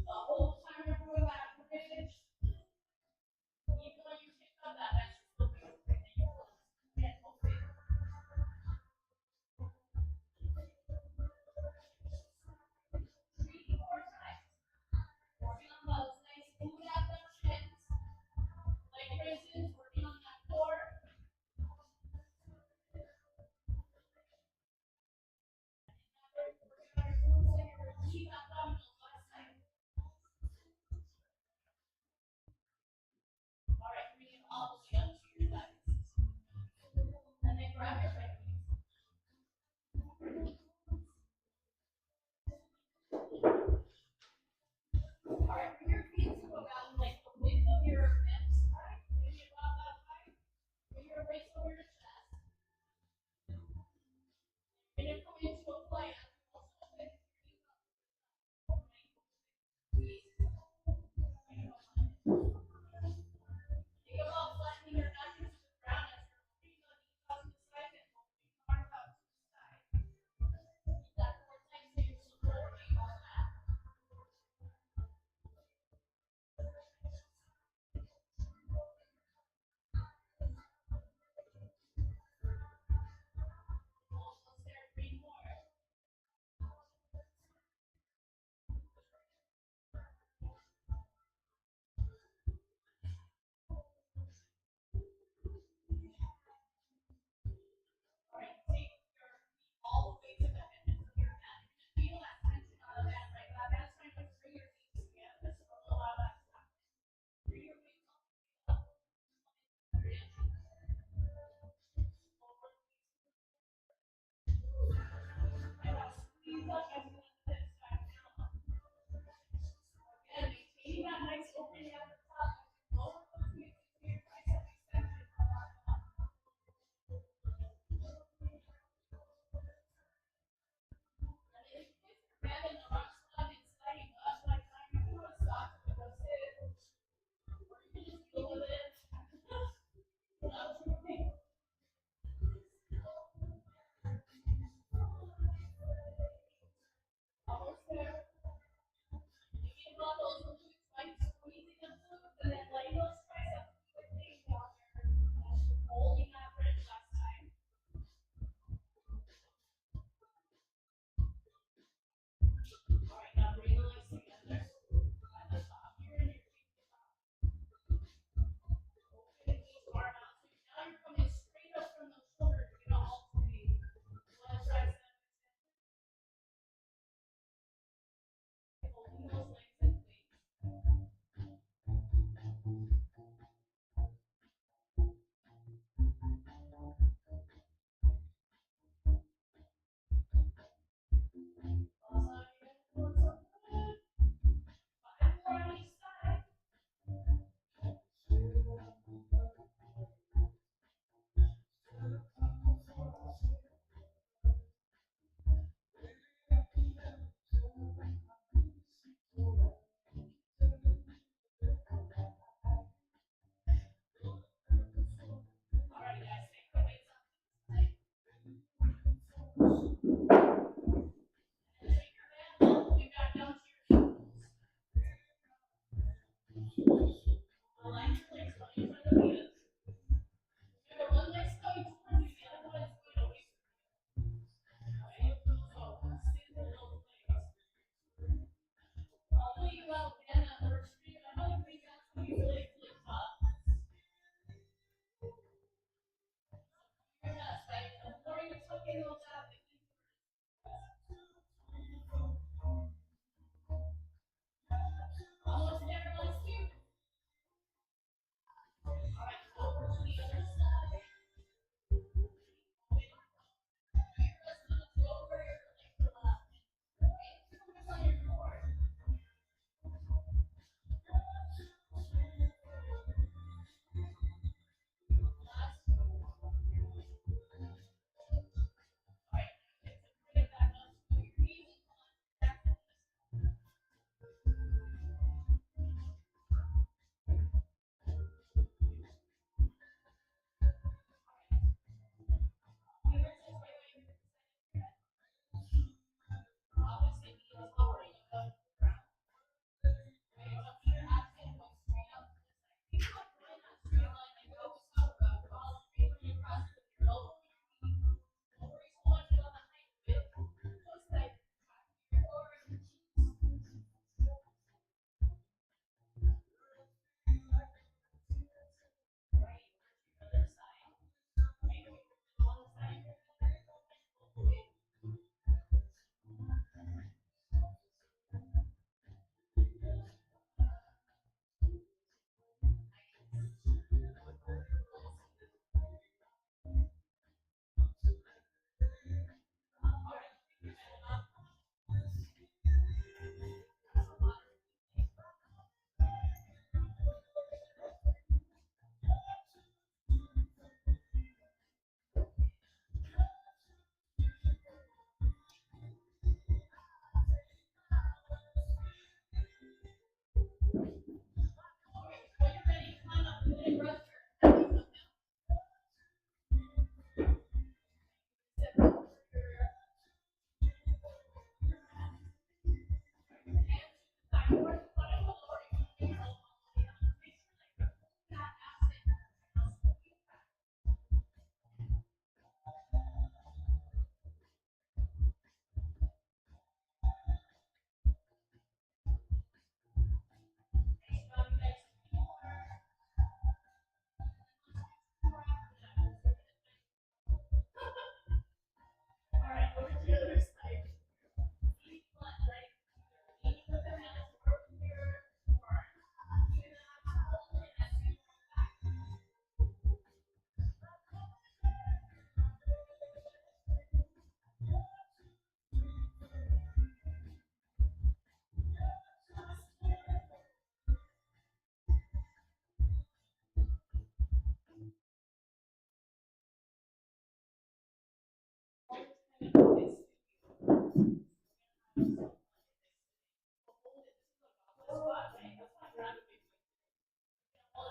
the whole time you're doing that.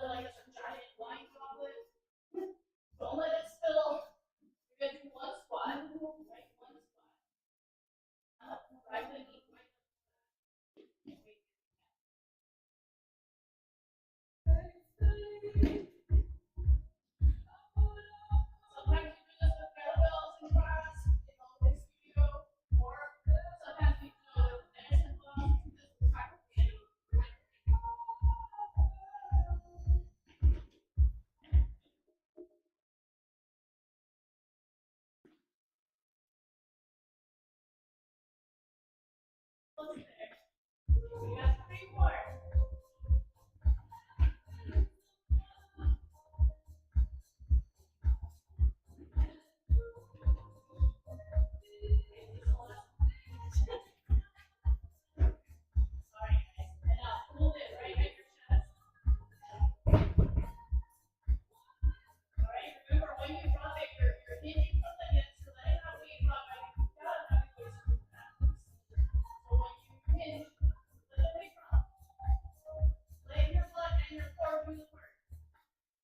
Like it's a giant wine goblet. Don't let it spill. You're gonna do one squat, right? One squat. Right the knee, right sometimes you do this with kettlebells in class, in studio, or sometimes you do it with medicine gloves, this type of thing. We got 3 more. Sorry guys, and now hold it right at your chest. Alright, remember when you drop it, you're hitting from the hips, you're letting that weight drop by your down, having your screw back. So when you hinge, let the weight drop. Let your butt and your core do the work.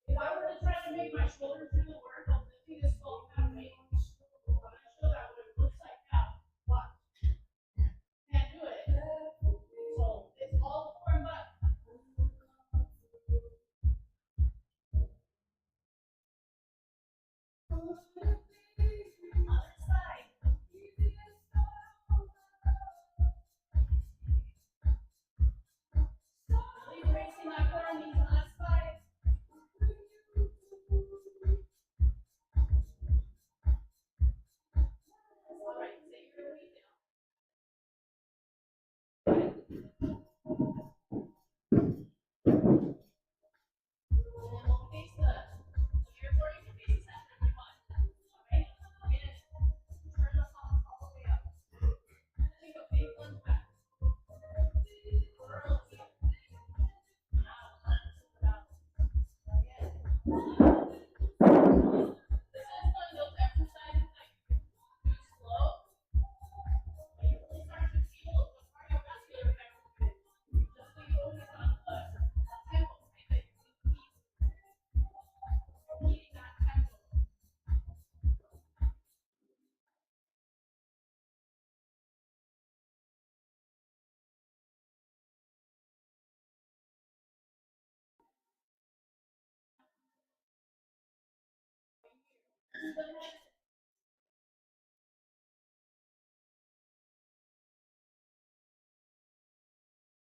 If I were to try to make my shoulders do the work of lifting this 12-pound weight, I'm gonna show that what it looks like now. Watch. Can't do it. So it's all the core and butt. Other side. Really bracing that core on these last side. All right, set your weight down. And then we'll face the territory to face the center if you want. All right, and turn the palms all the way up. Take a big lunge back. Curl here. Now lunge down. Again. This is one of those exercises that you can do slow, but you really start to feel the cardiovascular effects of it. Just so you focus on the tempo, right? That you can keep that tempo.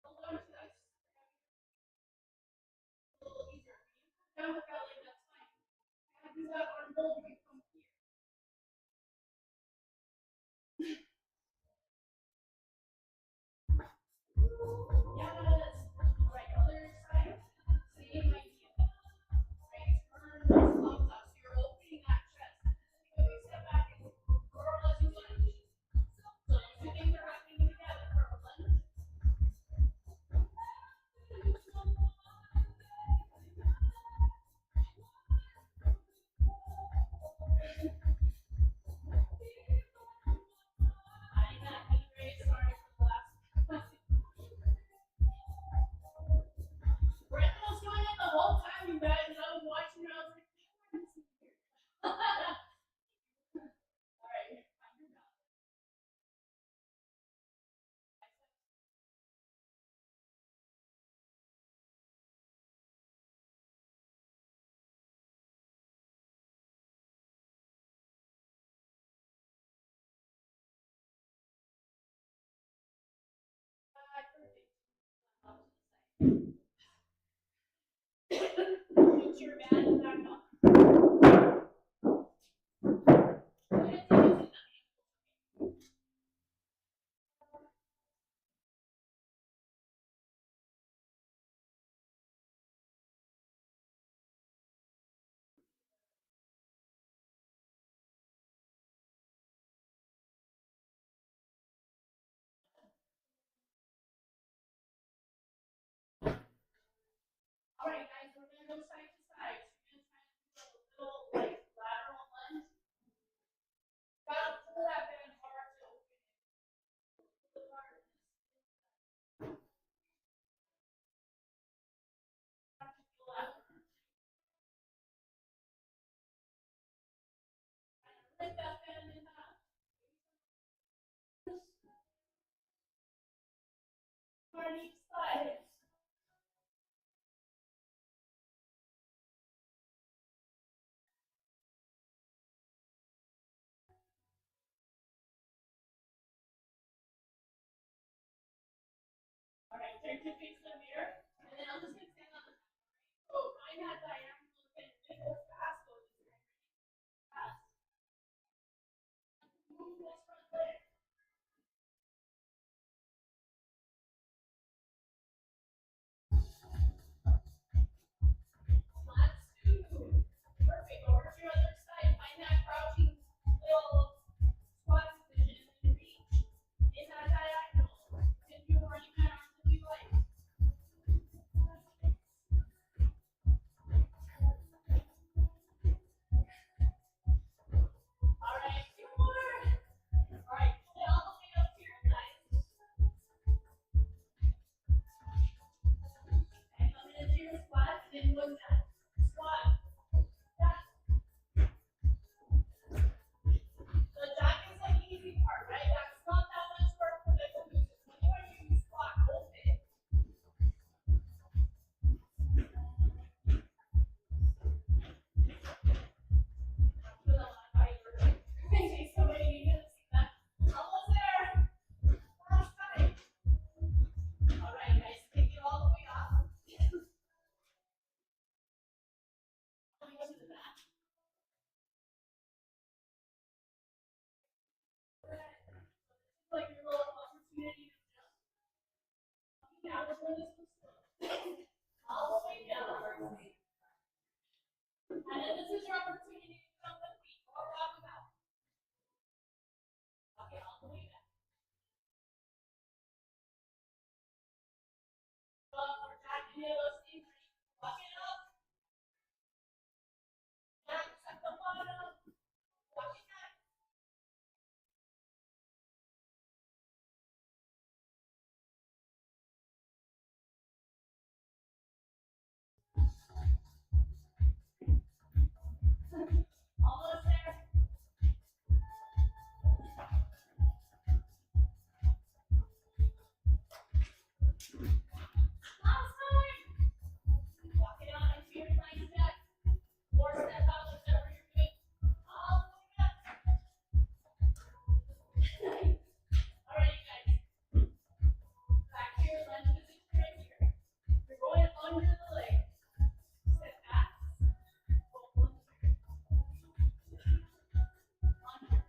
Hold on to that. A little easier. Down the belly, that's fine. I do that arm hold when you come here. Yes. All right, other side. Same idea. Right, turn those thumbs up. So you're opening that chest. Take a big step back and curl as you lunge. So those two things are happening together. Curl, lunge. I'm back in great. Sorry for the last. Brenda was doing it the whole time, you guys, and I was watching her. I was like, "Damn, this is weird." All right, find your balance. Put your mat back up. All right, guys, we're gonna go side to side. So you're gonna try to do a little like lateral lunge. Gotta pull that band hard to open it. Pull it hard. Break that fan in half. On each side. All right, turn to face the mirror, and then I'm just gonna stand on the top. Oh, find that diagonal again. Go fast, go fast. Move this front leg. Let's do. Perfect. Over to your other side. Find that crouching little squat position and reach in that diagonal. If you running that arms if you like. All right, two more. All right, pull it all the way up to your thighs. And come into your squat, and then look that. Squat. That. The jack is like the easy part, right? That's not that much work for the glutes. When you are doing squat, hold it. For the last fiber. In case somebody needed to see that. Almost there. Last time. All right, guys, take it all the way off. Go to the back. Like your little opportunity to jump. Down for this one. All the way down. And then this is your opportunity to jump the feet or walk about. Okay, all the way back. We're back into those things. Walk it up. Back at the bottom. Walk it back. Almost there. Last time. Walk it on into your nice step. Or step out, whichever you're doing. All the way back. All right, you guys. Back to your lunge position right here. You're going under the leg. Step back. Go under. Under.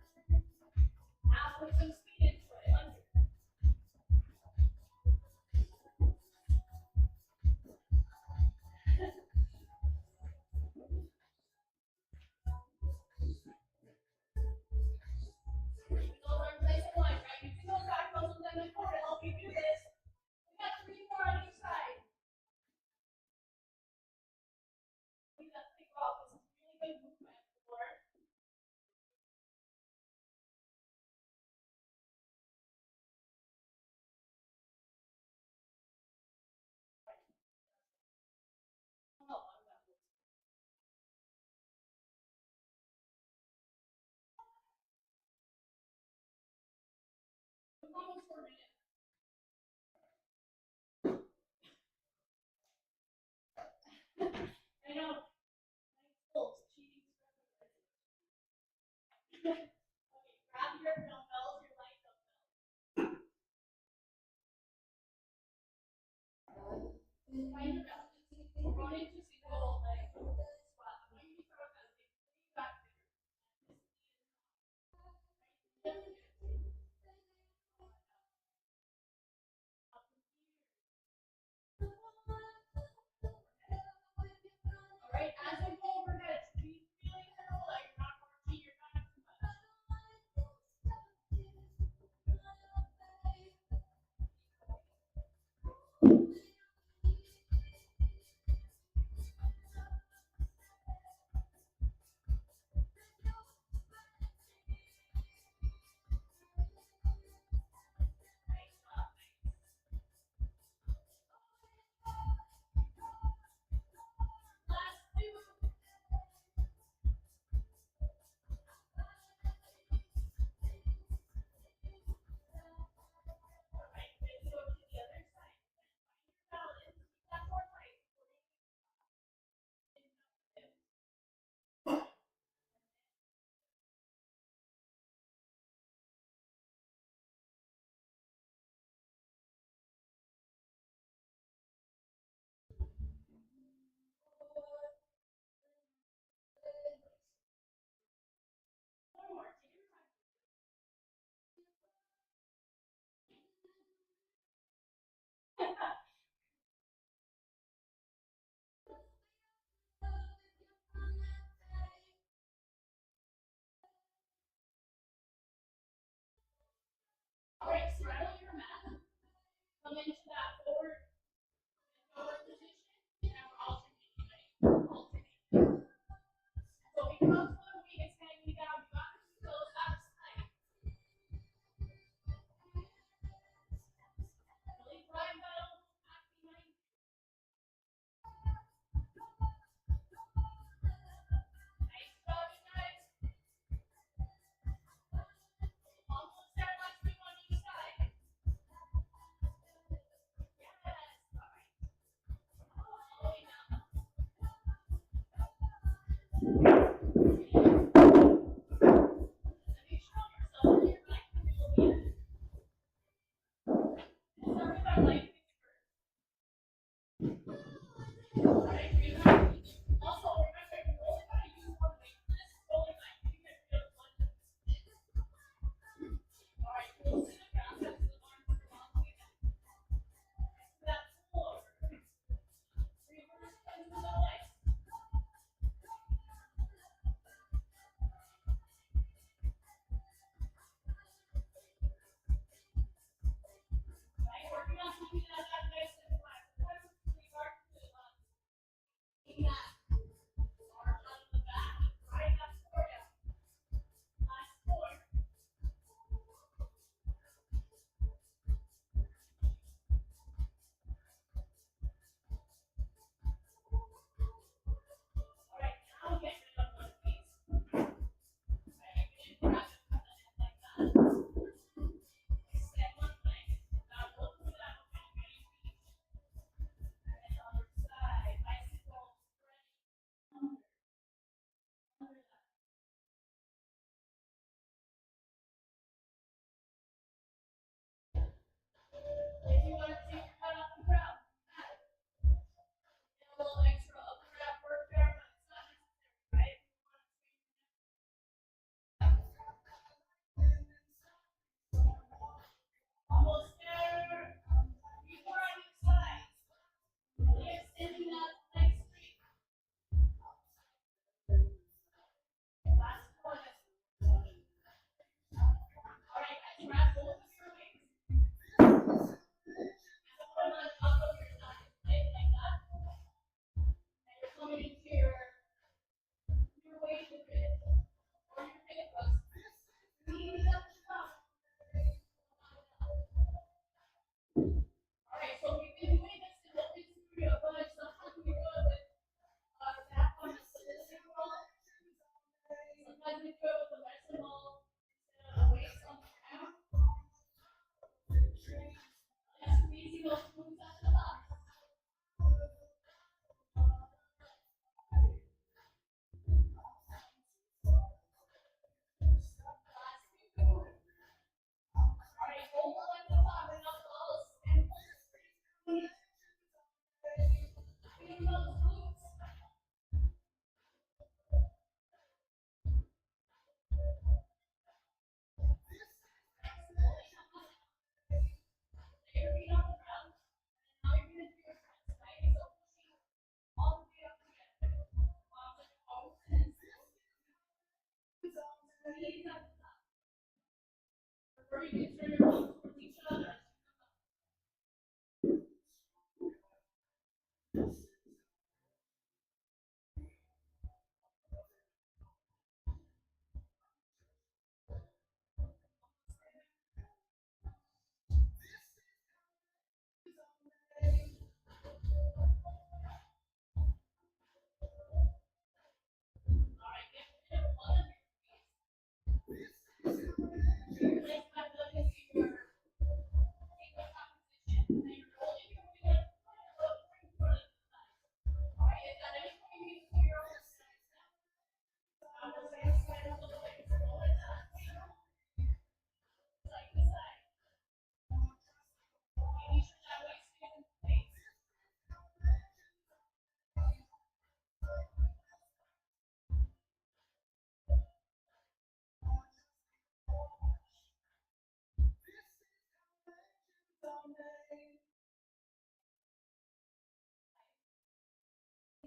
Now put some speed into it. Under. Those are nice and wide, right? Using those back muscles and the core to help you do this. We got 3 more on each side. Leave that thing off. This is really good movement for almost 4 minutes. I know. Nice pulls, cheating. Okay, grab your dumbbells, your light dumbbells. Find your balance. We're going into single leg squat. I'm going to start with that way back there. Alright, as we go overhead, be really careful that you're not working your back too much. come into that forward position, and we're alternating. So we come up to the week, it's hanging down, you got to go out of sight. Really drive that almost back behind you. Nice job, you guys. Almost there, watch me on each side. Yes, all right. All the way down. Be strong yourself, your back will be in. Start with our light things first. All right, breathe out. Also, remember, you only gotta use one leg for this. Only leg. You can feel one. All right, you'll sit up down, touch the arms of your mom. That floor. Reverse into the legs. Right, working on keeping that nice and flat. Sometimes we start to keep that arm out of the back. Right, that's four down. Last four. All right, now get rid of one piece. Right, you can grab it from the end like that. Extend one leg. Now go through that one and reach. And other side, bicycle stretch under that. If you want to take your head off the ground, a little extra upper back work there, but it's not necessary, right? Almost there. Before on each side. Really extending that leg straight. Last one. All right, guys, grab both of your wings. And put them on top of your side, like that. And you're coming into your weight grip or your hip thrust. Knees up the top. All right, so we've been doing this in the studio, but sometimes we do it with our back on the specific roll. Sometimes we do it with the medicine ball instead of the weights on the ground. And squeezing those glutes at the top. Last two. All right, hold at the top and up close and feel those glutes. Lay your feet on the ground. And now you're gonna do your press, right? So pushing all the way up together. Off the toes and knees at the top. Remember, you can turn your palms towards each other. All right, get rid of one of your feet. Place that leg into your tabletop position. And then you're rolling your feet up in front of the thighs. All right, if at any point you need to do your own side step, on the same side of the legs, roll it up, side to side. Making sure that waist stays in place.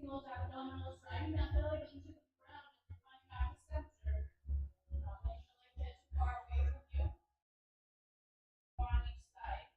Those abdominals, driving that belly into the ground and coming back to center. Not letting your leg get too far away from you. Or on each side.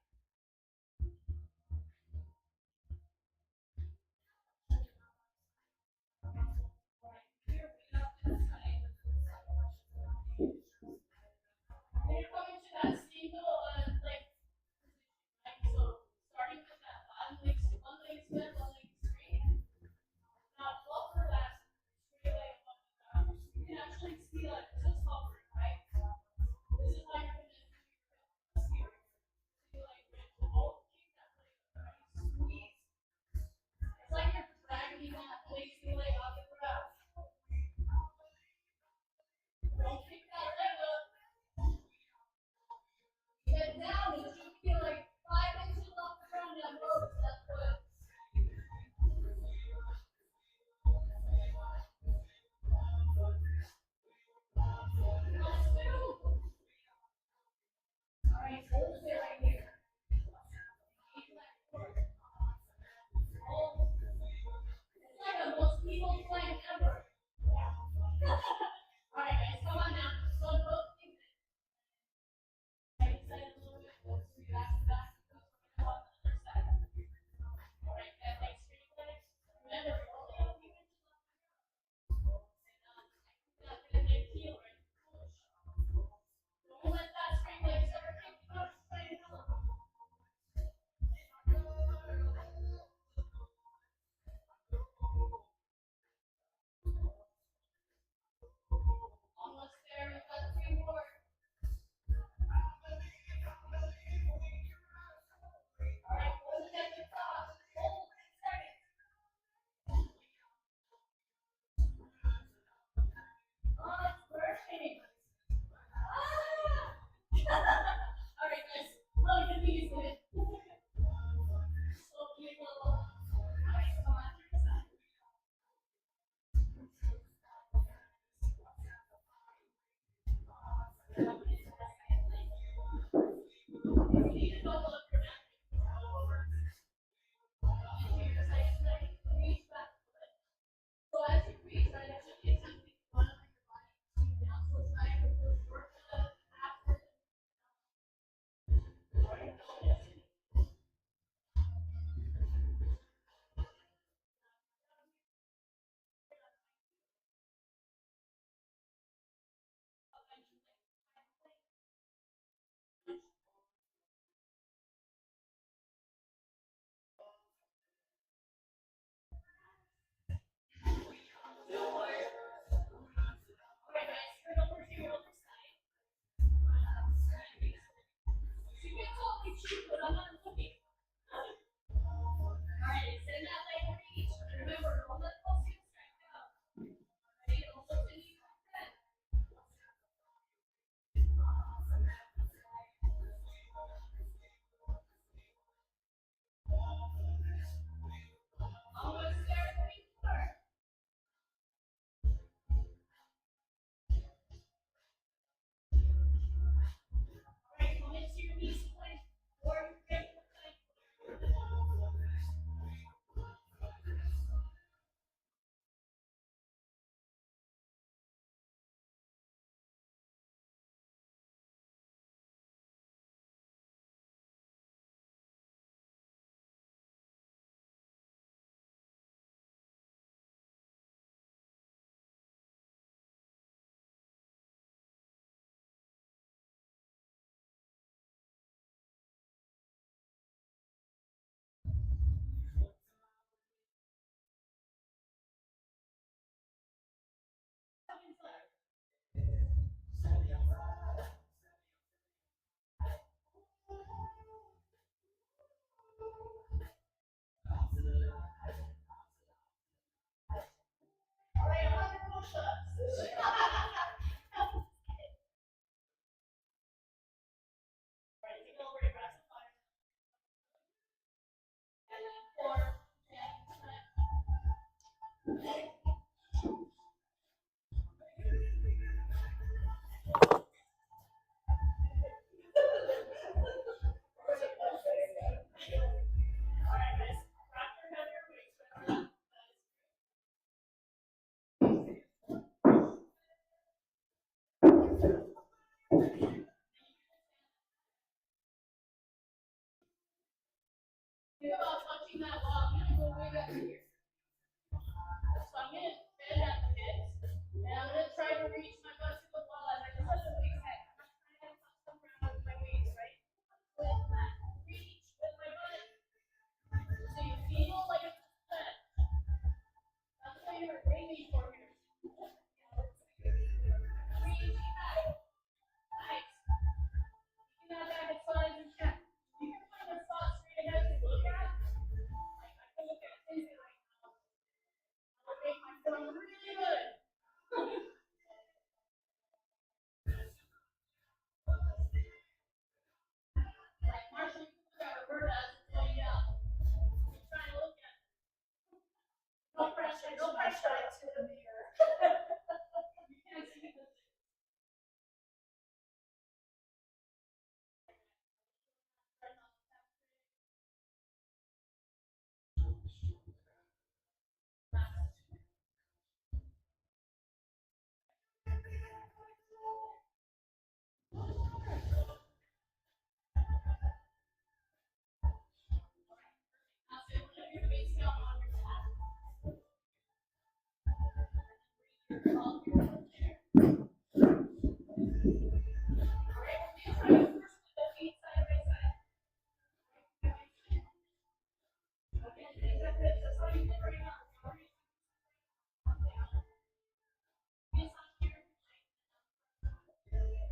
Think about touching that wall. I'm gonna go way back here. So I'm gonna bend at the hips, and I'm gonna try to reach my butt to the wall as I touch the big head. I'm not trying to touch the ground with my waist, right? With that. Reach with my butt. So you feel like it's a step. That's what you're aiming for here. Reach back. Nice. You can have back as far as you can. You can find a spot straight ahead to look at. Like I can look at this right now. I'll make my form really good. Like Marshall, you can look at Roberta as it's going down. You're trying to look at it. No pressure, no pressure to the mirror. You can't see this. Now sit with your face down on your back. Bring your palm here from there. Alright, we're gonna try it first with the feet side by side. Okay, that's how you did right now. Yes, I'm here.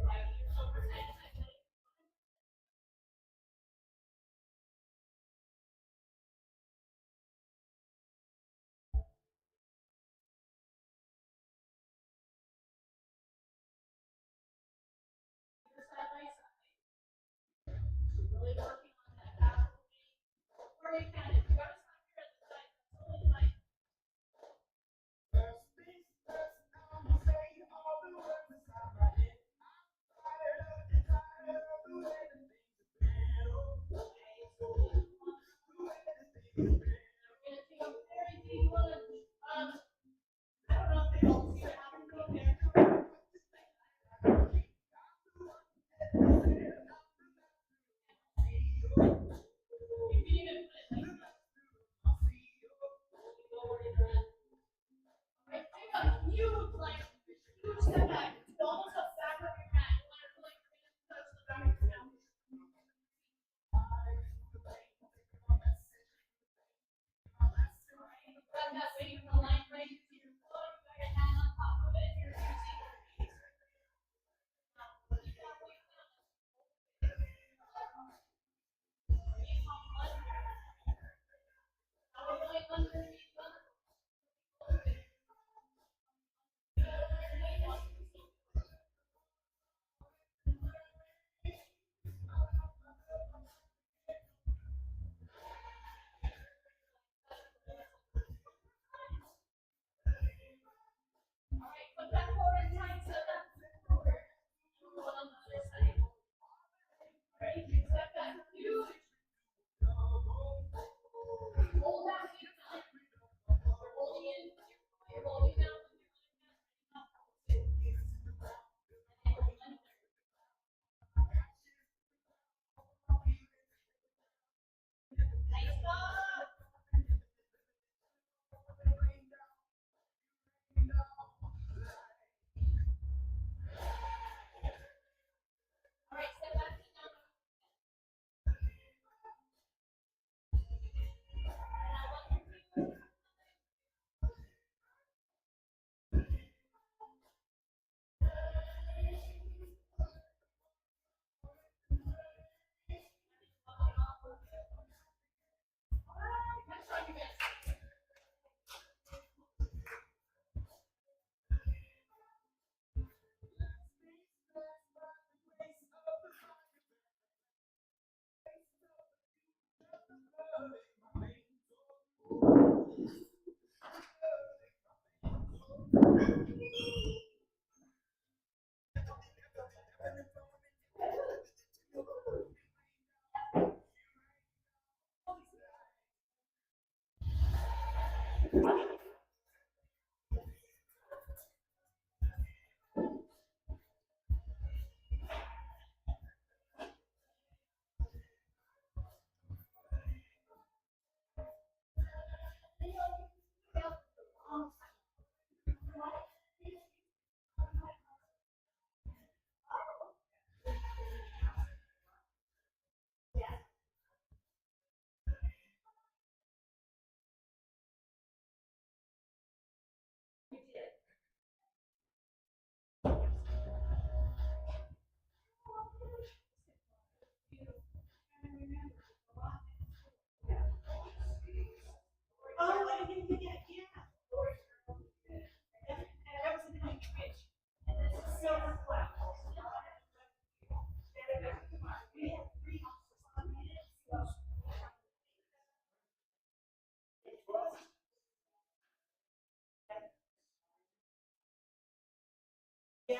Right, your shoulders side to side. Side by side. Really working on that back opening. Or you can, if you gotta stop here at the side, that's totally fine.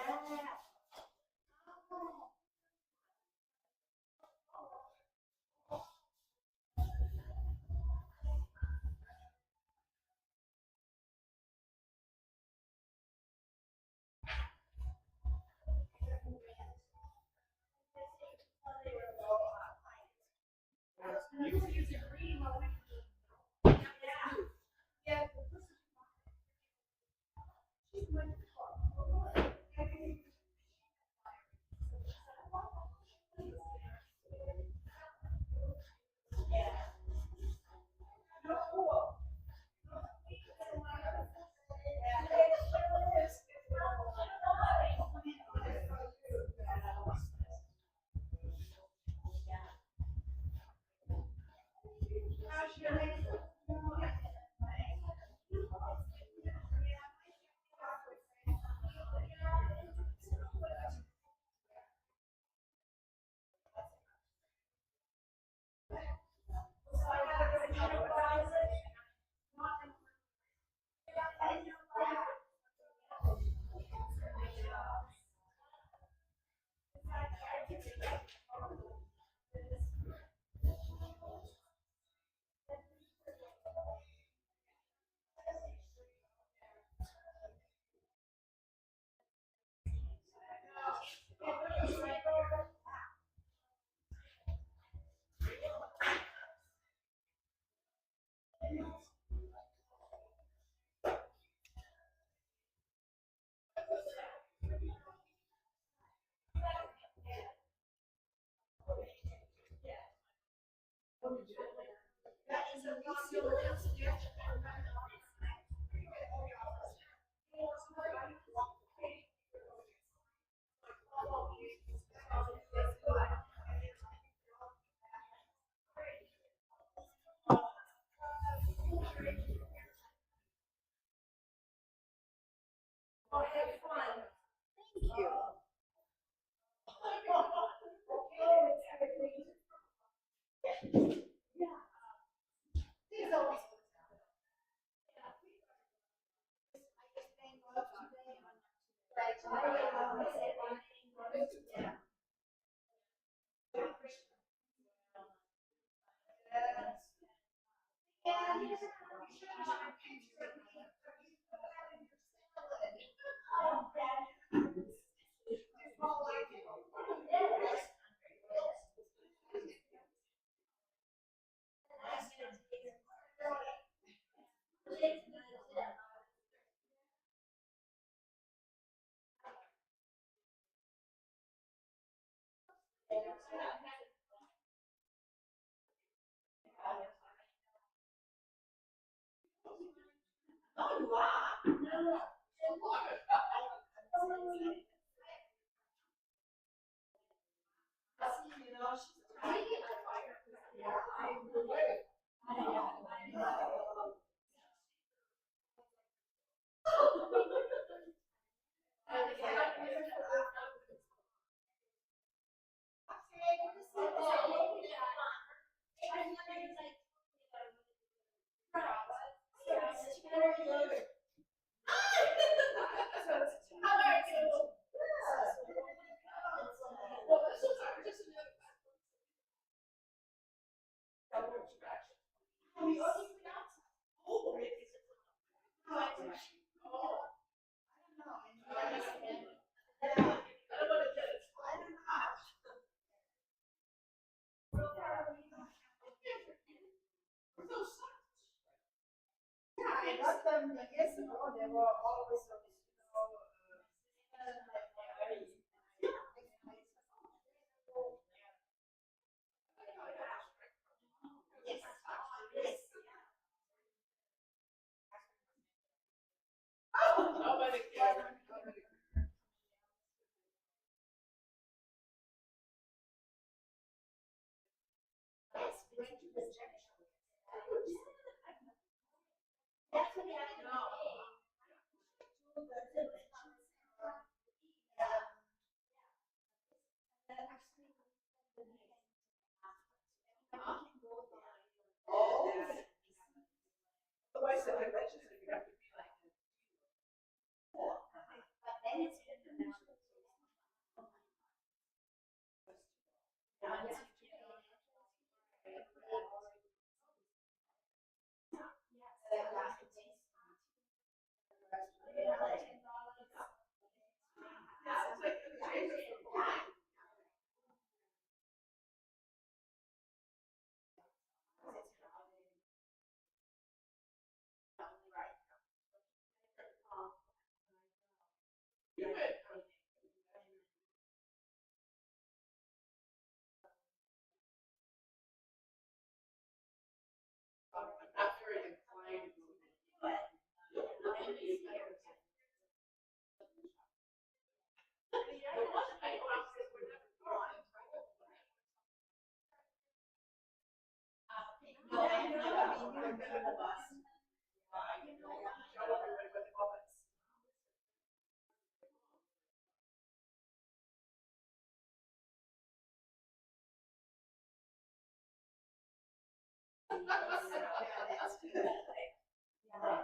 Thank you.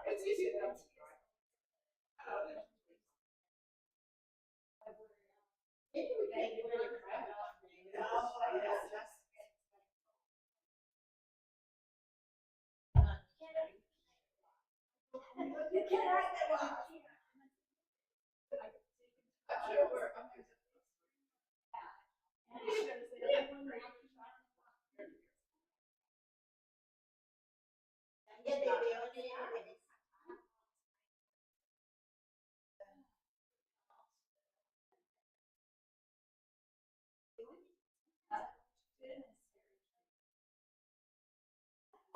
It's easy enough. Maybe we can get rid of crap. Oh, yes. You can't write that one. I'm sure we're.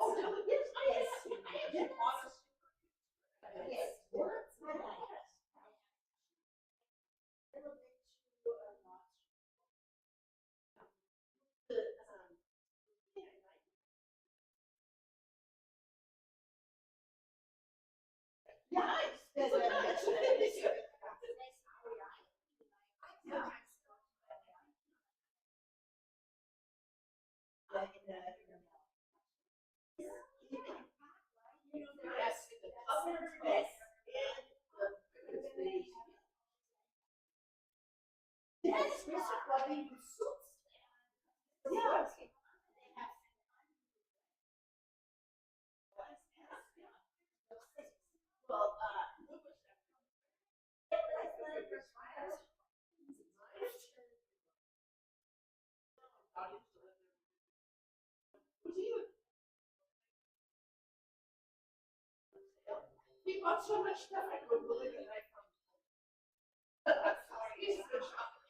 Oh, no, yes, I have. Yes. Yes, Mr. Fluffy suits. Yes. Well, he bought so much stuff I couldn't believe it. He's a good shopper.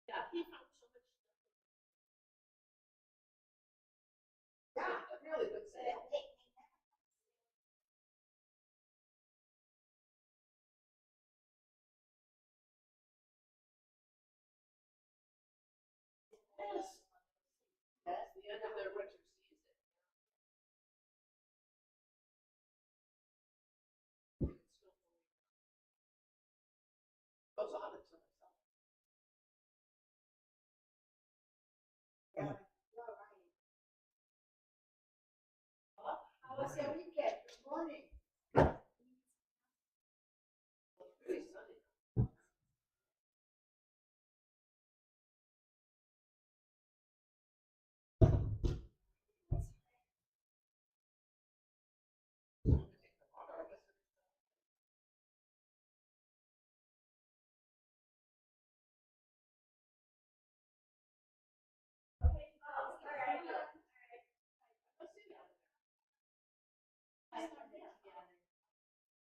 Yeah, he found so much stuff. Yeah, a really good sale. Yes. That's the end of their winter season. Goes on until the summer. How was your weekend? Good morning. Pretty sunny.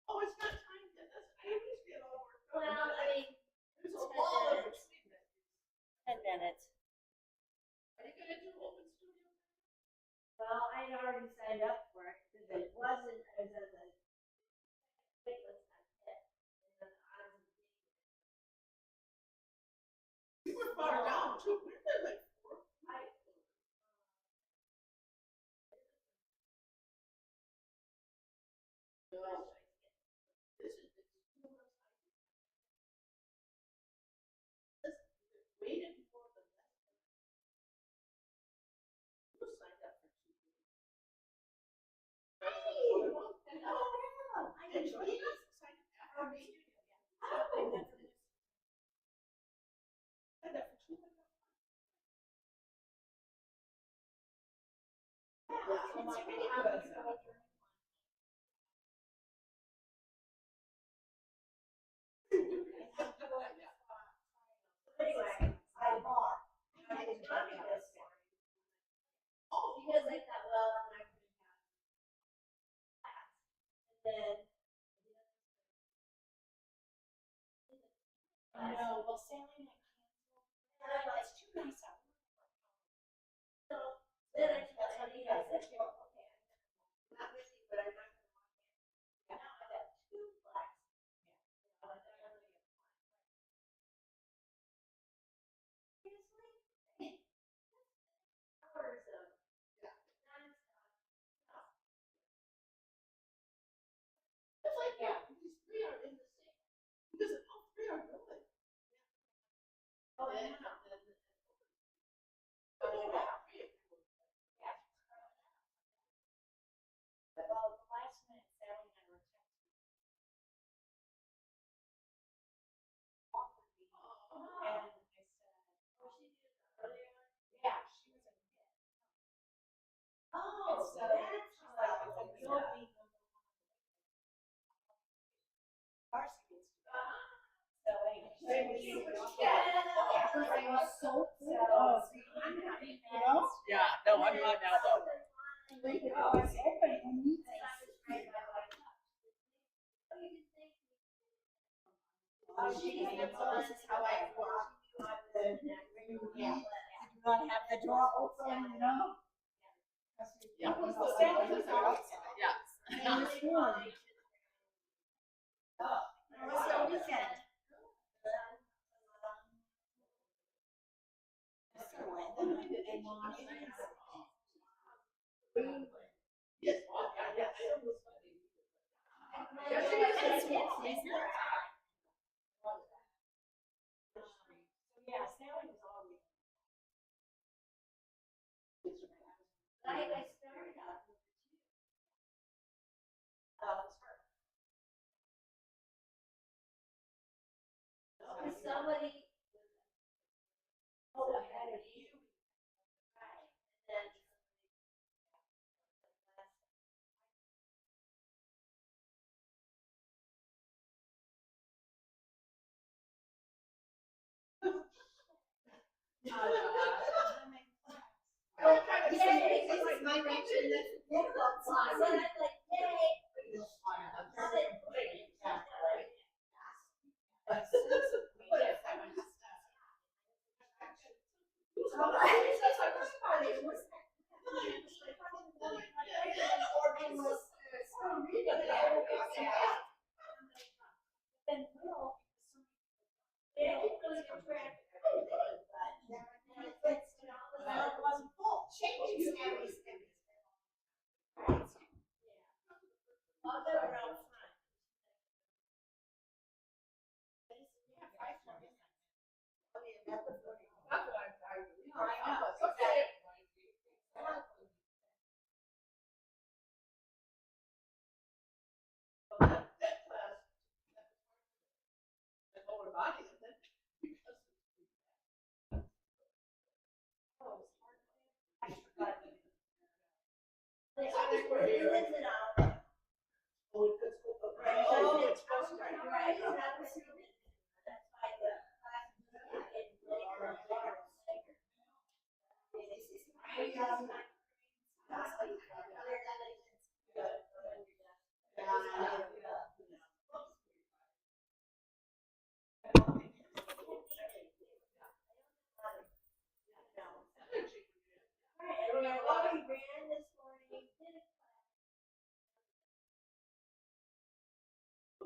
Oh, it's not time yet. I always get all worked up. Well, I mean, There's a wall of excitement. 10 minutes. Are you gonna do open studio? Well, I had already signed up for it because it wasn't, I was on the wait list on it. And then I was We were far down too. We're like 4 or 5. No. This is waited for the you signed up for 2. And Joanna signed up after me. Signed up for 2. anyway, I bought. I was running this because I thought, well, I'm not going to have class. And then I know, well, Sally and I canceled. And I'm like, it's too nice out. So then I told Tony, I said, well, okay, I'm not with you, but I'm not going to walk in. And now I got 2 flags. Yeah. And they're going to get seriously? Hours of nonstop. so cool. I'm happy, you know? Yeah, no, I'm not now though. Leave it always open when you Oh, she is, this is how I walk. Yeah. I do not have the door open, you know? Yeah. The sandwiches are outside. Yeah. And it's warm. How was your weekend? Yes. Yeah, Sally was always. I started out with the two. Because somebody. Oh, ahead of you. Right, and then. Yay, this is my mention. So I said, I'd like, yay.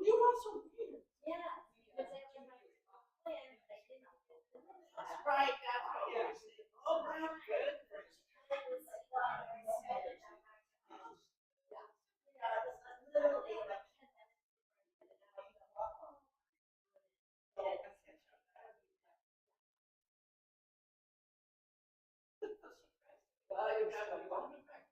You also read. Yeah, because they were my plan, but I didn't. Right, that's what you're saying. Oh, my goodness. Well, you have a lot of practice.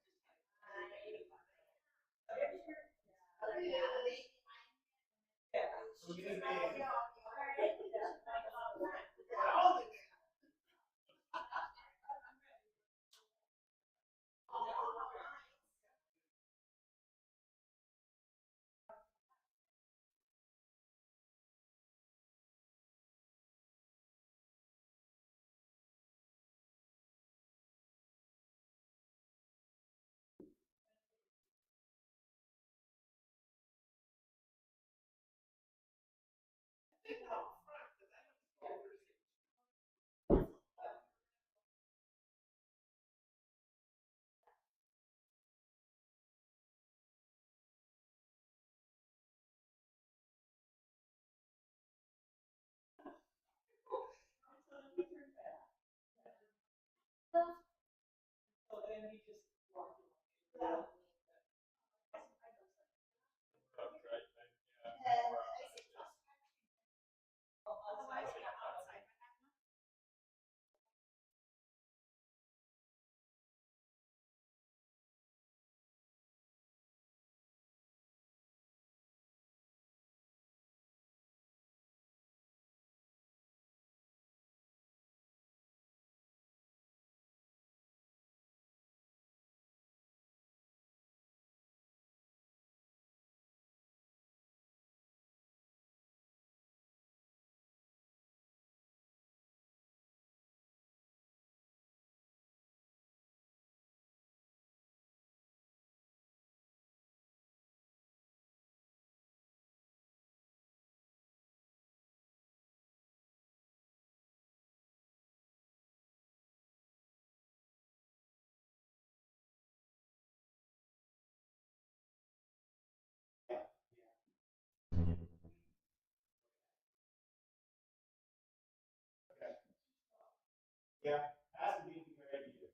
Yeah, ask me to be ready to.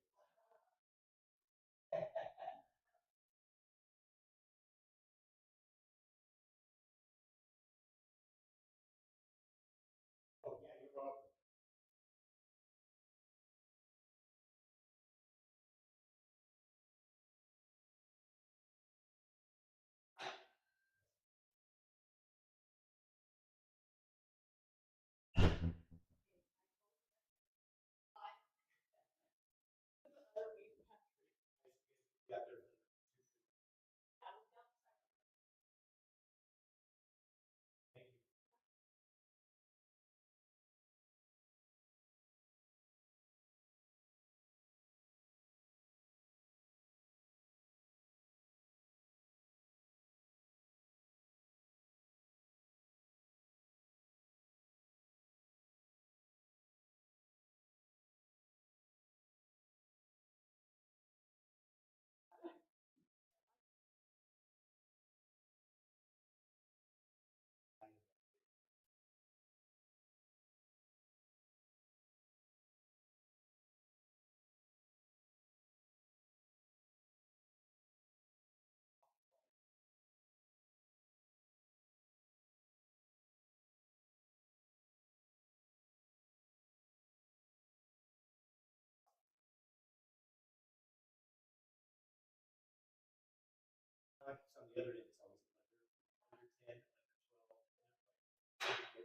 Oh, yeah, you're welcome. Yeah, there's thank you. Like some of the other days, I was under 10, under 12.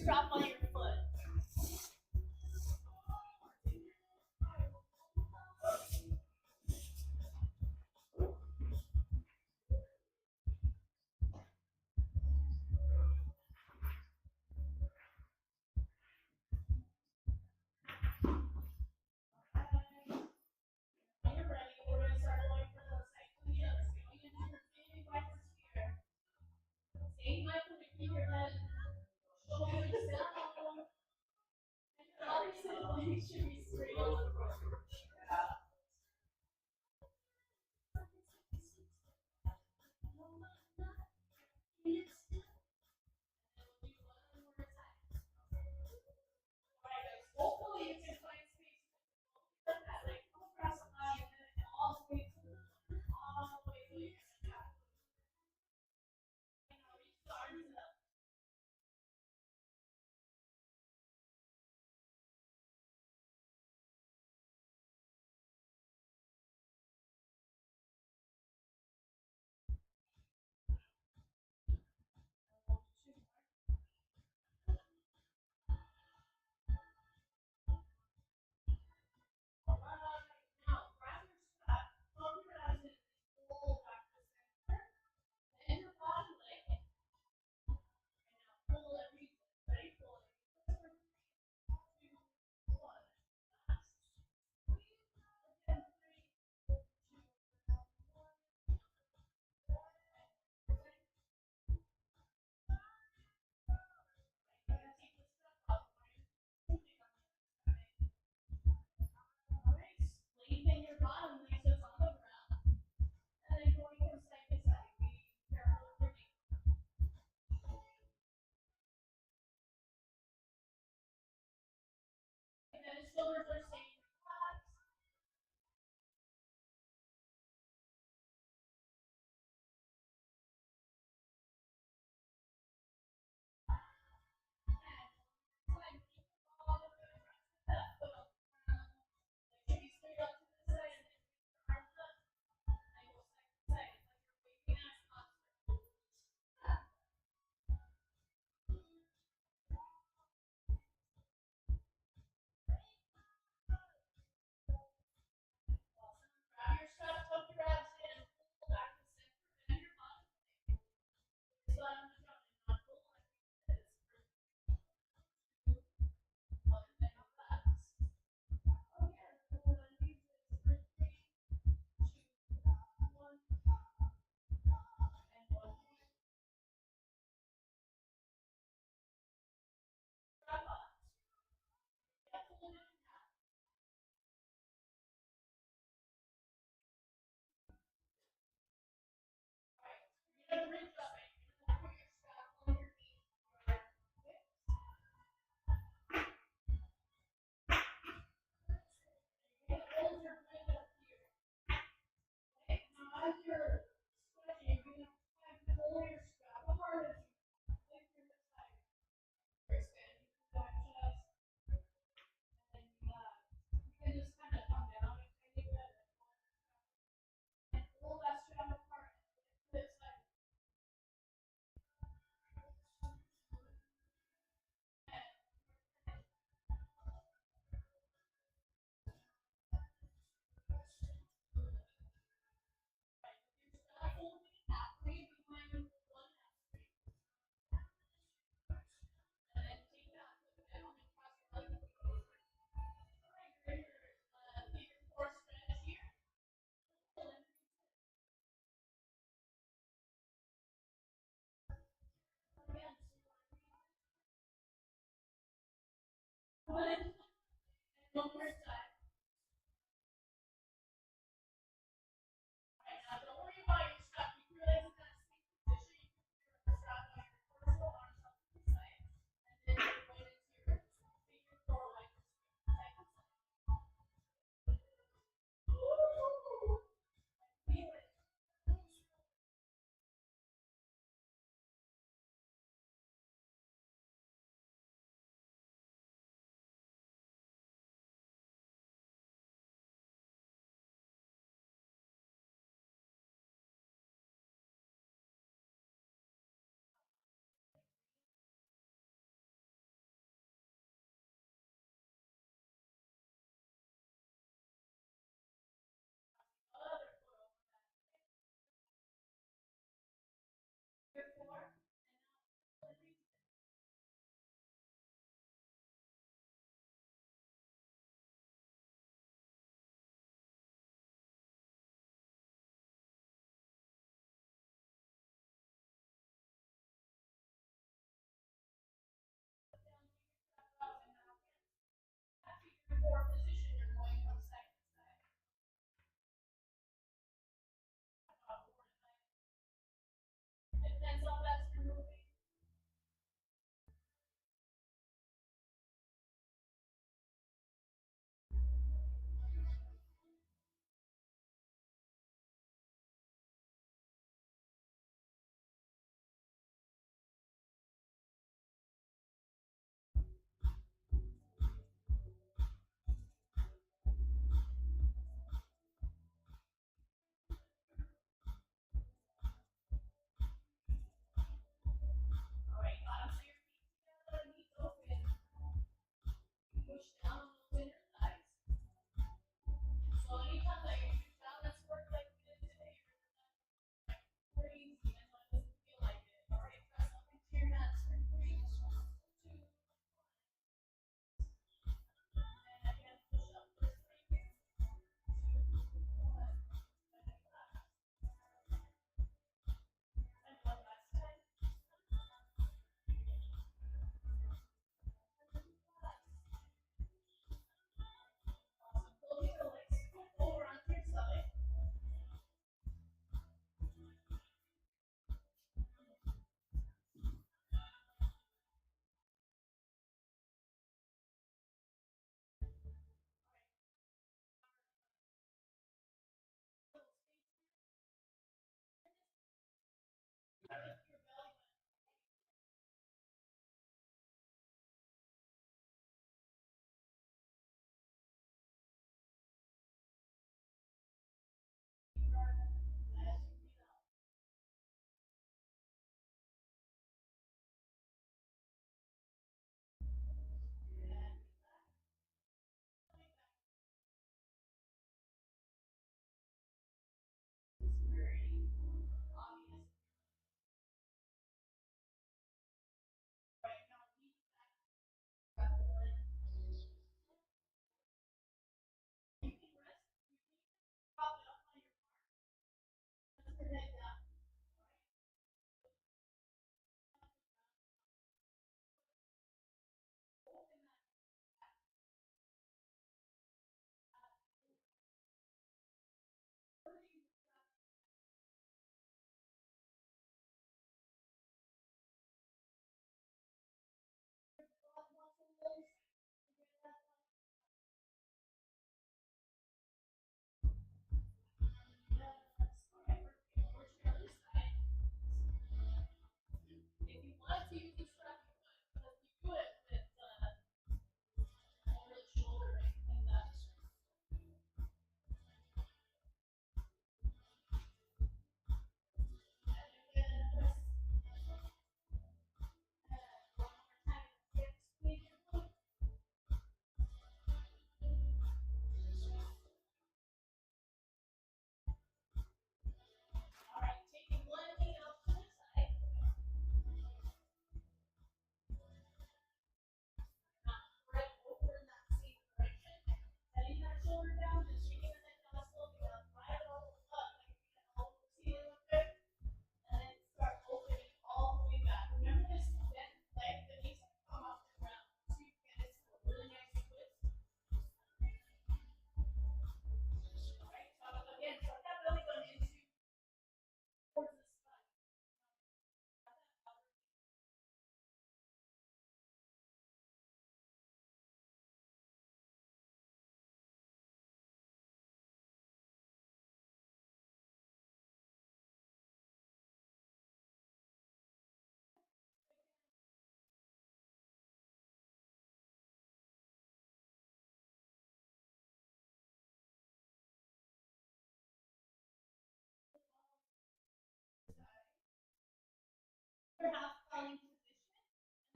drop on your foot. When you're ready, we're gonna start going for those psychosis. Going into your big white sphere. Stay mindful to keep your head, shoulders down, and your opposite leg should be straight on the floor. Hopefully you can find space to that leg across the body and then all the way to your back. And now reach the arms up.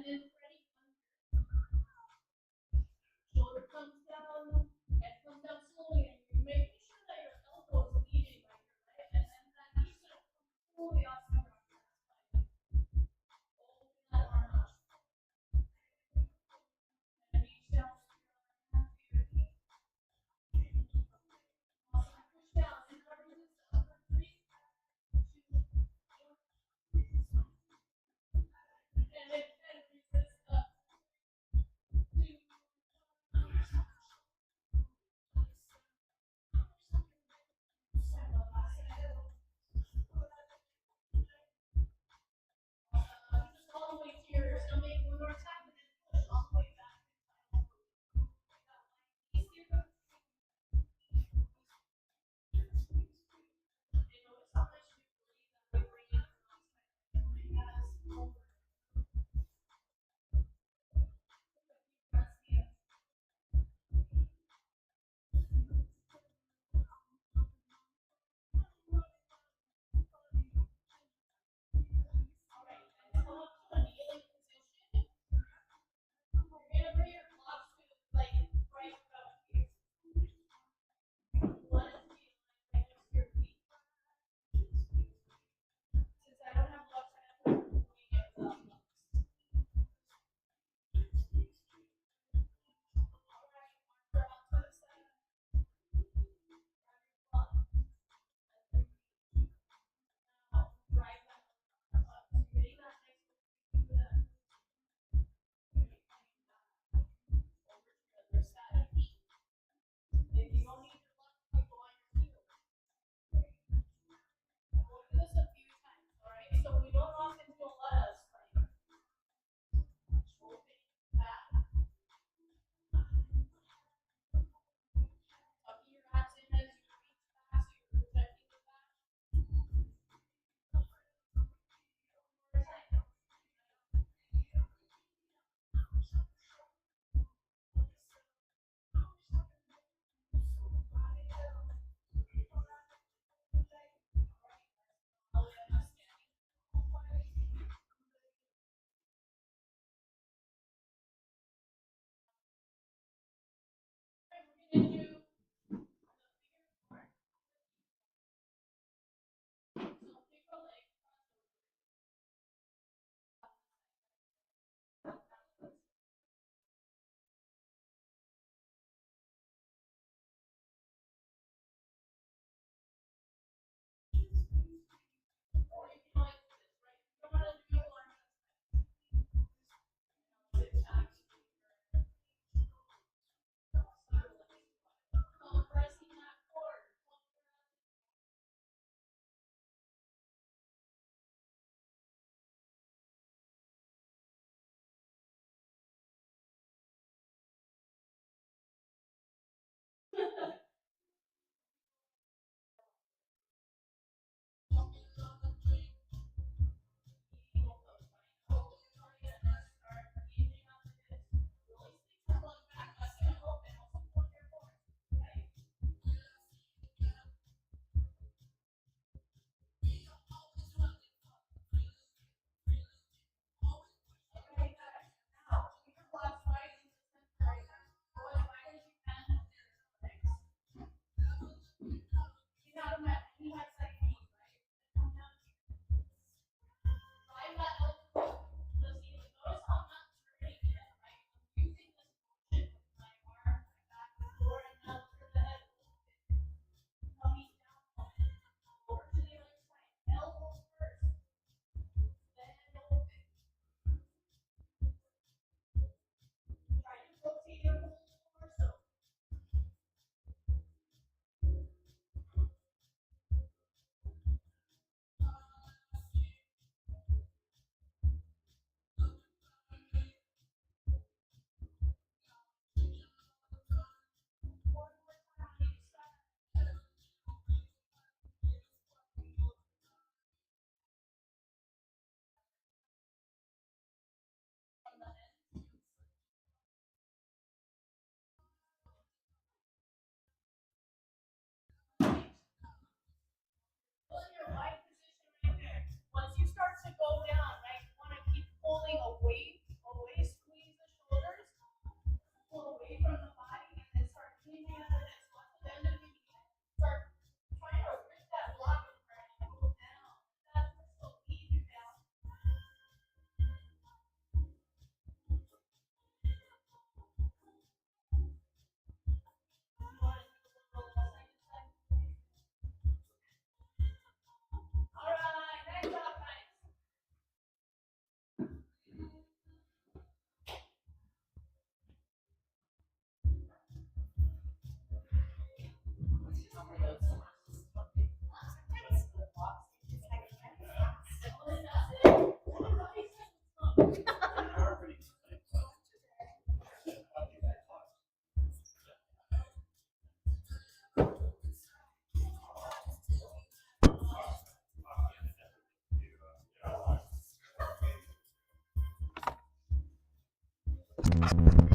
then Freddie shoulder comes down, head comes down slowly, and you're making sure that your elbow is leading by your leg, and then that knee should come fully off the ground. Open that arm up. And reach down with your hand to your knee. Also push down and resist the upper 3, 2, 1. And then resist the 2. Just all the way to your stomach one more time, and then push all the way back. And notice how much you breathe that you bring in from outside. Alright, guys, come up to a kneeling position. You're gonna bring your blocks to like right about here. One is to be right next to your feet. Since I don't have blocks, I have to bring it without blocks. Alright, arms are out to the side. Grab your block. Now, drive that up. So you're getting that nice to that. Over to the other side. If you don't need your block, you go on your heels. We'll do this a few times, alright? So we don't often do a lot of spraying. Open back. Tucking your abs in as you reach back, so you're protecting the back. One more time. All the way up to standing. We're gonna do the finger. So pick a leg. Or you can always do this, right? You don't want to do your arms outside. Sit back. Pressing that forward. Once you start to go down, right, you want to keep pulling away Bye.